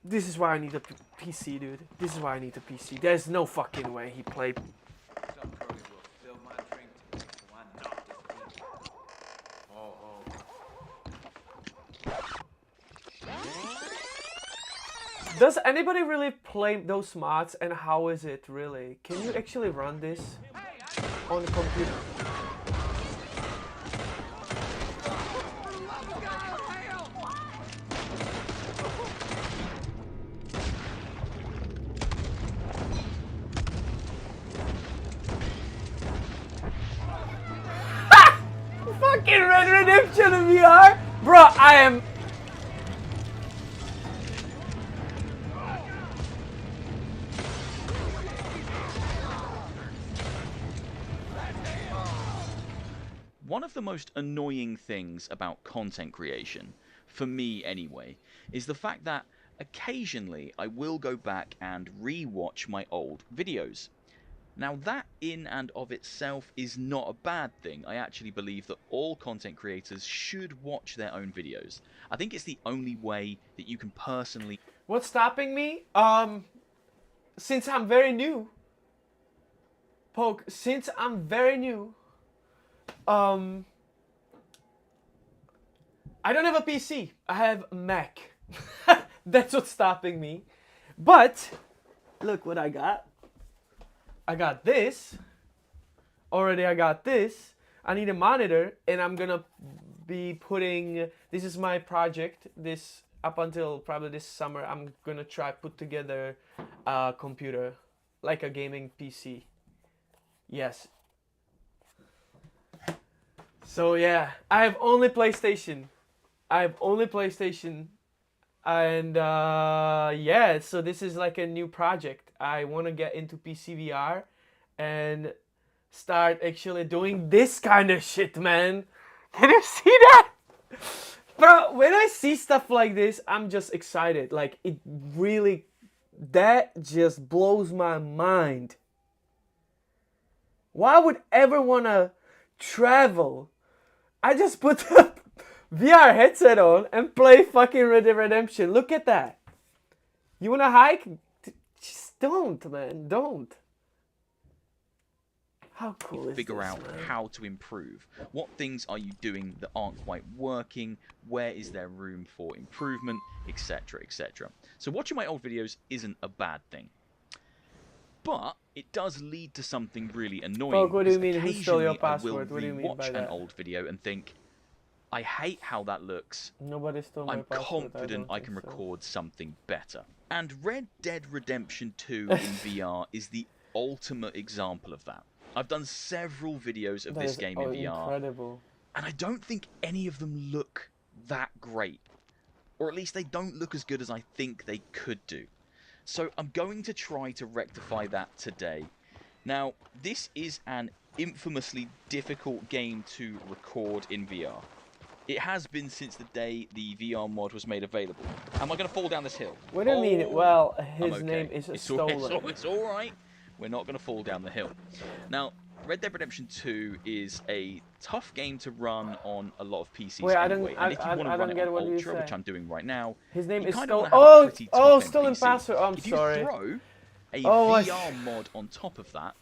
This is why I need a PC, dude. This is why I need a PC. There's no fucking way he played. Does anybody really play those mods, and how is it really? Can you actually run this on the computer? Fucking Red Redemption in VR? Bro, I am... One of the most annoying things about content creation, for me anyway, is the fact that occasionally I will go back and re-watch my old videos. Now that in and of itself is not a bad thing. I actually believe that all content creators should watch their own videos. I think it's the only way that you can personally... What's stopping me? Since I'm very new, since I'm very new, I don't have a PC. I have a Mac. That's what's stopping me. But look what I got. I got this. Already I got this. I need a monitor, and I'm gonna be putting, this is my project, this up until probably this summer, I'm gonna try put together a computer, like a gaming PC. Yes. So yeah, I have only PlayStation. And yeah, so this is like a new project. I want to get into PC VR and start actually doing this kind of shit, man. Can you see that? Bro, when I see stuff like this, I'm just excited. Like, it really, that just blows my mind. Why would ever want to travel? I just put the VR headset on and play fucking Red Dead Redemption. Look at that. You want to hike? Just don't, man. Don't. How cool is figure this, out man? How to improve. What things are you doing that aren't quite working? Where is there room for improvement? Etc, etc. So watching my old videos isn't a bad thing. But it does lead to something really annoying. Folk, what do you mean, who Occasionally stole your I will password? What do you mean by rewatch an that? old video and think, I hate how that looks. Nobody stole my I'm password. confident I can record something better. And Red Dead Redemption 2 in VR is the ultimate example of that. I've done several videos of That this is game in VR, incredible. and I don't think any of them look that great. Or at least they don't look as good as I think they could do. So I'm going to try to rectify that today. Now, this is an infamously difficult game to record in VR. It has been since the day the VR mod was made available. Am I going to fall down this hill? What do you mean? Well, his okay. name is stolen. It's all right. We're not going to fall down the hill. Now, Red Dead Redemption 2 is a tough game to run on a lot of PCs anyway. And if you want to run it on Ultra, which I'm doing right now, his name you is kind stolen. of want to have a pretty top-end stolen PC. password. Oh, I'm if sorry. You throw a VR mod on top of that,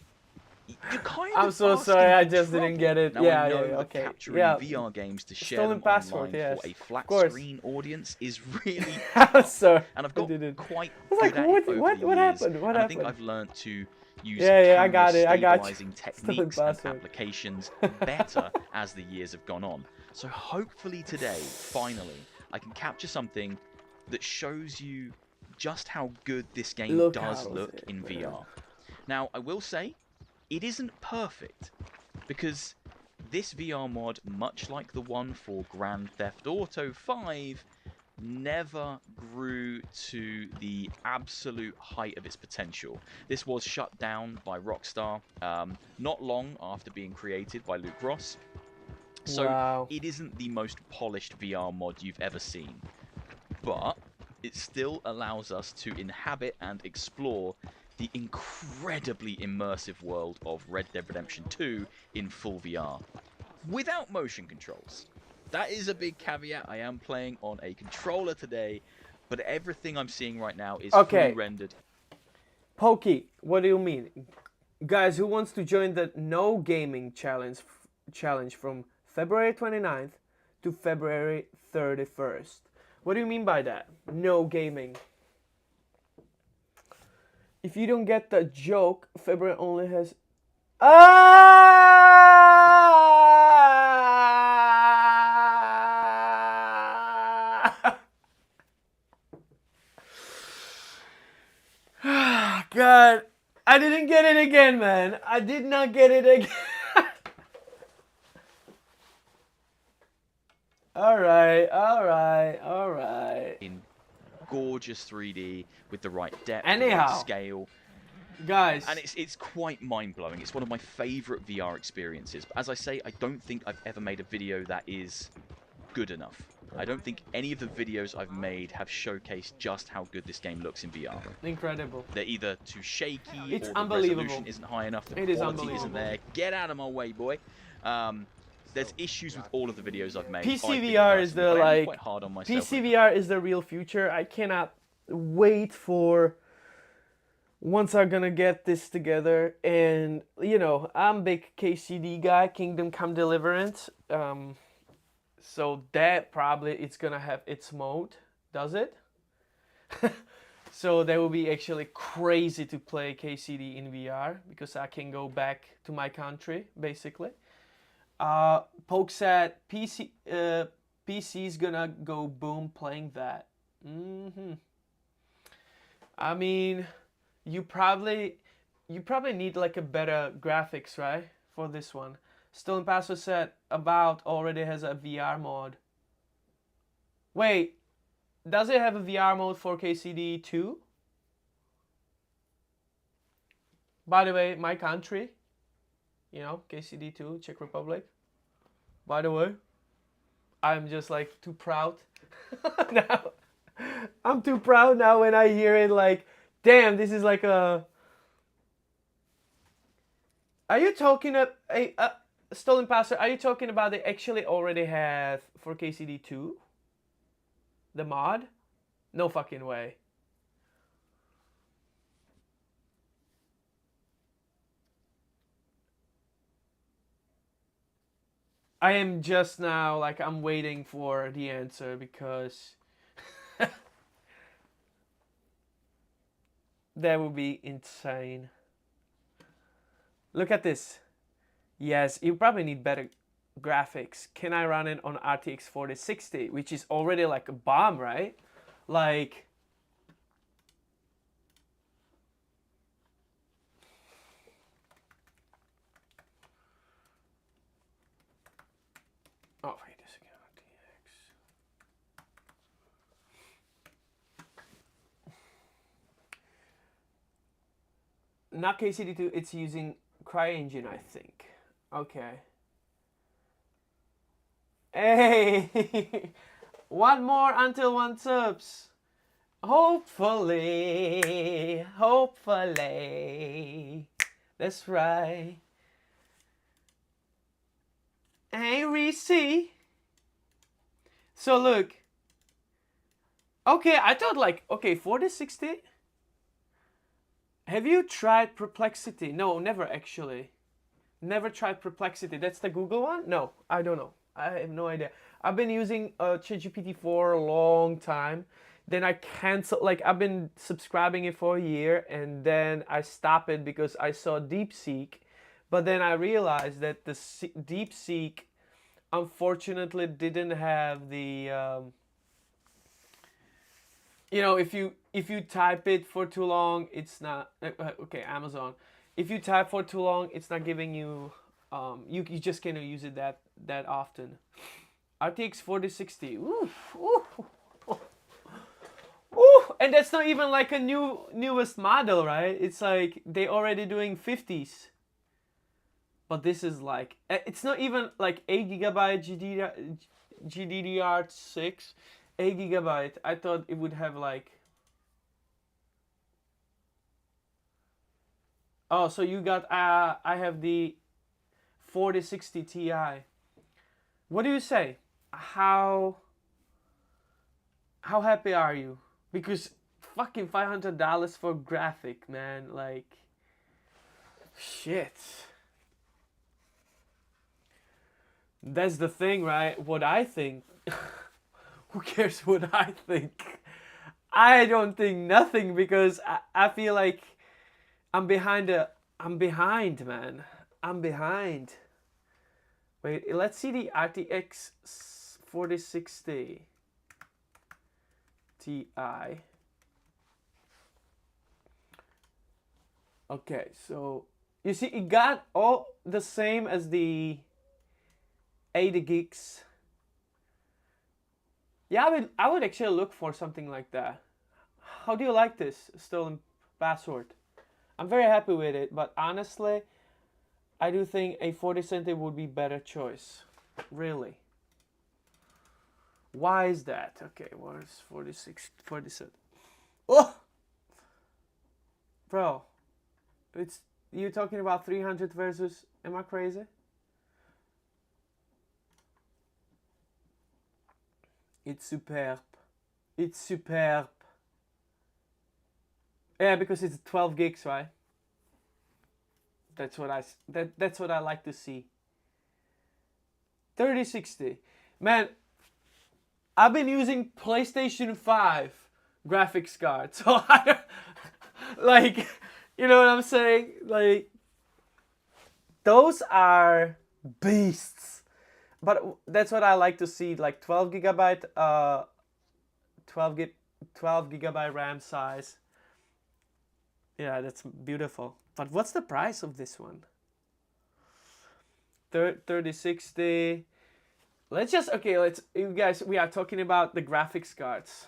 you're kind of I'm so sorry, I just trouble. didn't get it. Now, Yeah, I know yeah, that okay. capturing Yeah. VR games to share Stolen them password, online yes. for a flat screen audience is really I'm sorry. and I've got quite I was like, good at it over what the years, happened? What and I think happened? I've learned to use Yeah, I got it. I got you. stabilizing Stolen techniques and password. applications better as the years have gone on. So hopefully today, finally, I can capture something that shows you just how good this game does look in VR. Now, I will say, it isn't perfect, because this VR mod, much like the one for Grand Theft Auto 5, never grew to the absolute height of its potential. This was shut down by Rockstar not long after being created by Luke Ross. So it isn't the most polished VR mod you've ever seen. But it still allows us to inhabit and explore the incredibly immersive world of Red Dead Redemption 2 in full VR. Without motion controls. That is a big caveat. I am playing on a controller today, but everything I'm seeing right now is fully rendered. Pokey, what do you mean? Guys, who wants to join the No Gaming Challenge from February 29th to February 31st? What do you mean by that? No gaming. If you don't get the joke, February only has... God, I didn't get it again, man. I did not get it again. Alright. In gorgeous 3D with the right depth, the Anyhow. right scale. Guys. And it's quite mind-blowing. It's one of my favorite VR experiences. But as I say, I don't think I've ever made a video that is good enough. I don't think any of the videos I've made have showcased just how good this game looks in VR. Incredible. They're either too shaky, It's or the unbelievable. resolution isn't high enough, the It quality isn't there. Get out of my way, boy. There's issues with all of the videos I've made. PC VR is the like quite hard on myself. PC VR is the real future. I cannot wait for once I'm gonna get this together. And you know, I'm a big KCD guy, Kingdom Come Deliverance. So that probably it's gonna have its mode, does it? So that will be actually crazy to play KCD in VR because I can go back to my country basically. Poke said PC is gonna go boom playing that. I mean, you probably need like a better graphics, right, for this one. Stolen Password said About already has a VR mode. Wait, does it have a VR mode for KCD too? By the way, my country, you know, KCD 2, Czech Republic. By the way, I'm just like too proud now. I'm too proud now when I hear it like, damn, this is like a... Are you talking of a Stolen Password? Are you talking about they actually already have for KCD 2? The mod? No fucking way. I am just now, like, I'm waiting for the answer because that would be insane. Look at this. Yes, you probably need better graphics. Can I run it on RTX 4060, which is already like a bomb, right? Like... Oh, wait a second. RTX. Not KCD2, it's using CryEngine, I think. Okay. Hey! One more until 1 subs. Hopefully. Hopefully. That's right. Hey, Reese. So look. Okay, I thought like, okay, 4060. Have you tried Perplexity? No, never actually. Never tried Perplexity. That's the Google one? No, I don't know. I have no idea. I've been using ChatGPT for a long time. Then I canceled, like I've been subscribing it for a year and then I stopped it because I saw DeepSeek. But then I realized that the DeepSeek unfortunately didn't have the, you know, if you type it for too long, it's not, okay, Amazon. If you type for too long, it's not giving you, you just cannot use it that often. RTX 4060, ooh, ooh, ooh, and that's not even like a newest model, right? It's like they already doing 50s. But this is like, it's not even like 8 gigabyte GDDR6, 8 gigabyte. I thought it would have like, oh, so you got, I have the 4060 Ti. What do you say? How happy are you? Because fucking $500 for graphic, man, like, shit. That's the thing, right? What I think. Who cares what I think? I don't think nothing because I feel like I'm behind, man. I'm behind. Wait, let's see the RTX 4060 Ti. Okay, so you see it got all the same as the 80 gigs. Yeah, I would actually look for something like that. How do you like this Stolen Password? I'm very happy with it, but honestly, I do think a 4070 would be better choice. Really. Why is that? Okay, where's 47? Oh! Bro, it's you talking about 300 versus, am I crazy? It's superb. It's superb. Yeah, because it's 12 gigs, right? That's what I like to see. 3060. Man, I've been using PlayStation 5 graphics card. So I like, you know what I'm saying? Like, those are beasts. But that's what I like to see, like 12 gigabyte 12 gigabyte RAM size. Yeah, that's beautiful. But what's the price of this one? 3060. Let's just, okay, you guys, we are talking about the graphics cards.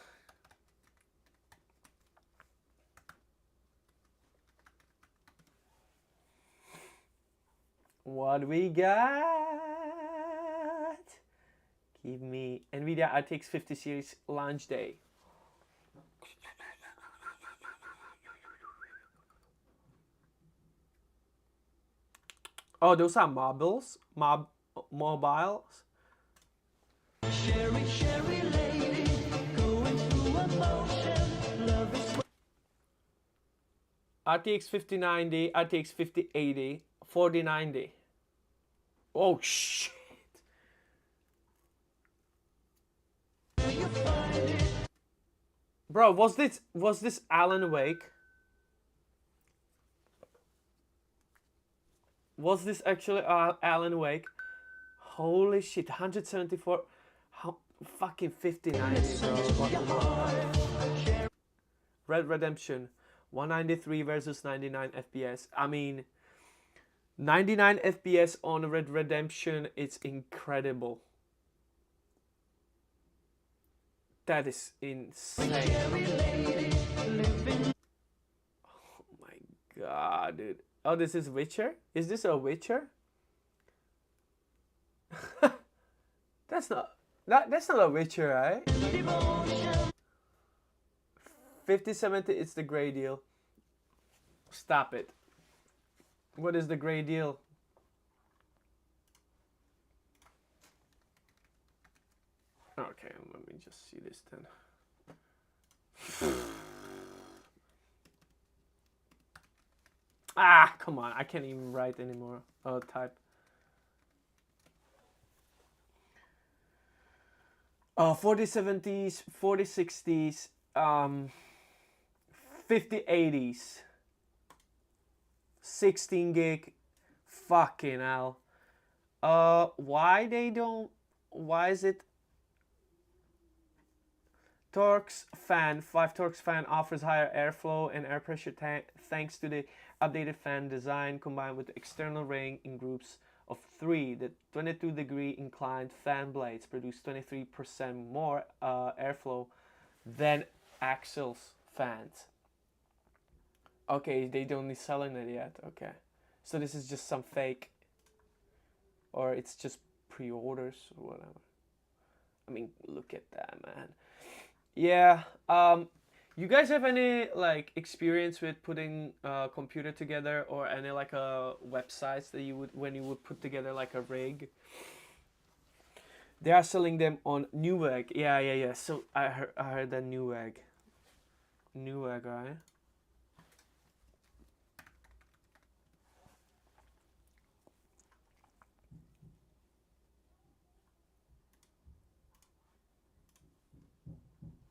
What we got? Give me NVIDIA RTX 50 series launch day. Oh, those are mobiles? Mobiles? Sherry lady, going through emotion, love is... RTX 5090, RTX 5080, 4090. Oh shit. Bro, was this Alan Wake? Was this actually Alan Wake? Holy shit, 174. How fucking 5090, bro. Red Redemption, 193 versus 99 FPS. I mean, 99 FPS on Red Redemption, it's incredible. That is insane. Oh my god, dude. Oh, this is Witcher? Is this a Witcher? That's not a Witcher, right? 5070, it's the gray deal. Stop it. What is the gray deal? Okay, let me just see this then. Ah, come on. I can't even write anymore. Oh, type. 4070s, 4060s, 5080s, 16 gig. Fucking hell. Why is it? Torx fan, 5 Torx fan offers higher airflow and air pressure thanks to the updated fan design combined with the external ring in groups of 3. The 22-degree inclined fan blades produce 23% more airflow than Axel's fans. Okay, they don't be selling it yet. Okay, so this is just some fake, or it's just pre-orders or whatever. I mean, look at that, man. Yeah. You guys have any like experience with putting a computer together, or any like websites that you would, when you would put together like a rig? They are selling them on Newegg. Yeah. So I heard that Newegg, right?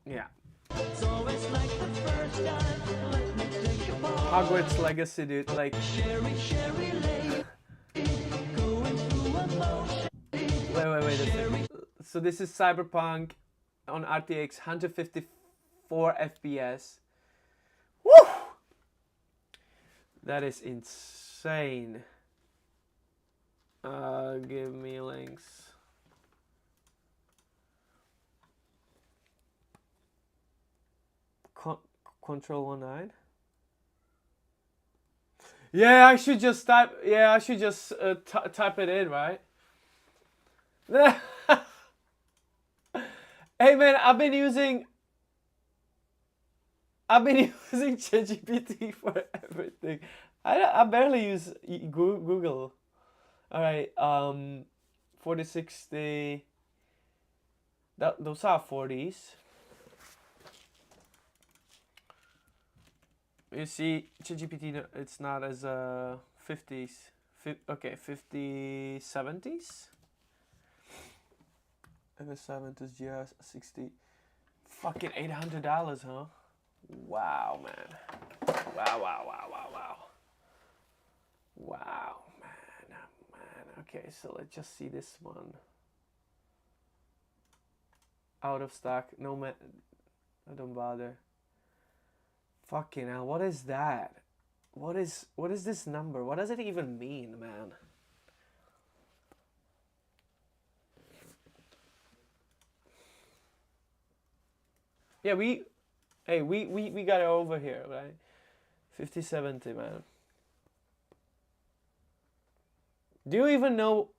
Yeah. Hogwarts Legacy, dude. Like. Wait. So this is Cyberpunk on RTX 154 FPS. Woo! That is insane. Give me links. Control 19. Yeah, I should just type. Yeah, I should just type it in, right? Hey man, I've been using ChatGPT for everything. I barely use Google. All right, 4060. Those are 40s. You see, ChatGPT, it's not as 50s. Okay, 50 70s. And the 70s GS 60. Fucking $800, huh? Wow, man. Wow. Wow, man. Okay, so let's just see this one. Out of stock. No, man. I don't bother. Fucking hell, what is that? What is this number? What does it even mean, man? Yeah, we got it over here, right? 5070, man. Do you even know?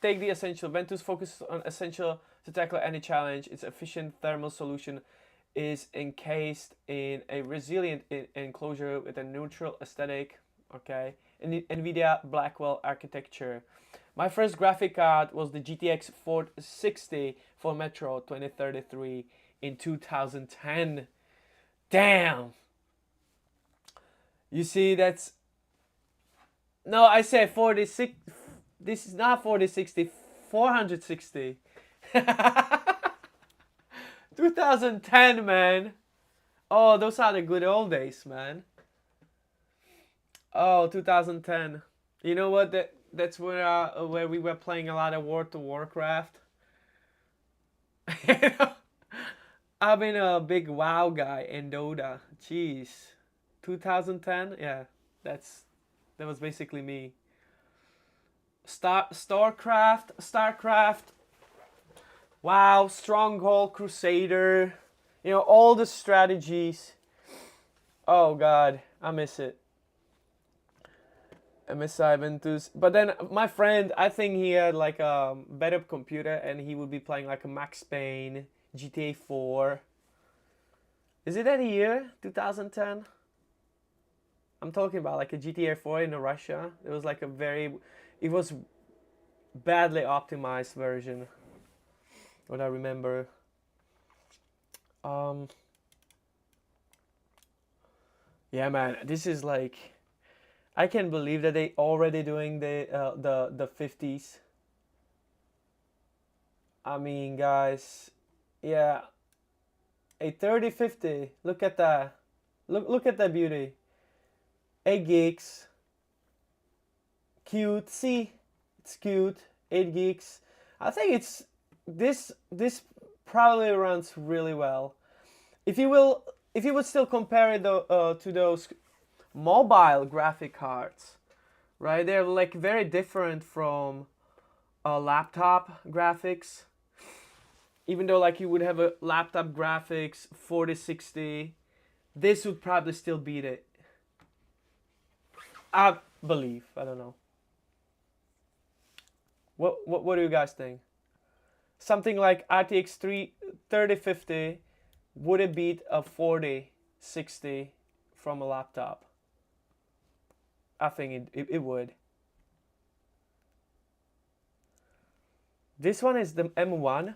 Take the essential. Ventus focuses on essential to tackle any challenge. Its efficient thermal solution is encased in a resilient enclosure with a neutral aesthetic. Okay, in the NVIDIA Blackwell architecture. My first graphic card was the GTX 460 for Metro 2033 in 2010. Damn. You see, that's... No, I said 46. This is not 4060, 460. 2010, man. Oh, those are the good old days, man. Oh, 2010. You know what? That's where we were playing a lot of World of Warcraft. I've been a big WoW guy in Dota. Jeez. 2010? Yeah, that was basically me. StarCraft. WoW, Stronghold, Crusader. You know, all the strategies. Oh god, I miss it. MSI Ventus. But then my friend, I think he had like a better computer and he would be playing like a Max Payne, GTA 4. Is it that year? 2010? I'm talking about like a GTA 4 in Russia. It was like it was badly optimized version. What I remember. Yeah, man, this is like, I can't believe that they already doing the 50s. I mean, guys, yeah, a 3050. Look at that. Look at that beauty. 8 gigs. Cute. See, it's cute. 8 gigs. I think it's this probably runs really well. If you would still compare it to those mobile graphic cards, right? They're like very different from laptop graphics. Even though like you would have a laptop graphics 4060, this would probably still beat it. I believe. I don't know. What do you guys think? Something like RTX 3050, would it beat a 4060 from a laptop? I think it would. This one is the M1.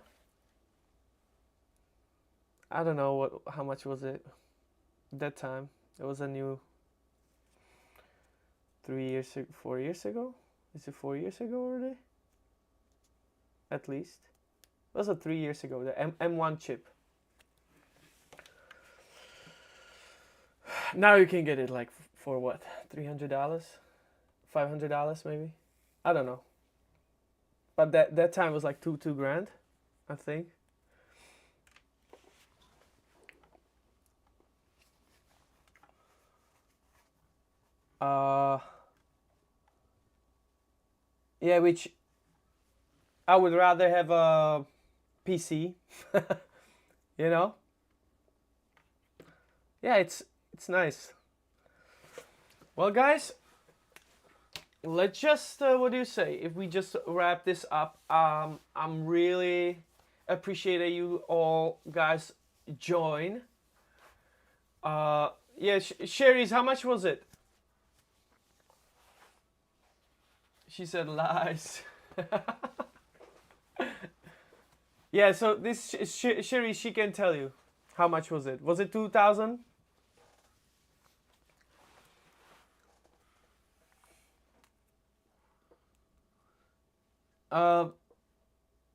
I don't know how much was it that time. It was a new 4 years ago. Is it 4 years ago already? At least. It was 3 years ago. The M1 chip. Now you can get it like for what? $300? $500 maybe? I don't know. But that time was like two grand, I think. Yeah, which I would rather have a PC. You know? Yeah, it's nice. Well, guys, let's just, what do you say? If we just wrap this up, I'm really appreciate you all guys join. Yeah, Sherry's, how much was it? She said lies. Yeah, so this Sherry, she can tell you how much was it. Was it 2,000?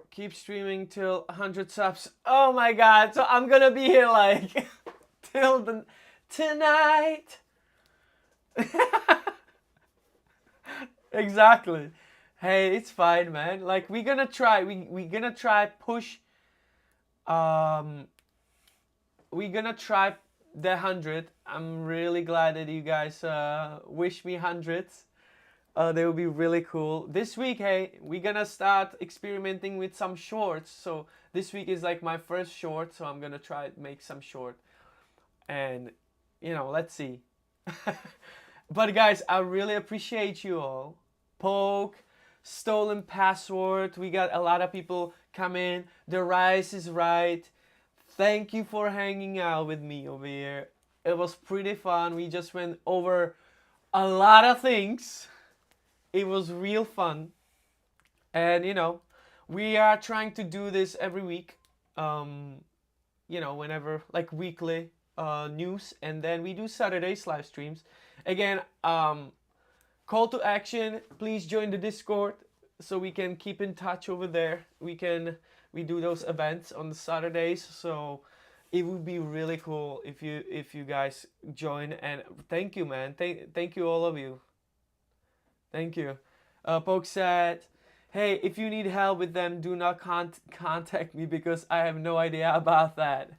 Keep streaming till 100 subs. Oh my god, so I'm gonna be here like till the tonight. Exactly. Hey, it's fine, man. Like, we're gonna try. We're gonna try push. We're gonna try the 100. I'm really glad that you guys wish me hundreds. They will be really cool. This week, hey, we're gonna start experimenting with some shorts. So this week is like my first short, so I'm gonna try to make some short. And, you know, let's see. But guys, I really appreciate you all. Poke, Stolen Password, we got a lot of people come in. The Rice is right. Thank you for hanging out with me over here. It was pretty fun. We just went over a lot of things. It was real fun. And, you know, we are trying to do this every week. You know, whenever, like weekly news. And then we do Saturdays live streams. Again, call to action. Please join the Discord so we can keep in touch over there. We do those events on the Saturdays. So it would be really cool if you guys join. And thank you, man. Thank you, all of you. Thank you. Poke said, hey, if you need help with them, do not contact me because I have no idea about that.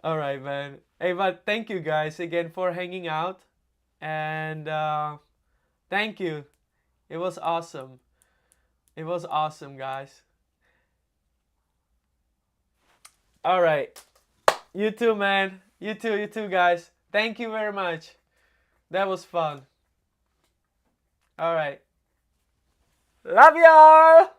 All right, man. Hey, but thank you guys again for hanging out. And thank you. It was awesome. It was awesome, guys. All right. You too, man. You too, guys. Thank you very much. That was fun. All right. Love y'all.